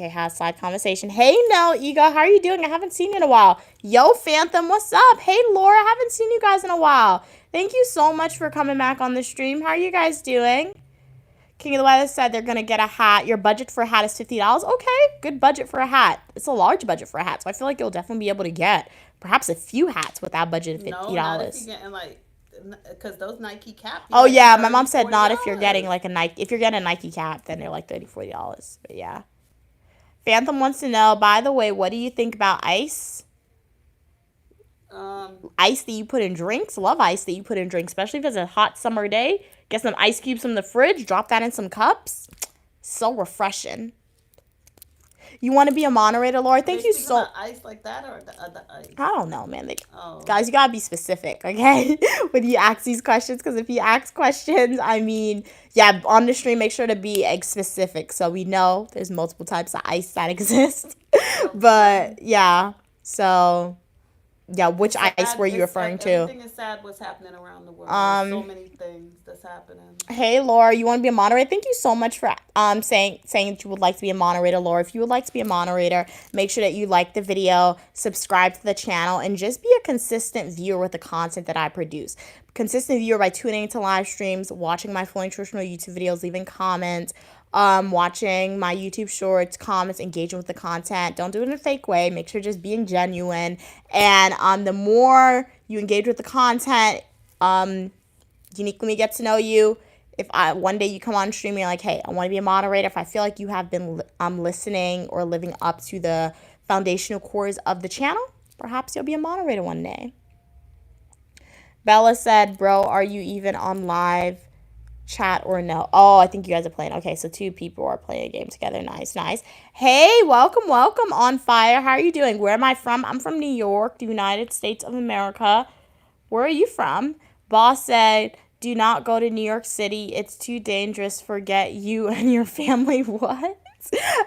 have side conversation. Hey, no, Ego, how are you doing? I haven't seen you in a while. Yo, Phantom, what's up? Hey, Laura, I haven't seen you guys in a while. Thank you so much for coming back on the stream. How are you guys doing? King of the Weather said they're going to get a hat. Your budget for a hat is $50. Okay, good budget for a hat. It's a large budget for a hat, so I feel like you'll definitely be able to get perhaps a few hats with that budget of $50. No, not if you're getting like, because those Nike caps. Oh, yeah, my mom said not if you're getting like a Nike. If you're getting a Nike cap, then they're like $30, $40. But yeah. Phantom wants to know, by the way, what do you think about ice? Ice that you put in drinks. Love ice that you put in drinks, especially if it's a hot summer day. Get some ice cubes from the fridge. Drop that in some cups. So refreshing. You want to be a moderator, Laura? Thank you so. Ice like that or the other ice? I don't know, man. Oh. Guys, you gotta be specific, okay? When you ask these questions, because if you ask questions, I mean, yeah, on the stream, make sure to be specific so we know there's multiple types of ice that exist. But yeah, so yeah, which ice were you referring to? Everything is sad what's happening around the world. There's so many things that's happening. Hey, Laura, you want to be a moderator? Thank you so much for saying that you would like to be a moderator, Laura. If you would like to be a moderator, make sure that you like the video, subscribe to the channel, and just be a consistent viewer with the content that I produce. Consistent viewer by tuning into live streams, watching my full nutritional YouTube videos, leaving comments, watching my YouTube shorts, comments, engaging with the content. Don't do it in a fake way. Make sure just being genuine. And the more you engage with the content, uniquely get to know you. If one day you come on stream and you're like, hey, I want to be a moderator. If I feel like you have been listening or living up to the foundational cores of the channel, perhaps you'll be a moderator one day. Bella said, bro, are you even on live chat or no? Oh, I think you guys are playing. Okay, so 2 people are playing a game together. Nice, nice. Hey, welcome on fire. How are you doing? Where am I from? I'm from New York, the United States of America. Where are you from? Boss said, do not go to New York City. It's too dangerous. Forget you and your family. What?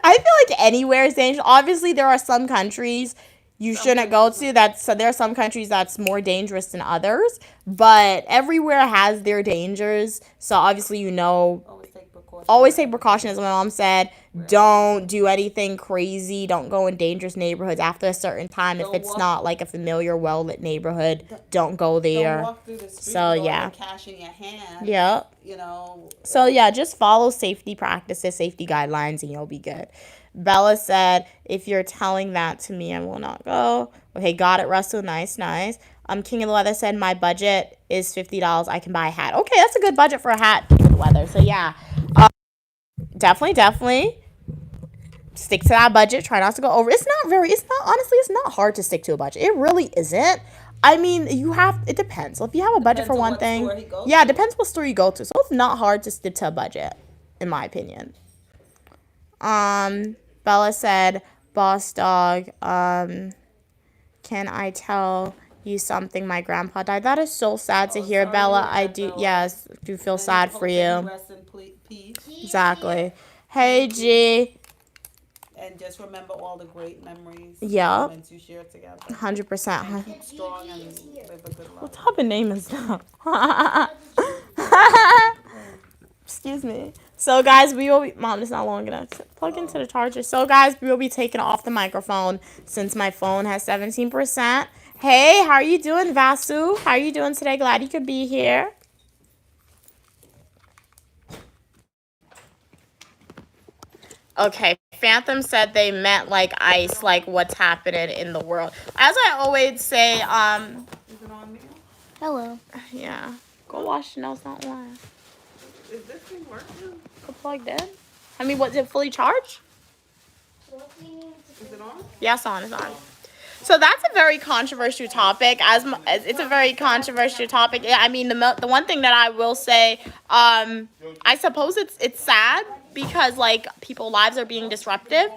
I feel like anywhere is dangerous. Obviously, there are some countries you shouldn't go to. So there are some countries that's more dangerous than others. But everywhere has their dangers. So obviously, always take precautions, as my mom said. Right. Don't do anything crazy. Don't go in dangerous neighborhoods after a certain time. If it's not like a familiar, well-lit neighborhood, don't go there. Don't walk through the street. So yeah, cash in your hand. Yeah. So yeah, just follow safety practices, safety guidelines, and you'll be good. Bella said, if you're telling that to me, I will not go. Okay, got it, Russell. Nice, nice. King of the Weather said, my budget is $50. I can buy a hat. Okay, that's a good budget for a hat, King of the Weather. So yeah, definitely stick to that budget. Try not to go over. Honestly, it's not hard to stick to a budget. It really isn't. I mean, it depends. So if you have a budget for one thing, yeah, it depends what store you go to. So it's not hard to stick to a budget, in my opinion. Bella said, boss dog, can I tell you something? My grandpa died. That is so sad to hear, Bella. I do, yes, do feel sad for you. Rest in peace. Exactly. Hey, G. And just remember all the great memories. Yeah. You shared together. 100%. Keep strong and live a good life. What type of name is that? Excuse me. So, guys, we will be... Mom, it's not long enough to plug into the charger. So, guys, we will be taking off the microphone since my phone has 17%. Hey, how are you doing, Vasu? How are you doing today? Glad you could be here. Okay, Phantom said they meant like ice, like what's happening in the world. As I always say, Is it on me? hello. Yeah. Go wash your nose, not lie. Is this thing working? Go plugged in. I mean, was it fully charged? Is it on? Yeah, it's on. It's on. So that's a very controversial topic. It's a very controversial topic. Yeah, I mean, the one thing that I will say, I suppose it's sad because like people's lives are being disrupted,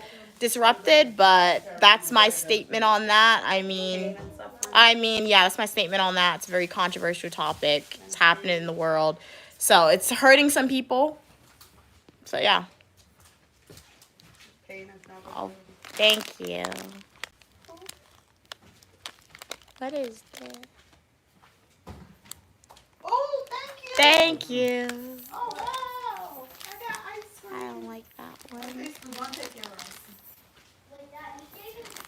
but that's my statement on that. I mean, yeah, that's my statement on that. It's a very controversial topic. It's happening in the world. So it's hurting some people. So yeah. Oh, thank you. What is this? Oh, thank you. Thank you. Oh, wow. I got ice cream. I don't like that one. One take your ice.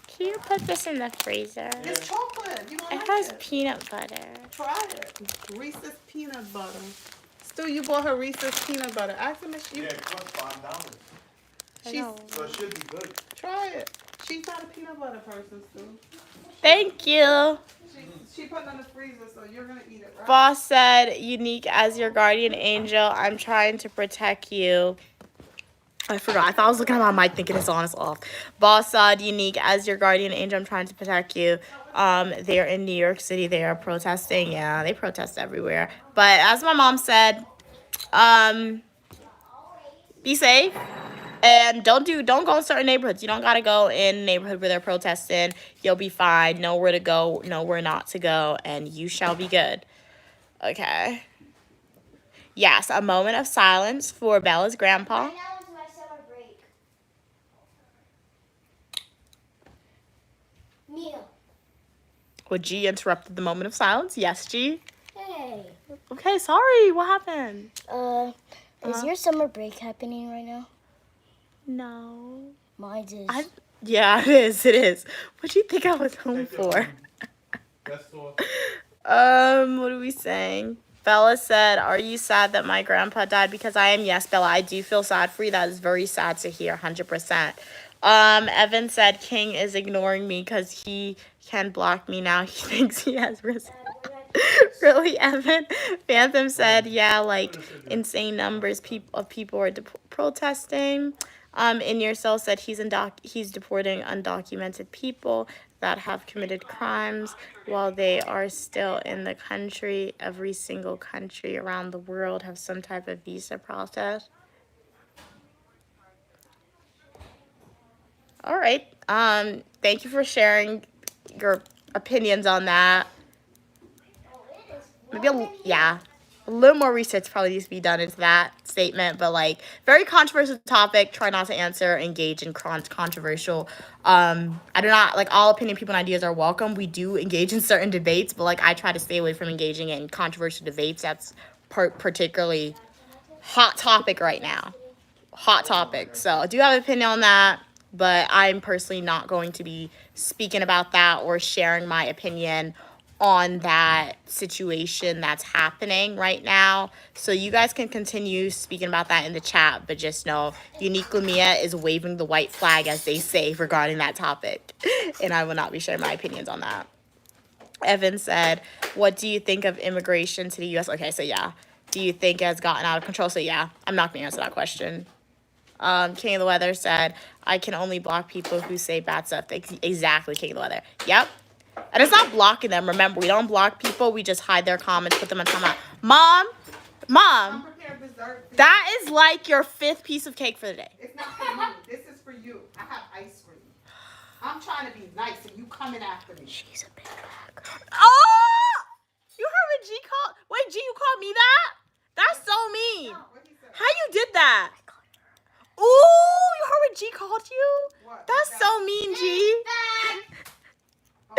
Can you put this in the freezer? It's chocolate. You don't It like has it. peanut butter. Try it. Reese's peanut butter. Stu, you bought her Reese's peanut butter. Ask them if Yeah, it costs $5. So it should be good. Try it. She's not a peanut butter person, Stu. Thank you. She put it in the freezer, so you're gonna eat it, right? Boss said, unique as your guardian angel, I'm trying to protect you. I forgot. I thought I was looking at my mic thinking it's on, it's off. Boss said, unique as your guardian angel, I'm trying to protect you. They're in New York City. They are protesting. Yeah, they protest everywhere. But as my mom said, Be safe. And don't go in certain neighborhoods. You don't gotta go in a neighborhood where they're protesting. You'll be fine. Know where to go, know where not to go, and you shall be good. Okay. Yes, a moment of silence for Bella's grandpa. Right now is my summer break. Mia. Well, G interrupted the moment of silence. Yes, G. Hey. Okay, sorry. What happened? Is your summer break happening right now? No. Mine is. Yeah, it is. It is. What do you think I was home for? That's all. What are we saying? Bella said, "Are you sad that my grandpa died?" Because I am. Yes, Bella, I do feel sad for you. That is very sad to hear. 100%. Evan said, "King is ignoring me because he can block me now. He thinks he has risen." Really, Evan? Phantom said, "Yeah, like insane numbers of people are protesting." In Your Soul said he's deporting undocumented people that have committed crimes while they are still in the country. Every single country around the world have some type of visa process. All right. Thank you for sharing your opinions on that. Maybe a little more research probably needs to be done into that statement, but like very controversial topic. Try not to engage in controversial. I do not like all opinion, people, and ideas are welcome. We do engage in certain debates, but like I try to stay away from engaging in controversial debates. That's particularly hot topic right now. Hot topic. So I do have an opinion on that, but I'm personally not going to be speaking about that or sharing my opinion on that situation that's happening right now. So you guys can continue speaking about that in the chat, but just know Unique Lumia is waving the white flag, as they say, regarding that topic. And I will not be sharing my opinions on that. Evan said, "What do you think of immigration to the U.S.?" Okay, so yeah. Do you think it has gotten out of control? So yeah, I'm not going to answer that question. King of the Weather said, "I can only block people who say bad stuff." Exactly, King of the Weather. Yep. And it's not blocking them. Remember, we don't block people. We just hide their comments, put them in timeout. Mom, Come prepare dessert. that is like your 5th piece of cake for the day. It's not for me. This is for you. I have ice cream. I'm trying to be nice and you coming after me. She's a big bag. Oh! You heard what G called? Wait, G, you called me that? That's so mean. What he said? How you did that? Ooh, you heard what G called you? What? That's so mean, G. Oh,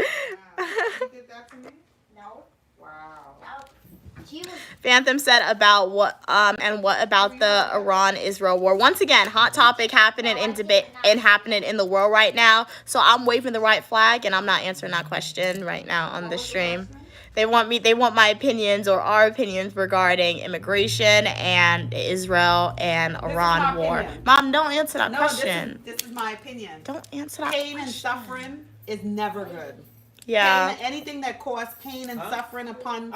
wow. You did that to me? No. Wow. Phantom said about what about the Iran-Israel war. Once again, hot topic happening in debate and happening in the world right now. So I'm waving the right flag and I'm not answering that question right now on the stream. They want my opinions or our opinions regarding immigration and Israel and Iran war. Opinion. Mom, don't answer that question. This is my opinion. Don't answer that Pain question. and suffering is never good. Yeah. Anything that causes pain and suffering upon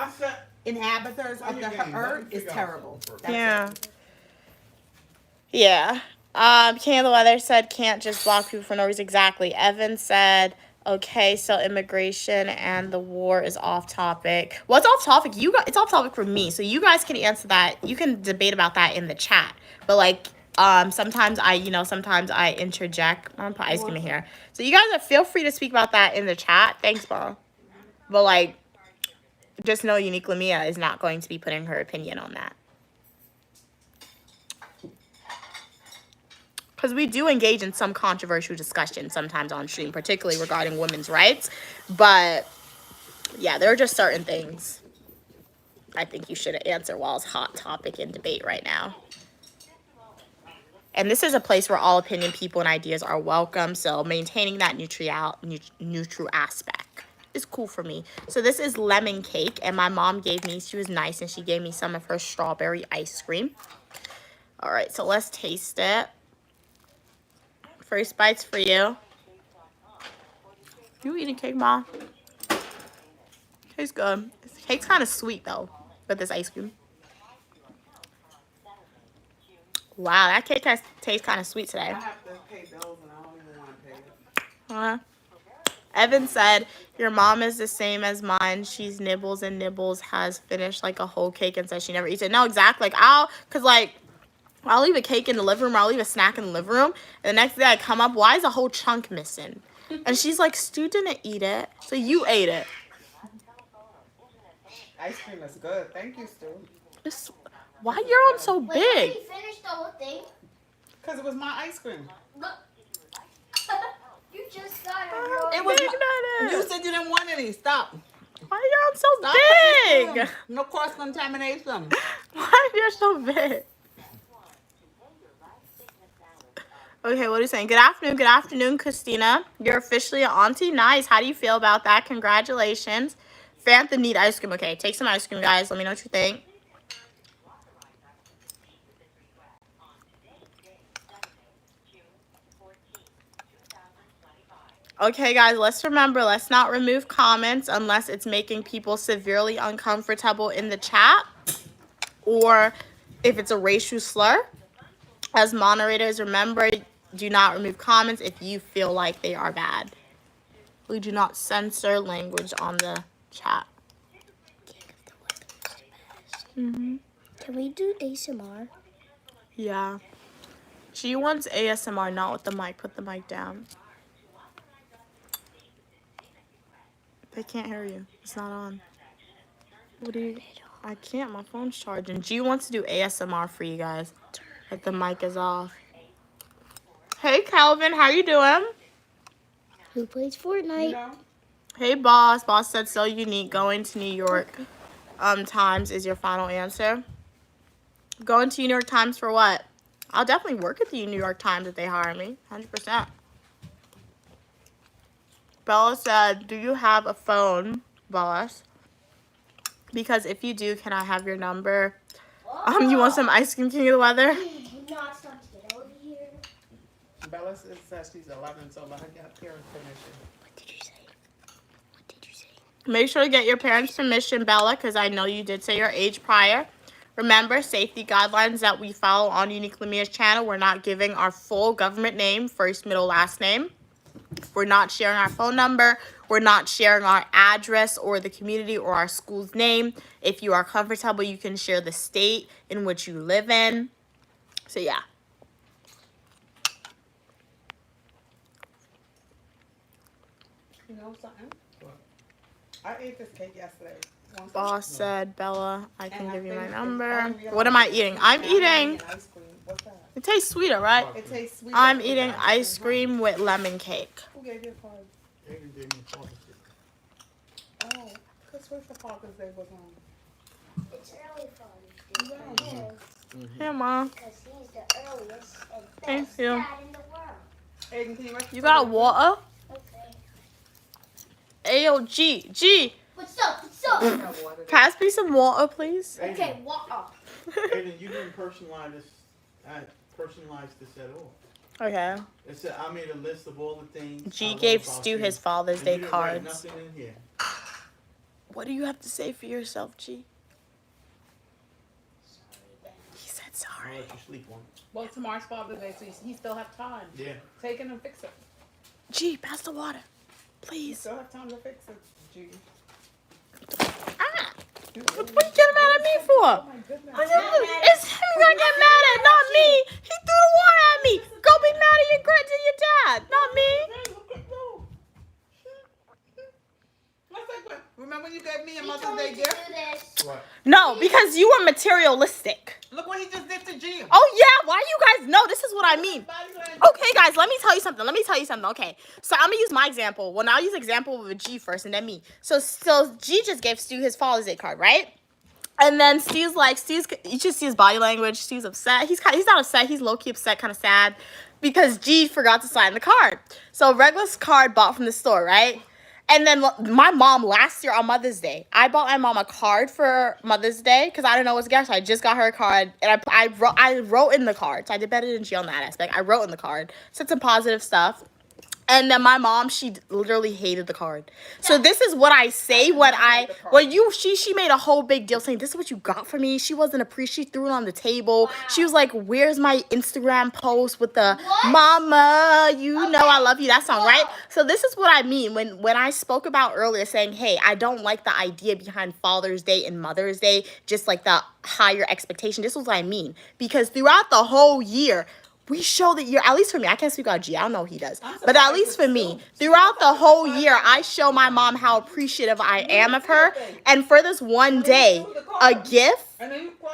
inhabitants of the earth is terrible. Yeah. Yeah. King of the Weather said can't just block people for no reason. Exactly. Evan said, okay, so immigration and the war is off topic. Well, it's off topic. It's off topic for me. So you guys can answer that. You can debate about that in the chat. But like sometimes I interject. I'm gonna put ice cream in here. So you guys feel free to speak about that in the chat. Thanks, Mom. But like just know Unique Lamia is not going to be putting her opinion on that. Because we do engage in some controversial discussion sometimes on stream, particularly regarding women's rights. But, yeah, there are just certain things I think you should answer while it's hot topic in debate right now. And this is a place where all opinion, people, and ideas are welcome. So maintaining that neutral aspect is cool for me. So this is lemon cake. And my mom she was nice, and she gave me some of her strawberry ice cream. All right, so let's taste it. First bite's for you. You eating cake, Mom? Tastes good. Cake's kind of sweet, though, with this ice cream. Wow, that cake tastes kind of sweet today. I have to pay bills and I don't even want to pay it. Evan said, Your mom is the same as mine. She's nibbles and nibbles, has finished like a whole cake and says she never eats it. No, exactly. Like, I'll leave a cake in the living room, or I'll leave a snack in the living room, and the next day I come up, why is a whole chunk missing? And she's like, Stu didn't eat it, so you ate it. Ice cream is good. Thank you, Stu. Why you're on so Wait, big? you finished the whole thing? Because it was my ice cream. You just got it. It was Big my, Nana. you said you didn't want any. Stop. Why you're on so Stop big? putting it in. No cross-contamination. Why you're so big? Okay, what are you saying? Good afternoon, Christina. You're officially an auntie. Nice. How do you feel about that? Congratulations. Fantha need ice cream. Okay, take some ice cream, guys. Let me know what you think. Okay, guys, let's remember, let's not remove comments unless it's making people severely uncomfortable in the chat, or if it's a racial slur. As moderators, remember, do not remove comments if you feel like they are bad. We do not censor language on the chat. Can we do ASMR? Yeah. She wants ASMR, not with the mic. Put the mic down. They can't hear you. It's not on. What do you... I can't. My phone's charging. G wants to do ASMR for you guys. But the mic is off. Hey, Calvin. How you doing? Who plays Fortnite? You know? Hey, boss. Boss said so unique. Going to New York Times is your final answer. Going to New York Times for what? I'll definitely work at the New York Times if they hire me. 100%. Bella said, do you have a phone, boss? Because if you do, can I have your number? You want some ice cream, King of the Weather? Not stop to get over here. Bella says she's 11, so let her get her parents' permission. What did you say? What did you say? Make sure to get your parents' permission, Bella, because I know you did say your age prior. Remember, safety guidelines that we follow on Uniquely Mia's channel. We're not giving our full government name, first, middle, last name. We're not sharing our phone number. We're not sharing our address or the community or our school's name. If you are comfortable, you can share the state in which you live in. So, yeah. You know something? What? I ate this cake yesterday. Boss said, Bella, I can And I give you my think number. I didn't What am I realize eating? it's I'm banana eating. and ice cream. What's that? It tastes sweeter, right? It tastes sweet. I'm eating ice cream with lemon cake. Who gave you a card? Aiden gave me a card. Oh, because where's the Father's Day was on? It's early Father's Day. Yes. Here, Mom. Because he's the earliest and Thank best you. dad in the world. Aiden, can you write You got water? Okay. Ayo, G. What's up? What's up? Pass me some water, please. Okay, what up? Aiden, you didn't personalize this at all. Okay. It said I made a list of all the things. G I love gave about Stu you, his Father's and Day you didn't write cards. Nothing in here. What do you have to say for yourself, G? He said I'll sorry. let you sleep on it. Well, tomorrow's Father's Day, so he still have time. Yeah. Take it and fix it. G, pass the water. You Please. still have time to fix it, G. Ah! What you getting mad at me for? Oh my goodness. It's him you gotta get mad at, not me. He threw the water at me. Go be mad at your dad, not me. Remember when you gave me a He Mother's told Day me to gift? do this. What? No, because you were materialistic. Look what he just did to G. Oh yeah, why you guys know? This is what I mean. Okay, guys, let me tell you something. Okay, so I'm gonna use my example. Well, now I'll use example with G first, and then me. So G just gave Stu his Father's Day card, right? And then Stu's, you just see his body language. Stu's upset. He's not upset. He's low key upset, kind of sad, because G forgot to sign the card. So regular card bought from the store, right? And then my mom last year on Mother's Day, I bought my mom a card for Mother's Day because I didn't know what to get. So I just got her a card, and I wrote in the card. So I did better than G on that aspect. I wrote in the card, said some positive stuff. And then my mom, she literally hated the card. So this is what I say she made a whole big deal saying, this is what you got for me. She wasn't appreciative. She threw it on the table. She was like, where's my Instagram post with the mama, you know I love you, that song, right? So this is what I mean when I spoke about earlier saying, hey, I don't like the idea behind Father's Day and Mother's Day, just like the higher expectation. This was what I mean. Because throughout the whole year, we show that you're, at least for me, I can't speak about G, I don't know what he does, but at least for me, throughout the whole year, I show my mom how appreciative I am of her, and for this one day, a gift,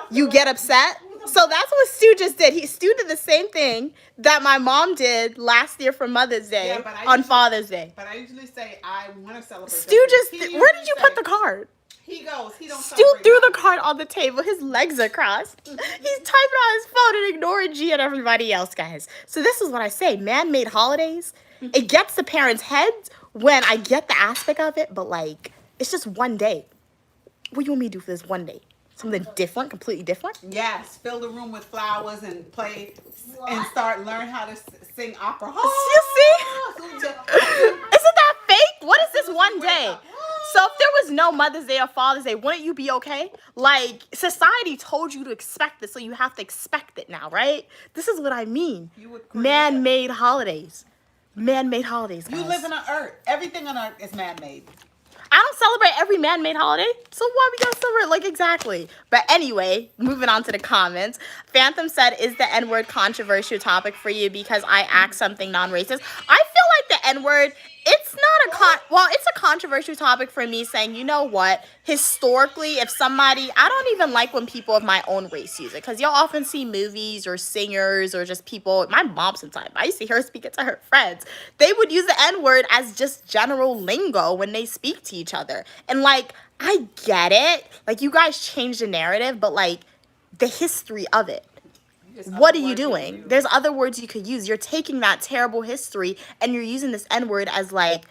you get upset? So that's what Stu just did. Stu did the same thing that my mom did last year for Mother's Day on Father's Day. But I usually say I want to celebrate. Stu where did you put the card? He don't Stu threw the card on the table. His legs are crossed. He's typing on his phone and ignoring G and everybody else, guys. So this is what I say. Man-made holidays. It gets the parents' heads when I get the aspect of it, but like, it's just one day. What do you want me to do for this one day? Something different, completely different? Yes, fill the room with flowers and play and learn how to sing opera. You see? Isn't that fake? What is this one day? So if there was no Mother's Day or Father's Day, wouldn't you be okay? Like, society told you to expect this, so you have to expect it now, right? This is what I mean. Man-made holidays. Man-made holidays, guys. You live on Earth. Everything on Earth is man-made. I don't celebrate every man-made holiday, so why we gotta celebrate? Like, exactly. But anyway, moving on to the comments. Phantom said, is the N-word controversial topic for you because I act something non-racist? I feel like the N-word, it's not it's a controversial topic for me saying, you know what, historically, if somebody, I don't even like when people of my own race use it, because you'll often see movies or singers or just people, my mom sometimes, I used to hear her speak it to her friends, they would use the N-word as just general lingo when they speak to each other. And like, I get it, like you guys change the narrative, but like, the history of it. What are you doing? There's other words you could use. You're taking that terrible history and you're using this N-word as like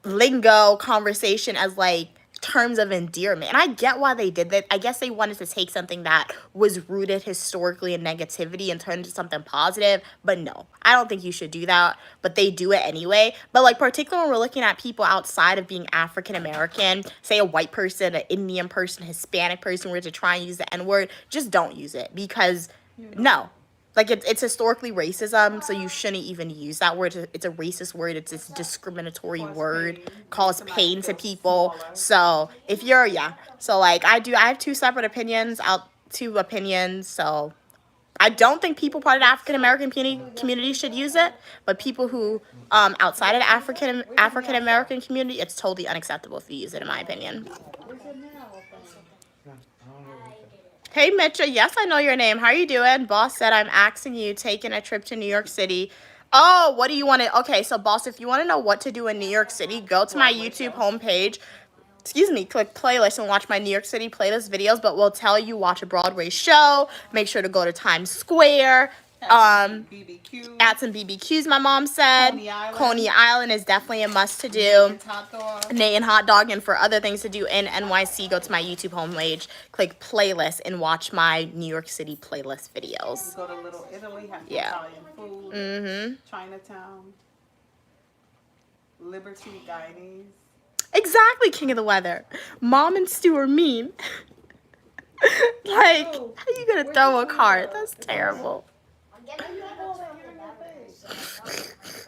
lingo, conversation, as like terms of endearment. And I get why they did that. I guess they wanted to take something that was rooted historically in negativity and turn it into something positive. But no, I don't think you should do that. But they do it anyway. But like particularly when we're looking at people outside of being African American, say a white person, an Indian person, Hispanic person, were to try and use the N-word, just don't use it because no, like it's historically racism, so you shouldn't even use that word. It's a racist word. It's this discriminatory word, cause pain to people. So if you're so like I have two separate opinions. So I don't think people part of the African American community should use it, but people who outside of the African American community, it's totally unacceptable if you use it, in my opinion. Hey, Mitcha, yes, I know your name. How are you doing? Boss said, I'm asking you, taking a trip to New York City. Oh, what do you want to... Okay, so, Boss, if you want to know what to do in New York City, go to my YouTube homepage. Click playlist and watch my New York City playlist videos, but we'll tell you, watch a Broadway show. Make sure to go to Times Square. Add some BBQs, my mom said. Coney Island is definitely a must to do. Nate and Hot Dog. And for other things to do in NYC, go to my YouTube homepage, click playlist, and watch my New York City playlist videos. Go to Little Italy, have Italian food. Chinatown. Liberty, Guyanese. Exactly, King of the Weather. Mom and Stu are mean. Like, how are you gonna throw a card? That's terrible. I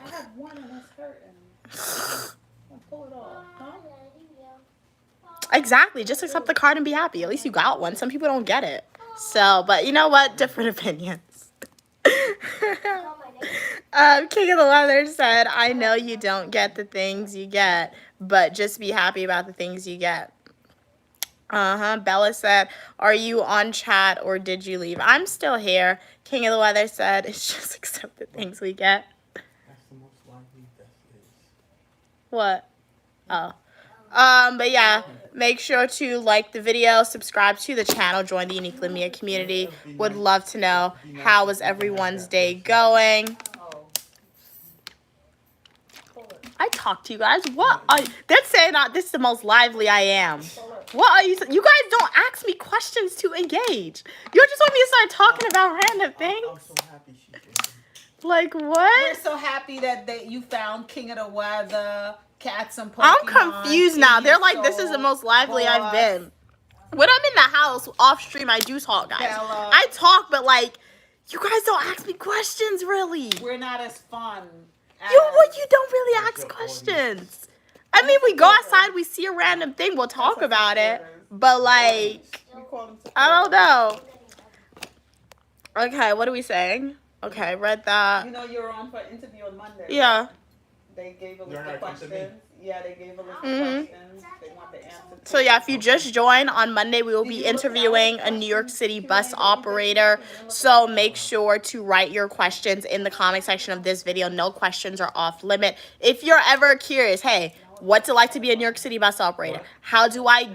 have one in this skirt and pull it off. Huh? Exactly. Just accept the card and be happy. At least you got one. Some people don't get it. So, but you know what? Different opinions. King of the Leather said, I know you don't get the things you get, but just be happy about the things you get. Bella said, are you on chat or did you leave? I'm still here. King of the Weather said, it's just accept the things we get. That's the most likely that is. What? Oh. But yeah, make sure to like the video, subscribe to the channel, join the Unique Limia community. Would love to know how was everyone's day going. I talk to you guys. They're saying this is the most lively I am. What are you guys don't ask me questions to engage. You just want me to start talking about random things. I'm so happy she did. Like We're what? so happy that you found King of the Weather, Cats and Pokemon. I'm confused now. in They're your like, this is the soul, most lively I've boss, been. When I'm in the house off stream, I do talk, guys. Bella. I talk, but like, you guys don't ask me questions, really. We're not as fun. As You don't really That's ask your questions. I mean, we go outside, we see a random thing, we'll talk about it. But like, We call them I don't know. Okay, what are we saying? Okay, read You that. know you're on for interview on Monday. Yeah. They gave a list They're of not coming to me. questions. Yeah, they gave a list of Mhm. questions. They want the answers. So yeah, if you just joined on Monday, we will be interviewing a New York City bus operator. So make sure to write your questions in the comment section of this video. No questions are off limit. If you're ever curious, hey, what's it like to be a New York City bus operator? How do I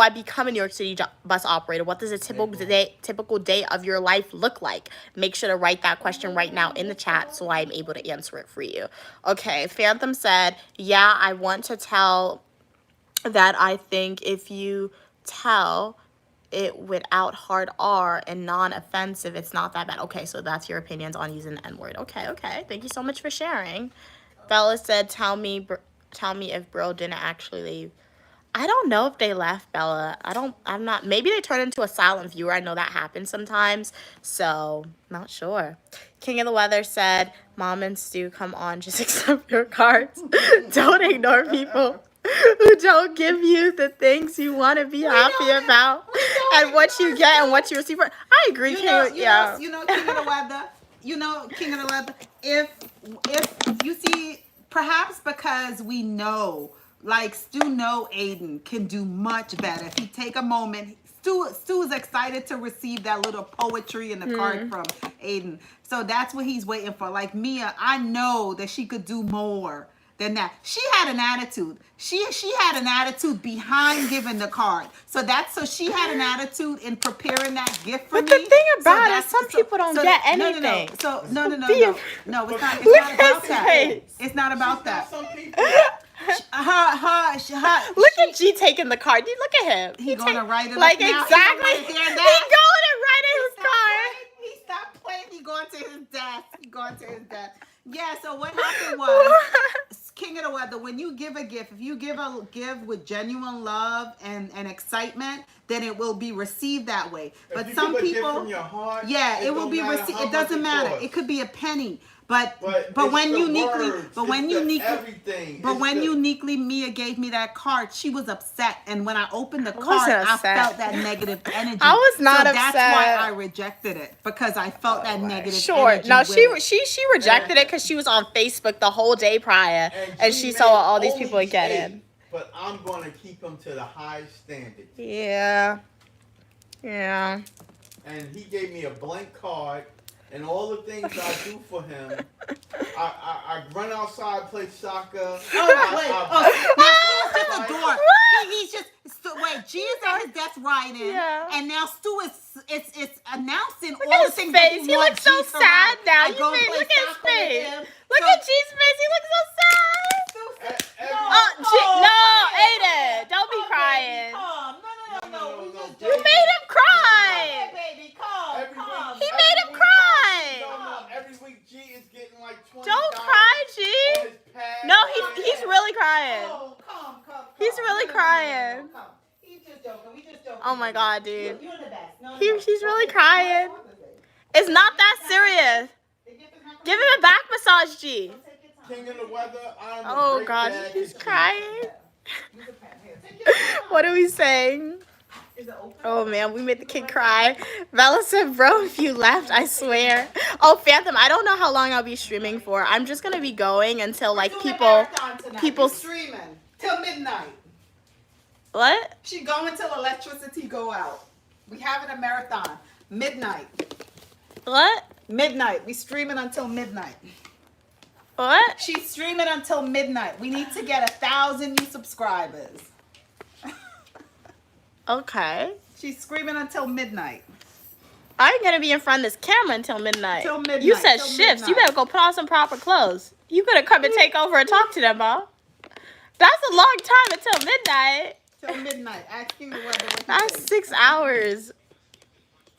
become a New York City bus operator? What does a typical day of your life look like? Make sure to write that question right now in the chat so I'm able to answer it for you. Okay, Phantom said, yeah, I want to tell that I think if you tell it without hard R and non-offensive, it's not that bad. Okay, so that's your opinions on using the N-word. Okay. Thank you so much for sharing. Bella said, tell me if bro didn't actually leave. I don't know if they left, Bella. I'm not, maybe they turned into a silent viewer. I know that happens sometimes, so not sure. King of the Weather said, Mom and Stu, come on, just accept your cards. Don't ignore people who don't give you the things you want to be happy about and what you get and what you receive. I agree, You King. know, Yeah. King of the Weather. You know, King of the Weather. If you see, perhaps because we know, like Stu know Aiden can do much better. If he take a moment, Stu is excited to receive that little poetry in the card from Aiden. So that's what he's waiting for. Like Mia, I know that she could do more than that. She had an attitude. She had an attitude behind giving the card. So she had an attitude in preparing that gift for But me. the thing about it, some people don't get anything. No, it's not about Look that. at his face. It's not about that. Some people. Look at G taking the card. Look at him. He gonna write it like up now. exactly. He He gonna going write it and writing his card. He stopped playing. He going to his desk. Yeah. So what happened was, King of the Weather, when you give a gift, if you give a gift with genuine love and excitement, then it will be received that way. But If you some give a gift people, from your heart, yeah, it will don't be matter received. how It much doesn't matter. costs. It could be a penny. But But when it's the uniquely, words, but when it's the uniquely, everything. but It's when the- uniquely Mia gave me that card, she was upset. And when I opened the card, wasn't I upset. felt that negative energy. I was not so That's upset. why I rejected it, because I felt that negative Sure. energy. No, with she it. rejected it because she was on Facebook the whole day prior, and she G saw made all these only people get 8, in. But I'm gonna keep him to the highest standard. Yeah. And he gave me a blank card, and all the things I do for him. I run outside, play soccer. He's just a dork. He's just wait. G is at his desk writing, Yeah. and now Stu is it's announcing Look all at the his things that face. he He wants looks so G to sad write. now. I go and play Look at his soccer with face. him. Look So- at G's face. He looks so sad. Aiden, don't be crying. Come. No. We just You made him cry. baby, come. He made him cry. No. Every week G is getting like $20. Don't cry, G. on his pad. No, he's really crying. Oh, come. He's really crying. Come. He's just joking. We just joking. Oh my God, dude. You're the best. No. He's really crying. It's not that serious. Give him a back massage, G. King of the Weather. I'm a Oh great God, dad he's to crying. What are we saying? Is it open? Oh man, we made the kid cry. Bella said, bro, if you left, I swear. Oh, Phantom, I don't know how long I'll be streaming for. I'm just gonna be going until like people streaming till midnight. What? She going till electricity go out. We having a marathon. Midnight. What? Midnight. We streaming until midnight. What? She's streaming until midnight. We need to get 1,000 new subscribers. Okay. She's screaming until midnight. I ain't gonna be in front of this camera until midnight. Till midnight, You said till shifts. You midnight. better go put on some proper clothes. You could have come and take over and talk to them, huh? That's a long time until midnight. Till midnight. Asking the weather. That's 6 hours.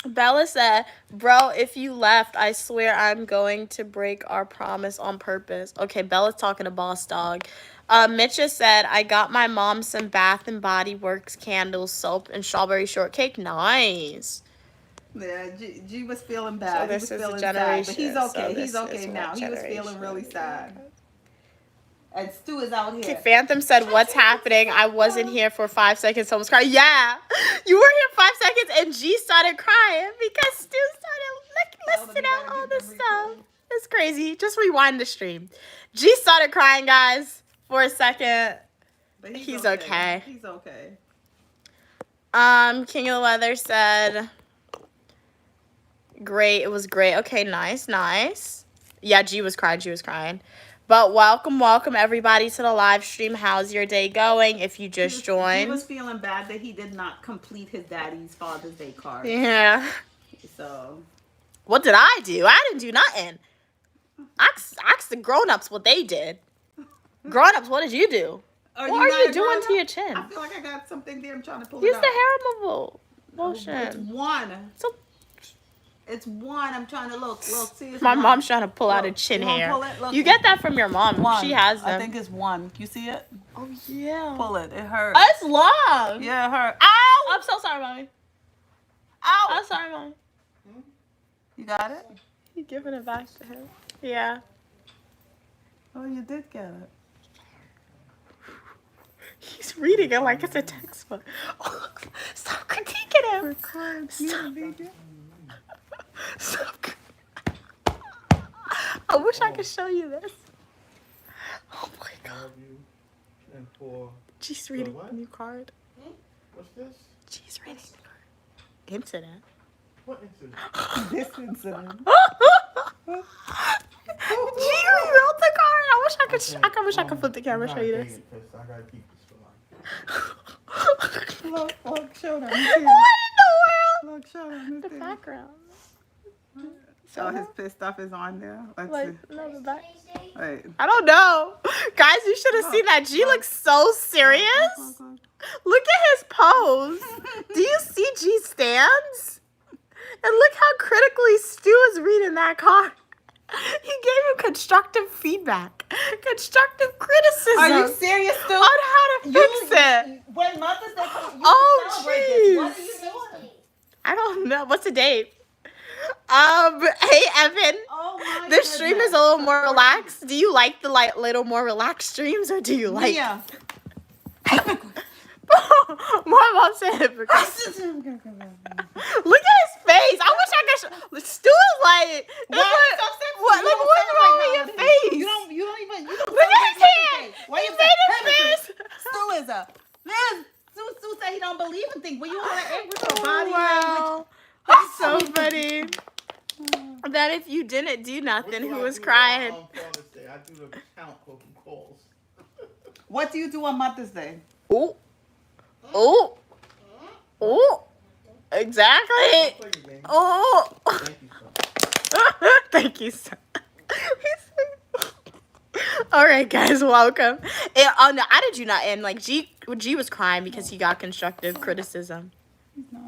Bella said, bro, if you left, I swear I'm going to break our promise on purpose. Okay, Bella's talking to Boss Dog. Mitcha said, I got my mom some Bath and Body Works candles, soap, and strawberry shortcake. Nice. Yeah, G was feeling bad. So this He was is the feeling sad, generation. but he's So okay. this He's okay is now. what He was feeling generation. really sad. And Stu is out here. Phantom said, what's happening? I wasn't here for 5 seconds. Someone's crying. Yeah, you were here 5 seconds and G started crying because Stu started listing out all this stuff. It's crazy. Just rewind the stream. G started crying, guys, for a second. But he's okay. He's okay. King of the Weather said, great. It was great. Okay, nice, nice. Yeah, G was crying. But welcome everybody to the live stream. How's your day going? If you just joined. He was feeling bad that he did not complete his daddy's Father's Day card. Yeah. So. What did I do? I didn't do nothing. Ask the grown-ups what they did. Grown-ups, what did you do? What are you doing to your chin? I feel like I got something there. I'm trying to pull Use it out. the hair removal lotion. It's one. So it's one. I'm trying to look. See, it's my one. mom's trying to pull out a Look, chin you wanna hair. pull it? Look, You get that from your mom. one. She has them. I think it's one. You see it? Oh yeah. Pull it. It hurts. Oh, it's long. Yeah, it hurts. Ow! I'm so sorry, mommy. Ow! I'm sorry, mommy. You got it? You giving it back to him? Yeah. Oh, you did get it. He's reading it like it's a textbook. Oh, stop critiquing him. Stop. I wish I could show you this. Oh my god. And for She's reading what? a new card. what's this? She's reading the card. Incident. What incident? This incident. She rewrote the card. I wish I could. I wish I could flip the camera and show you this. I gotta keep this for life. Look, show them. What in the world? Look, show them. The background. So his pissed stuff is on there. Let's Like, see. no, the back. Wait. I don't know. Guys, you should have seen that. G looks so serious. Look at his pose. Do you see G stands? And look how critically Stu is reading that card. He gave him constructive feedback, constructive criticism. Are you serious, Stu? On how to fix it. When Mother's Day comes, you Oh, celebrate this. What are jeez. you doing? I don't know. What's the date? Hey Evan. Oh my This stream goodness. is a little more relaxed. Do you like the little more relaxed streams, or do you like? Mia. My mom said hypocrite. Look at his face. I wish I could. Stu is like. What? Like, what's wrong with your face? You don't even. You don't Look at his hand. Why He you made his face. Stu is a man. Stu said he don't believe in things. But you want to act with your Oh, body wow. language. That's so funny. That if you didn't do nothing, What do who I was do crying? on Father's Day? I do the count of calls. What do you do on Mother's Day? Oh. Oh. Oh. Exactly. Play the game. Oh. Thank you, sir. Thank you, sir. All right, guys, welcome. And, oh no, I did you not end. Like G was crying because he got constructive criticism. He's not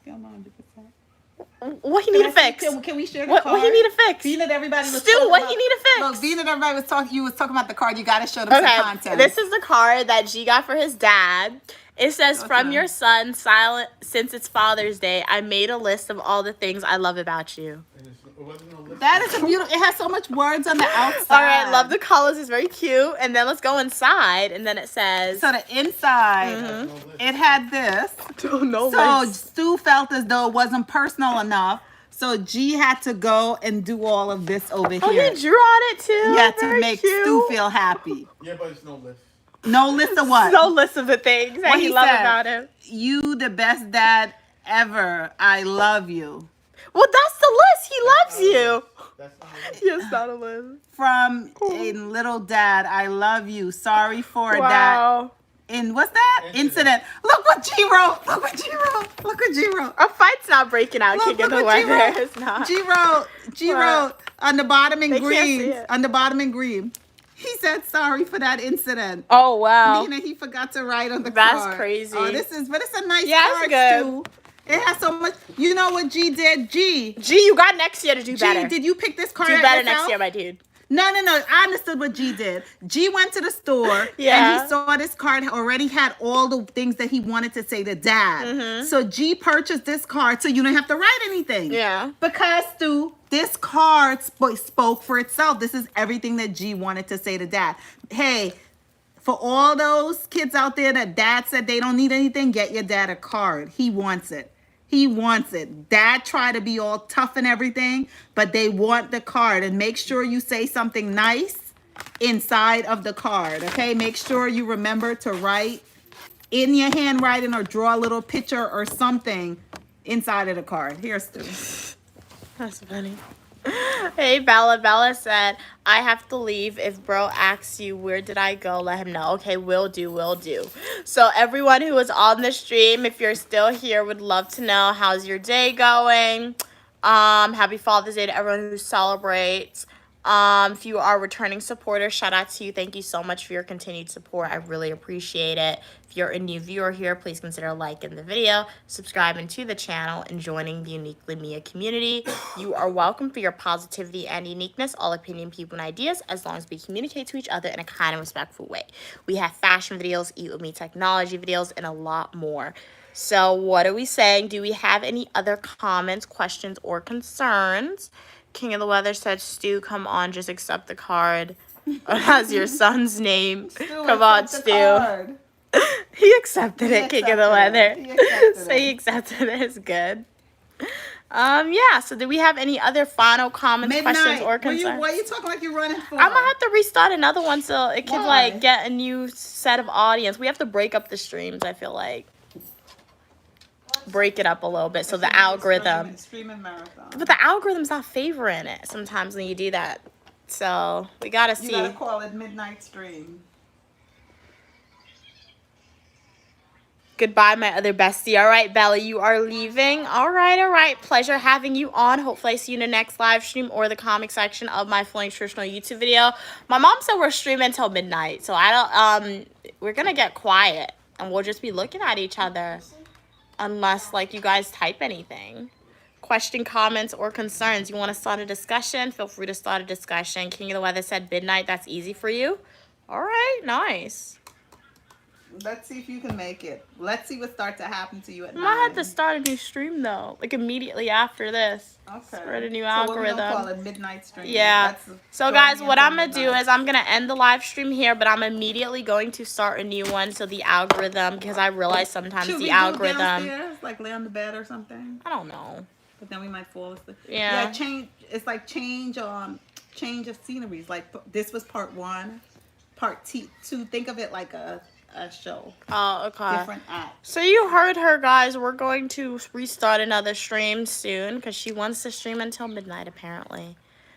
feeling 100%. What he need to fix? Can we share the What card? he need to fix? Being that everybody was Stu, talking what about, he need to fix? Look, being that everybody was talking, you was talking about the card. You got to show them some Okay, content. this is the card that G got for his dad. It says, from Okay. your son, silent since it's Father's Day, I made a list of all the things I love about you. And it wasn't no list. That is a beautiful. It has so much words on the outside. All right, love the colors. It's very cute. And then let's go inside. And then it says... So the inside, No list. it had this. no So Stu felt as though it wasn't personal enough. So G had to go and do all of this over Oh, here. he drew on it too. Yeah, to Very make cute. Stu feel happy. Yeah, but it's no list. No list of what? No list of the things that What he he loved said. about him. You the best dad ever. I love you. Well, that's the list. He loves you. That's not a list. Yes, not a list. From a little dad, I love you. Sorry for that. Wow. In what's that? Incident. Look what G wrote. Look what G wrote. Look what G wrote. A fight's not breaking out, Look, King of look the what G Weather. wrote. It's not. G Wow. wrote on the bottom in They can't see green. it. On the bottom in green. He said sorry for that incident. Oh, wow. Meaning he forgot to write on the That's card. crazy. Oh, but it's a nice Yeah, it's card, good. Stu. It has so much. You know what G did? G, you got next year to do better. did you pick this card Do out better yourself? next year, my dude. No. I understood what G did. G went to the store Yeah. and he saw this card already had all the things that he wanted to say to dad. So G purchased this card so you don't have to write anything. Yeah. Because Stu, this card spoke for itself. This is everything that G wanted to say to dad. Hey, for all those kids out there that dad said they don't need anything, get your dad a card. He wants it. He wants it. Dad tried to be all tough and everything, but they want the card. And make sure you say something nice inside of the card, okay? Make sure you remember to write in your handwriting or draw a little picture or something inside of the card. Here's Stu. That's funny. Hey, Bella. Bella said, I have to leave. If bro asks you, where did I go? Let him know. Okay, will do. So everyone who was on the stream, if you're still here, would love to know how's your day going. Happy Father's Day to everyone who celebrates. If you are a returning supporter, shout out to you. Thank you so much for your continued support. I really appreciate it. If you're a new viewer here, please consider liking the video, subscribing to the channel, and joining the Uniquely Mia community. You are welcome for your positivity and uniqueness, all opinion, people, and ideas, as long as we communicate to each other in a kind and respectful way. We have fashion videos, Eat With Me technology videos, and a lot more. So what are we saying? Do we have any other comments, questions, or concerns? King of the Weather said, Stu, come on, just accept the card. It has your son's name. Come on, Stu. He accepted it, King of the Weather. So he accepted it. It's good. Yeah, so do we have any other final comments, questions, or concerns? Why are you talking like you're running for? I'm gonna have to restart another one so it can Why? like get a new set of audience. We have to break up the streams, I feel like. Break it up a little bit so the algorithm. Streaming marathon. But the algorithm's not favoring it sometimes when you do that. So we gotta see. You gotta call it midnight stream. Goodbye, my other bestie. All right, Bella, you are leaving. All right. Pleasure having you on. Hopefully I see you in the next live stream or the comic section of my Fully Nutritional YouTube video. My mom said we're streaming until midnight, so I don't. We're gonna get quiet and we'll just be looking at each other, unless like you guys type anything. Question, comments, or concerns. You want to start a discussion? Feel free to start a discussion. King of the Weather said midnight. That's easy for you. All right, nice. Let's see if you can make it. Let's see what starts to happen to you at 9. I had to start a new stream though, like immediately after this. Okay. Start a new So algorithm. we're gonna call it midnight stream. Yeah. So guys, what I'm gonna do midnight. is I'm gonna end the live stream here, but I'm immediately going to start a new one. So the algorithm, because I realize sometimes Should we the do algorithm. downstairs, like lay on the bed or something? I don't know. But then we might fall asleep. Yeah. Change. It's like change of sceneries. Like this was part 1, part 2. Think of it like a show. Oh, okay. Different acts. So you heard her, guys. We're going to restart another stream soon because she wants to stream until midnight, apparently.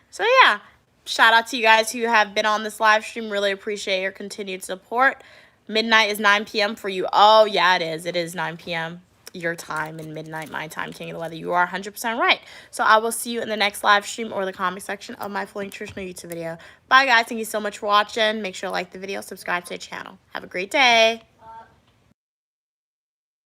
So yeah, shout out to you guys who have been on this live stream. Really appreciate your continued support. Midnight is 9 p.m. for you. Oh, yeah, it is. It is 9 p.m. your time and midnight my time, King of the Weather. You are 100% right. So I will see you in the next live stream or the comment section of my Fully Nutritional YouTube video. Bye, guys. Thank you so much for watching. Make sure to like the video, subscribe to the channel. Have a great day.